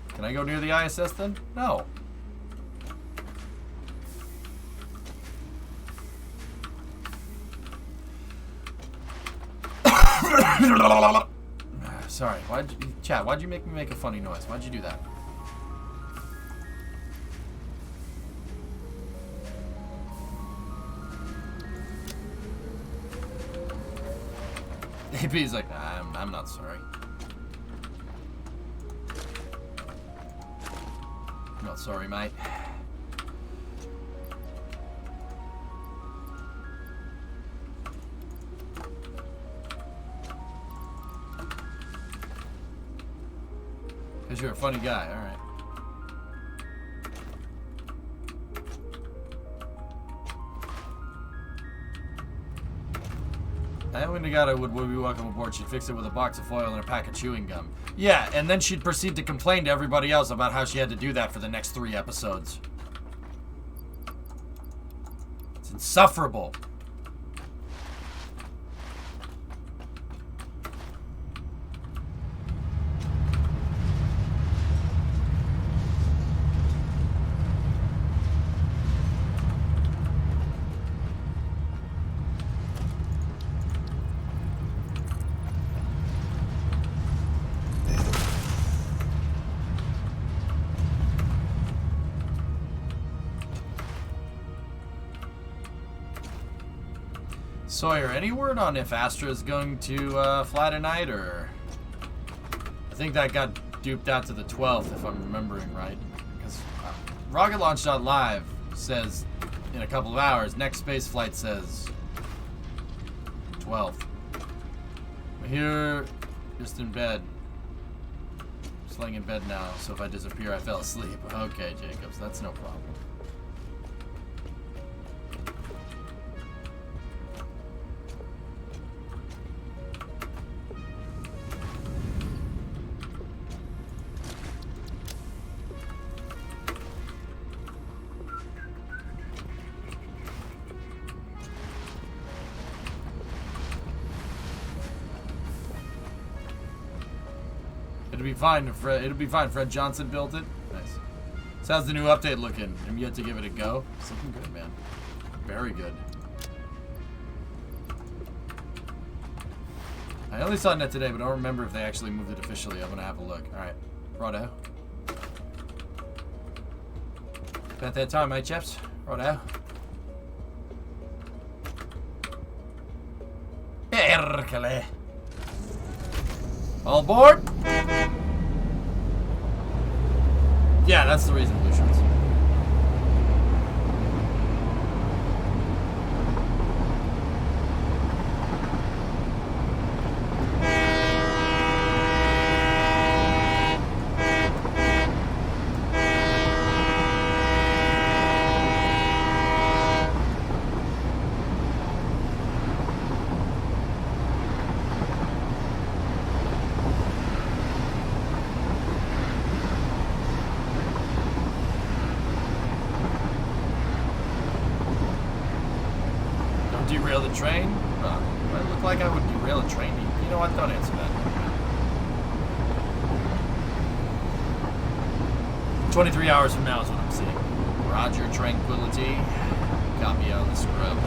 Can I go near the ISS then? No. Sorry, Chad, why'd you make me make a funny noise? Why'd you do that? AP's like, I'm not sorry. I'm not sorry, mate. Because you're a funny guy, alright. Naomi Nagata would be welcome aboard. She'd fix it with a box of foil and a pack of chewing gum. Yeah, and then she'd proceed to complain to everybody else about how she had to do that for the next 3 episodes. It's insufferable. Sawyer, any word on if Astra is going to fly tonight, or... I think that got duped out to the 12th, if I'm remembering right. Because RocketLaunch.live says in a couple of hours, next space flight says 12th. I'm here, just in bed. Just laying in bed now, so if I disappear, I fell asleep. Okay, Jacobs, that's no problem. It'll be fine. Fred Johnson built it. Nice. So how's the new update looking? I'm yet to give it a go. It's looking good, man. Very good. I only saw Net today, but I don't remember if they actually moved it officially. I'm gonna have a look. Alright. Righto. About that time, mate, chaps. Righto. Hercule. All aboard? Yeah, that's the reason, Blue Shirts. Derail the train? Do I look like I would derail a train? You know what? Don't answer that. 23 hours from now is what I'm seeing. Roger, Tranquility. Copy out of the scrub.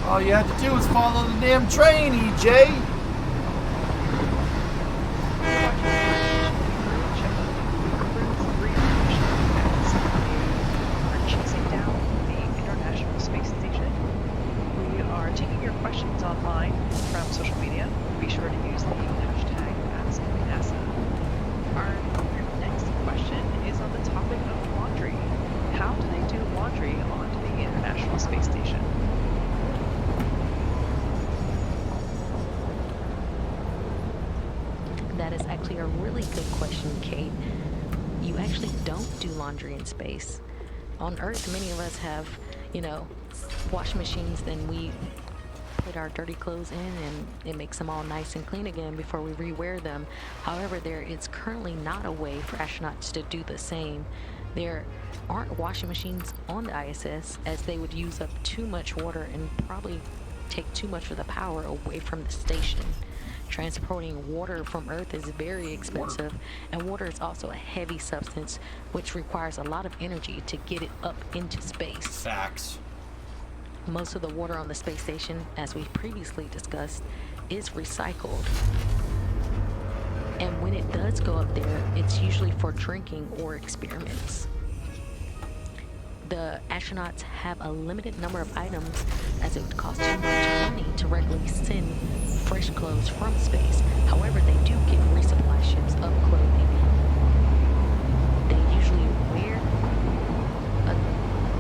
All you had to do was follow the damn train, EJ. International Space Station. That is actually a really good question, Kate. You actually don't do laundry in space. On Earth, many of us have, wash machines, then we put our dirty clothes in and it makes them all nice and clean again before we rewear them. However, there is currently not a way for astronauts to do the same. There aren't washing machines on the ISS, as they would use up too much water and probably take too much of the power away from the station. Transporting water from Earth is very expensive, and water is also a heavy substance which requires a lot of energy to get it up into space. Facts. Most of the water on the space station, as we previously discussed, is recycled. And when it does go up there, it's usually for drinking or experiments. The astronauts have a limited number of items, as it would cost too much money to regularly send fresh clothes from space. However, they do get resupply ships of clothing. They usually wear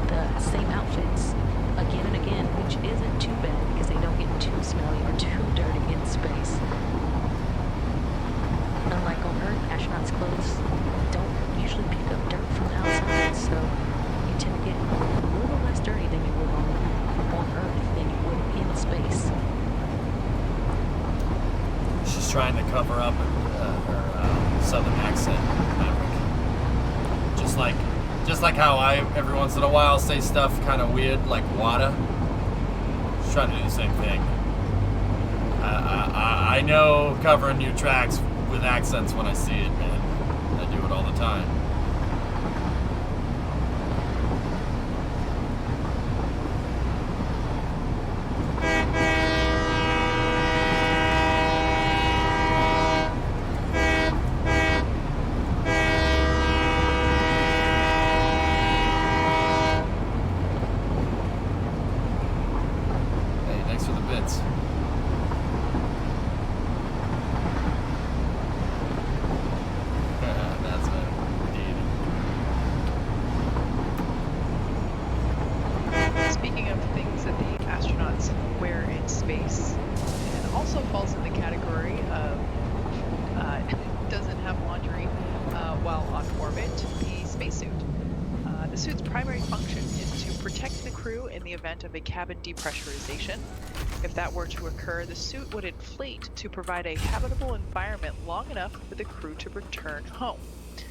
the same outfits again and again, which isn't too bad because they don't get too smelly or too dirty in space. Unlike on Earth, astronauts' clothes don't usually pick up dirt from the outside, so you tend to get a little less dirty than you would on Earth than you would in space. She's trying to cover up her southern accent, Maverick. Just like how I every once in a while say stuff kind of weird, like wada. She's trying to do the same thing. I know covering new tracks with accents when I see it, man. I do it all the time. Of a cabin depressurization. If that were to occur, the suit would inflate to provide a habitable environment long enough for the crew to return home.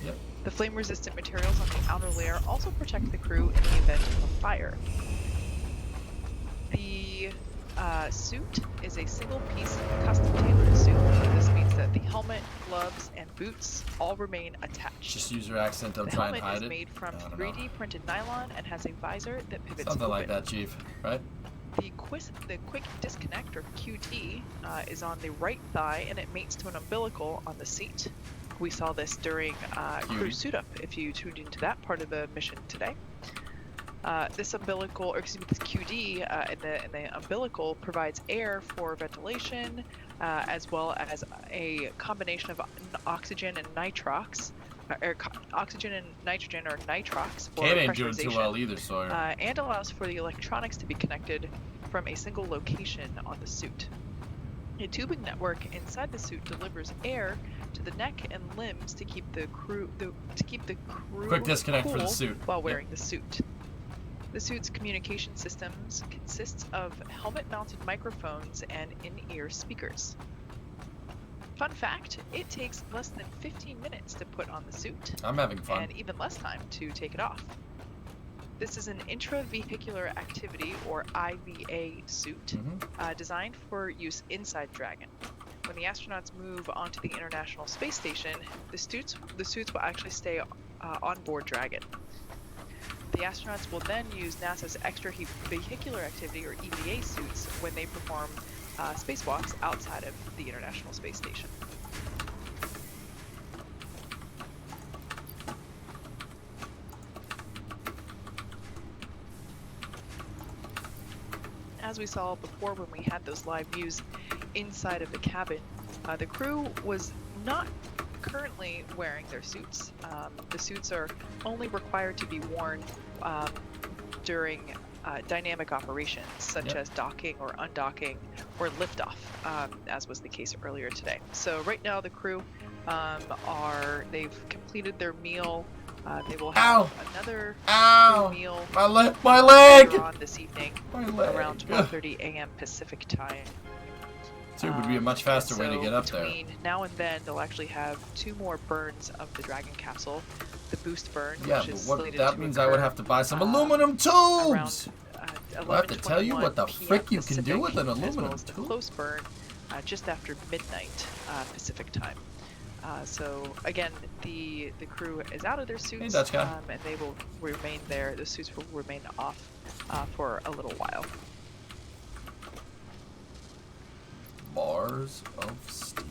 Yep. The flame-resistant materials on the outer layer also protect the crew in the event of a fire. The suit is a single-piece custom-tailored suit. This means that the helmet, gloves, and boots all remain attached. Just use your accent, don't try and hide it. The helmet is made from 3D printed nylon and has a visor that pivots Something open. like that, Chief, right? The quick disconnect, or QD, is on the right thigh, and it mates to an umbilical on the seat. We saw this during crew suit up, if you tuned into that part of the mission today. This QD in the umbilical provides air for ventilation, as well as a combination of oxygen and nitrox, oxygen and nitrogen, or nitrox, for Kate pressurization. ain't doing too well either, Sawyer. And allows for the electronics to be connected from a single location on the suit. A tubing network inside the suit delivers air to the neck and limbs to keep the crew Quick disconnect cool for the suit while wearing the suit. The suit's communication systems consists of helmet-mounted microphones and in-ear speakers. Fun fact, it takes less than 15 minutes to put on the suit. I'm having fun. And even less time to take it off. This is an intravehicular activity, or IVA suit, designed for use inside Dragon. When the astronauts move onto the International Space Station, the suits will actually stay on board Dragon. The astronauts will then use NASA's extravehicular activity, or EVA suits, when they perform spacewalks outside of the International Space Station. As we saw before when we had those live views inside of the cabin, the crew was not currently wearing their suits. The suits are only required to be worn during dynamic operations, such as docking or undocking or liftoff, as was the case earlier today. So right now the crew they've completed their meal. They will have another crew meal my leg later on this evening around 12:30 a.m. Pacific time. So it would be a much faster way to get up there. Between now and then, they'll actually have 2 more burns of the Dragon capsule. The boost burn, which is slated that to means occur, I would have to buy some aluminum tubes. around, I have to tell you what the PM frick you can Pacific, do with an as well aluminum as the tube. close burn just after midnight Pacific time. So again, the crew is out of their suits, Dutch guy. and they will remain there. The suits will remain off for a little while. Bars of steel.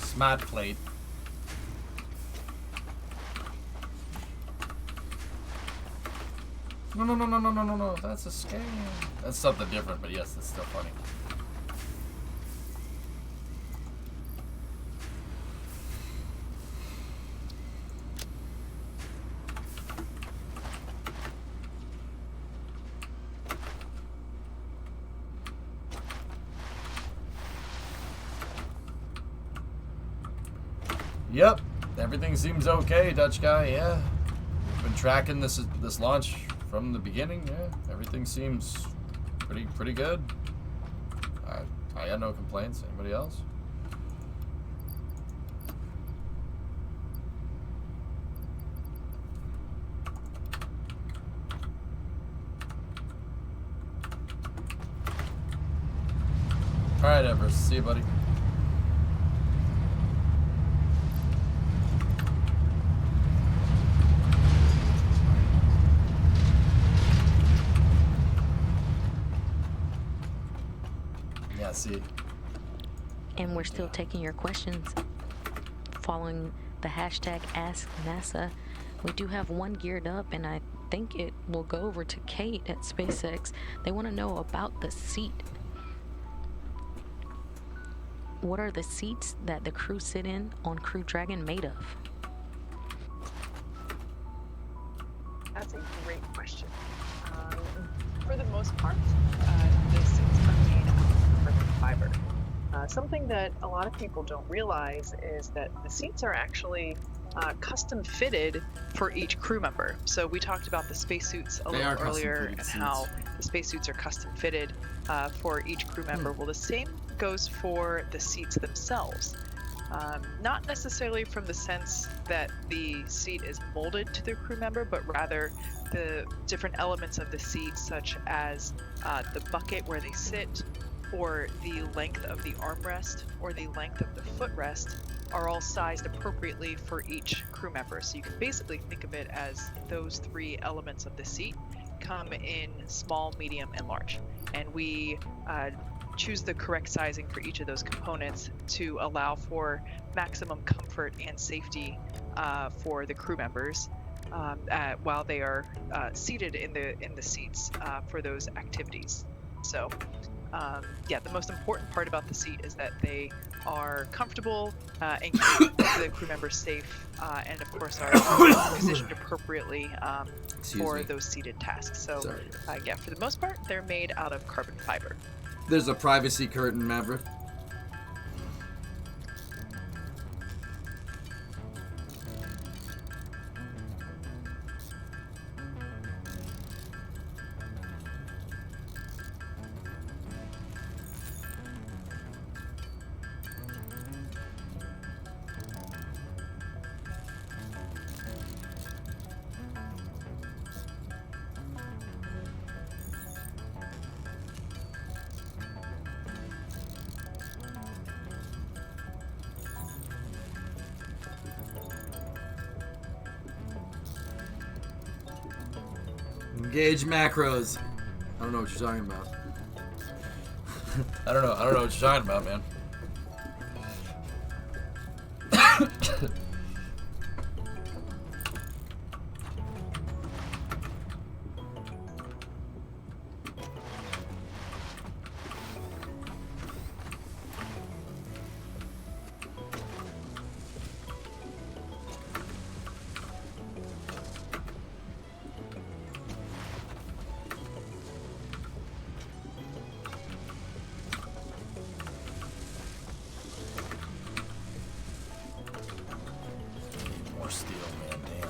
Smart plate. No. That's a scam. That's something different, but yes, it's still funny. Yep, everything seems okay, Dutch guy. Yeah, been tracking this launch from the beginning. Yeah, everything seems pretty good. I had no complaints. Anybody else? All right, Everest. See you, buddy. See. And we're still taking your questions following the hashtag AskNASA. We do have one geared up, and I think it will go over to Kate at SpaceX. They want to know about the seat. What are the seats that the crew sit in on Crew Dragon made of? That's a great question. For the most part, the seats are made of carbon fiber. Something that a lot of people don't realize is that the seats are actually custom fitted for each crew member. So we talked about the spacesuits a little earlier and how the spacesuits are custom fitted for each crew member. Well, the same goes for the seats themselves. Not necessarily from the sense that the seat is molded to the crew member, but rather the different elements of the seat, such as the bucket where they sit, or the length of the armrest, or the length of the footrest, are all sized appropriately for each crew member. So you can basically think of it as those 3 elements of the seat come in small, medium, and large. And we choose the correct sizing for each of those components to allow for maximum comfort and safety for the crew members while they are seated in the seats for those activities. So yeah, the most important part about the seat is that they are comfortable and keep the crew members safe, and of course are positioned appropriately for those seated tasks. So yeah, for the most part, they're made out of carbon fiber. There's a privacy curtain, Maverick. Engage macros. don't know what you're talking about. I don't know what you're talking about, man. More steel, man, damn.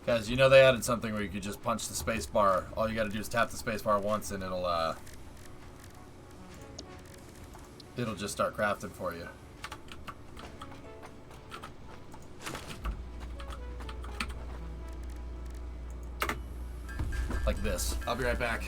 Guys, you know they added something where you could just punch the space bar. All you gotta do is tap the space bar once and it'll just start crafting for you. Like this. I'll be right back.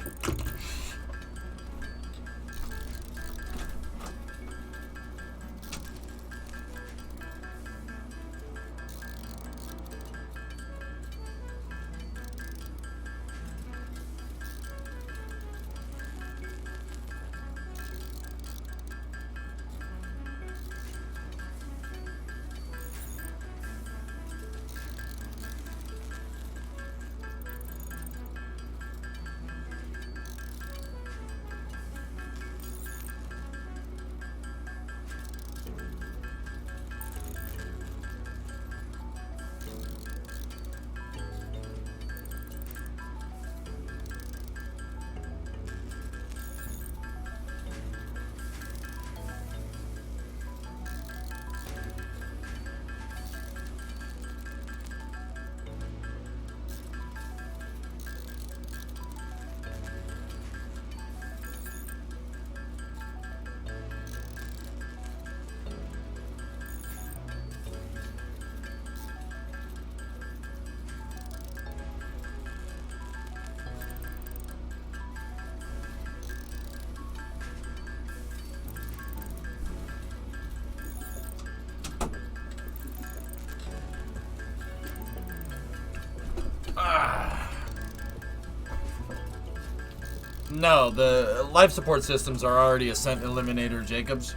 No, the life support systems are already Ascent Eliminator Jacobs.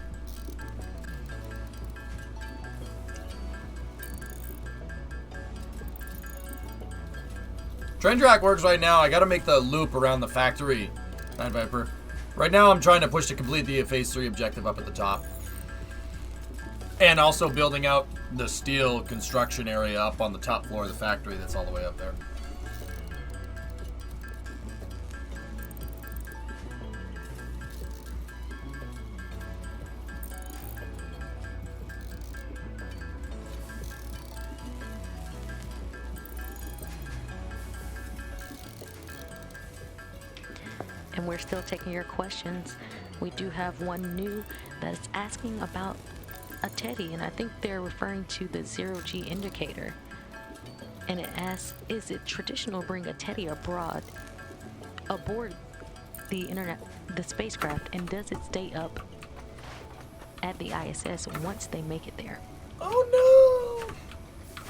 Train track works right now. I gotta make the loop around the factory, Night Viper. Right now I'm trying to push to complete the Phase 3 objective up at the top. And also building out the steel construction area up on the top floor of the factory that's all the way up there. And we're still taking your questions. We do have one new that is asking about a teddy, and I think they're referring to the 0G indicator. And it asks, is it traditional to bring a teddy aboard the spacecraft, and does it stay up at the ISS once they make it there? Oh no!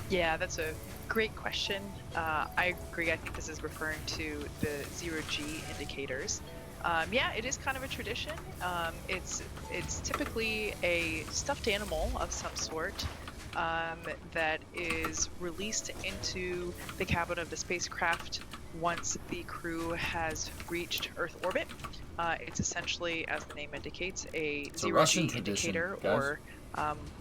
Yeah, that's a great question. I agree. I think this is referring to the 0G indicators. Yeah, it is kind of a tradition. It's typically a stuffed animal of some sort that is released into the cabin of the spacecraft once the crew has reached Earth orbit. It's essentially, as the name indicates, a 0G indicator, or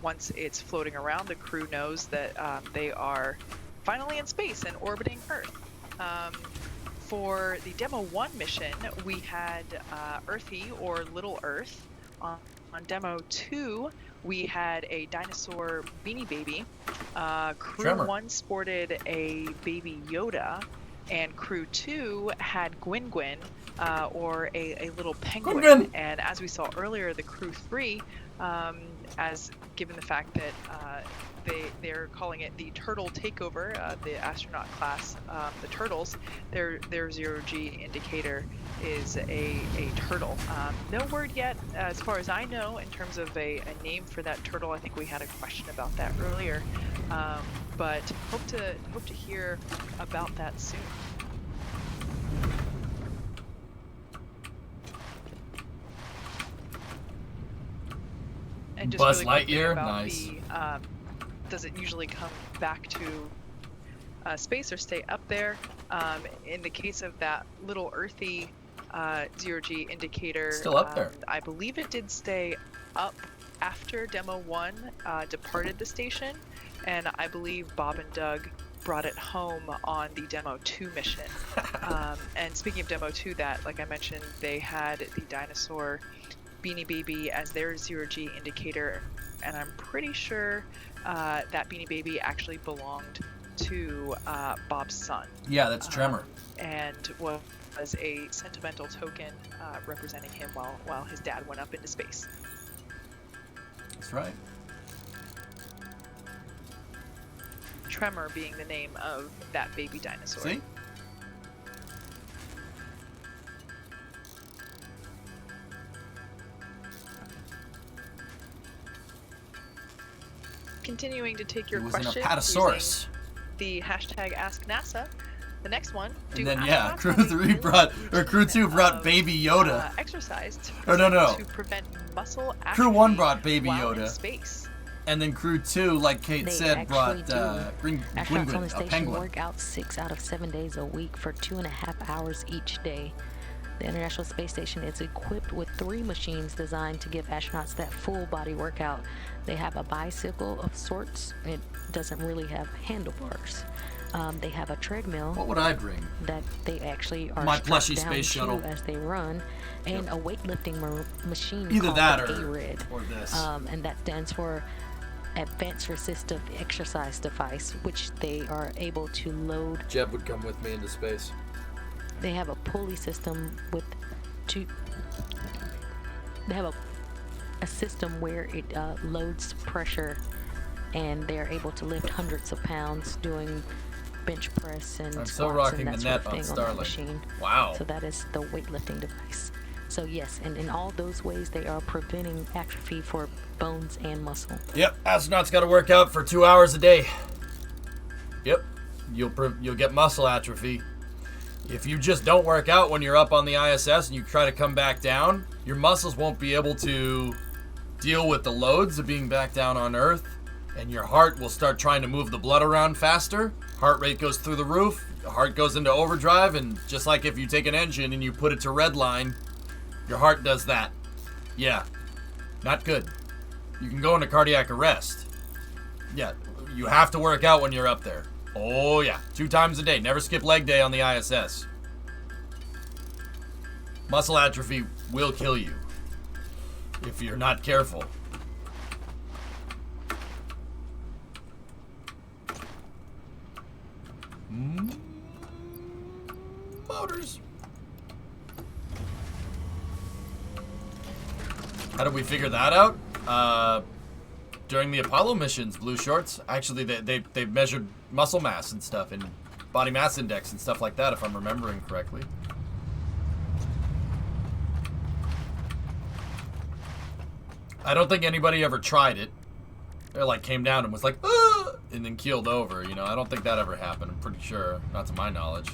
once it's floating around, the crew knows that they are finally in space and orbiting Earth. For the Demo 1 mission, we had Earthy, or Little Earth, on On Demo 2, we had a dinosaur Beanie Baby. Crew Tremor. 1 sported a Baby Yoda, and Crew 2 had Gwyn Gwyn, or a little penguin. Gwyn Gwyn. And as we saw earlier, the Crew 3, as given the fact that they're calling it the Turtle Takeover, the astronaut class, the Turtles, their 0G indicator is a turtle. No word yet, as far as I know, in terms of a name for that turtle. I think we had a question about that earlier, but hope to hear about that soon. And just Buzz really quickly Lightyear, about nice. Does it usually come back to space or stay up there? In the case of that little earthy 0G indicator, Still up there. I believe it did stay up after Demo 1 departed the station, and I believe Bob and Doug brought it home on the Demo 2 mission. And speaking of Demo 2, that, like I mentioned, they had the dinosaur Beanie Baby as their 0G indicator, and I'm pretty sure that Beanie Baby actually belonged to Bob's son. Yeah, that's Tremor. And was a sentimental token representing him while his dad went up into space. That's right. Tremor being the name of that baby dinosaur. See? Continuing to take your It was an questions apatosaurus. using the hashtag AskNASA. The next one. And then yeah, Crew 2 brought Baby Yoda. Exercise to prevent muscle atrophy. Crew 1 brought Baby while in Yoda. space. And then Crew 2, like Kate They said, brought actually Astronauts on the a station penguin. work out 6 out of 7 days a week for 2.5 hours each day. The International Space Station is equipped with 3 machines designed to give astronauts that full body workout. They have a bicycle of sorts. It doesn't really have handlebars. They have a treadmill. What would I bring? That they actually are My strapped plushy down space to shuttle. as they run, and a weightlifting machine Either called that the or ARID. this. And that stands for Advanced Resistive Exercise Device, which they are able to load. Jeb would come with me into space. They have a pulley system with two. They have a system where it loads pressure, and they're able to lift hundreds of pounds doing bench press and I'm squats so rocking and that the sort net of on thing on that Starlink. machine. Wow. So that is the weightlifting device. So yes, and in all those ways, they are preventing atrophy for bones and muscle. Yep, astronauts got to work out for 2 hours a day. Yep, you'll get muscle atrophy. If you just don't work out when you're up on the ISS and you try to come back down, your muscles won't be able to deal with the loads of being back down on Earth, and your heart will start trying to move the blood around faster. Heart rate goes through the roof, the heart goes into overdrive, and just like if you take an engine and you put it to redline, your heart does that. Yeah, not good. You can go into cardiac arrest. Yeah, you have to work out when you're up there. Oh yeah, 2 times a day. Never skip leg day on the ISS. Muscle atrophy will kill you if you're not careful. Motors. How did we figure that out? During the Apollo missions, Blue Shorts. Actually, they measured muscle mass and stuff, and body mass index and stuff like that, if I'm remembering correctly. I don't think anybody ever tried it. They like came down and was like, ah! And then keeled over. You know, I don't think that ever happened. I'm pretty sure, not to my knowledge.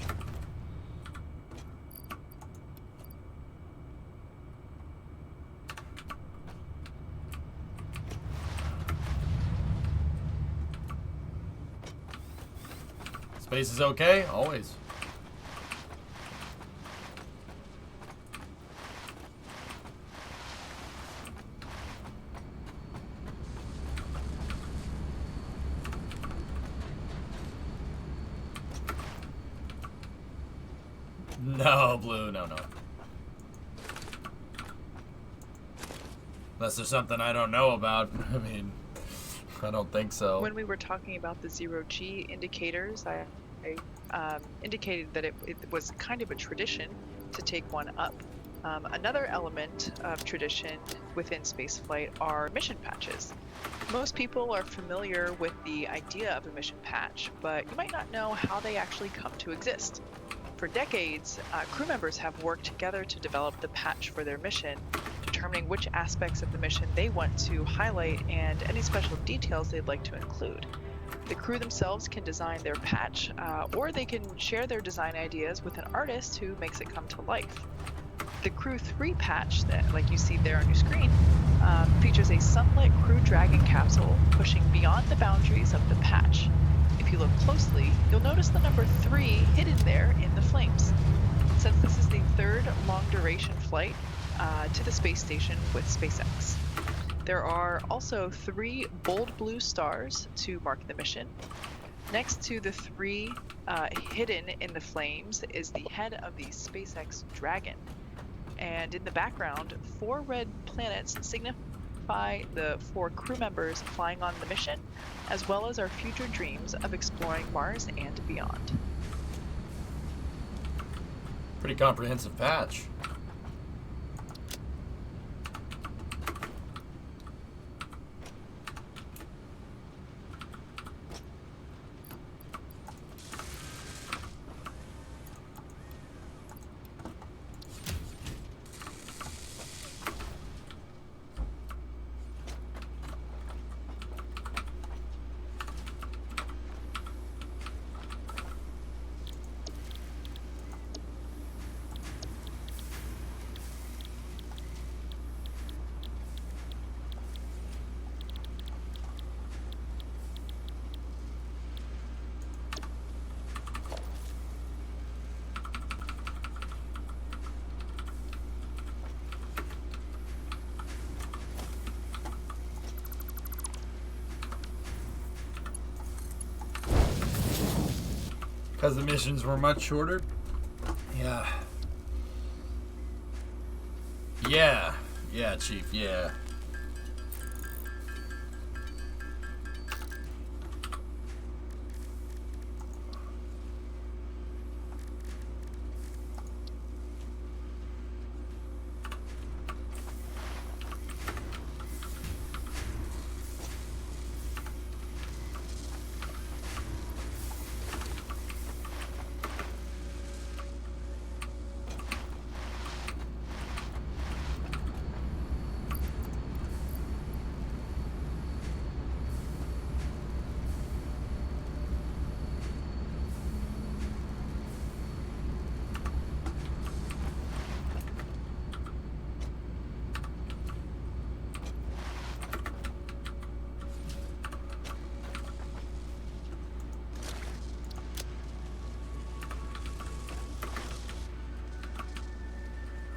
Space is okay, always. No, Blue, no. Unless there's something I don't know about. I mean, I don't think so. When we were talking about the zero-G indicators, I indicated that it was kind of a tradition to take one up. Another element of tradition within spaceflight are mission patches. Most people are familiar with the idea of a mission patch, but you might not know how they actually come to exist. For decades, crew members have worked together to develop the patch for their mission, determining which aspects of the mission they want to highlight and any special details they'd like to include. The crew themselves can design their patch, or they can share their design ideas with an artist who makes it come to life. The Crew 3 patch, that, like you see there on your screen, features a sunlit Crew Dragon capsule pushing beyond the boundaries of the patch. If you look closely, you'll notice the number 3 hidden there in the flames. Since this is the third long-duration flight to the space station with SpaceX. There are also 3 bold blue stars to mark the mission. Next to the 3 hidden in the flames is the head of the SpaceX Dragon. And in the background, 4 red planets signify the 4 crew members flying on the mission, as well as our future dreams of exploring Mars and beyond. Pretty comprehensive patch. Because the missions were much shorter? Yeah. Yeah, Chief, yeah.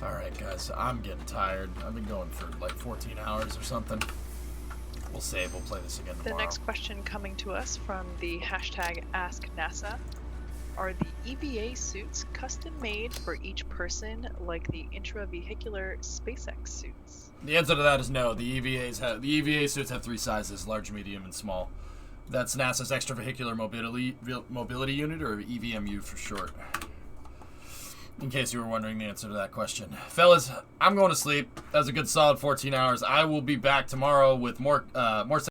Alright guys, I'm getting tired. I've been going for like 14 hours or something. We'll save, we'll play this again tomorrow. The next question coming to us from the hashtag AskNASA. Are the EVA suits custom made for each person like the intravehicular SpaceX suits? The answer to that is no. The EVA suits have 3 sizes, large, medium, and small. That's NASA's Extravehicular Mobility Unit, or EVMU for short. In case you were wondering the answer to that question. Fellas, I'm going to sleep. That was a good solid 14 hours. I will be back tomorrow with more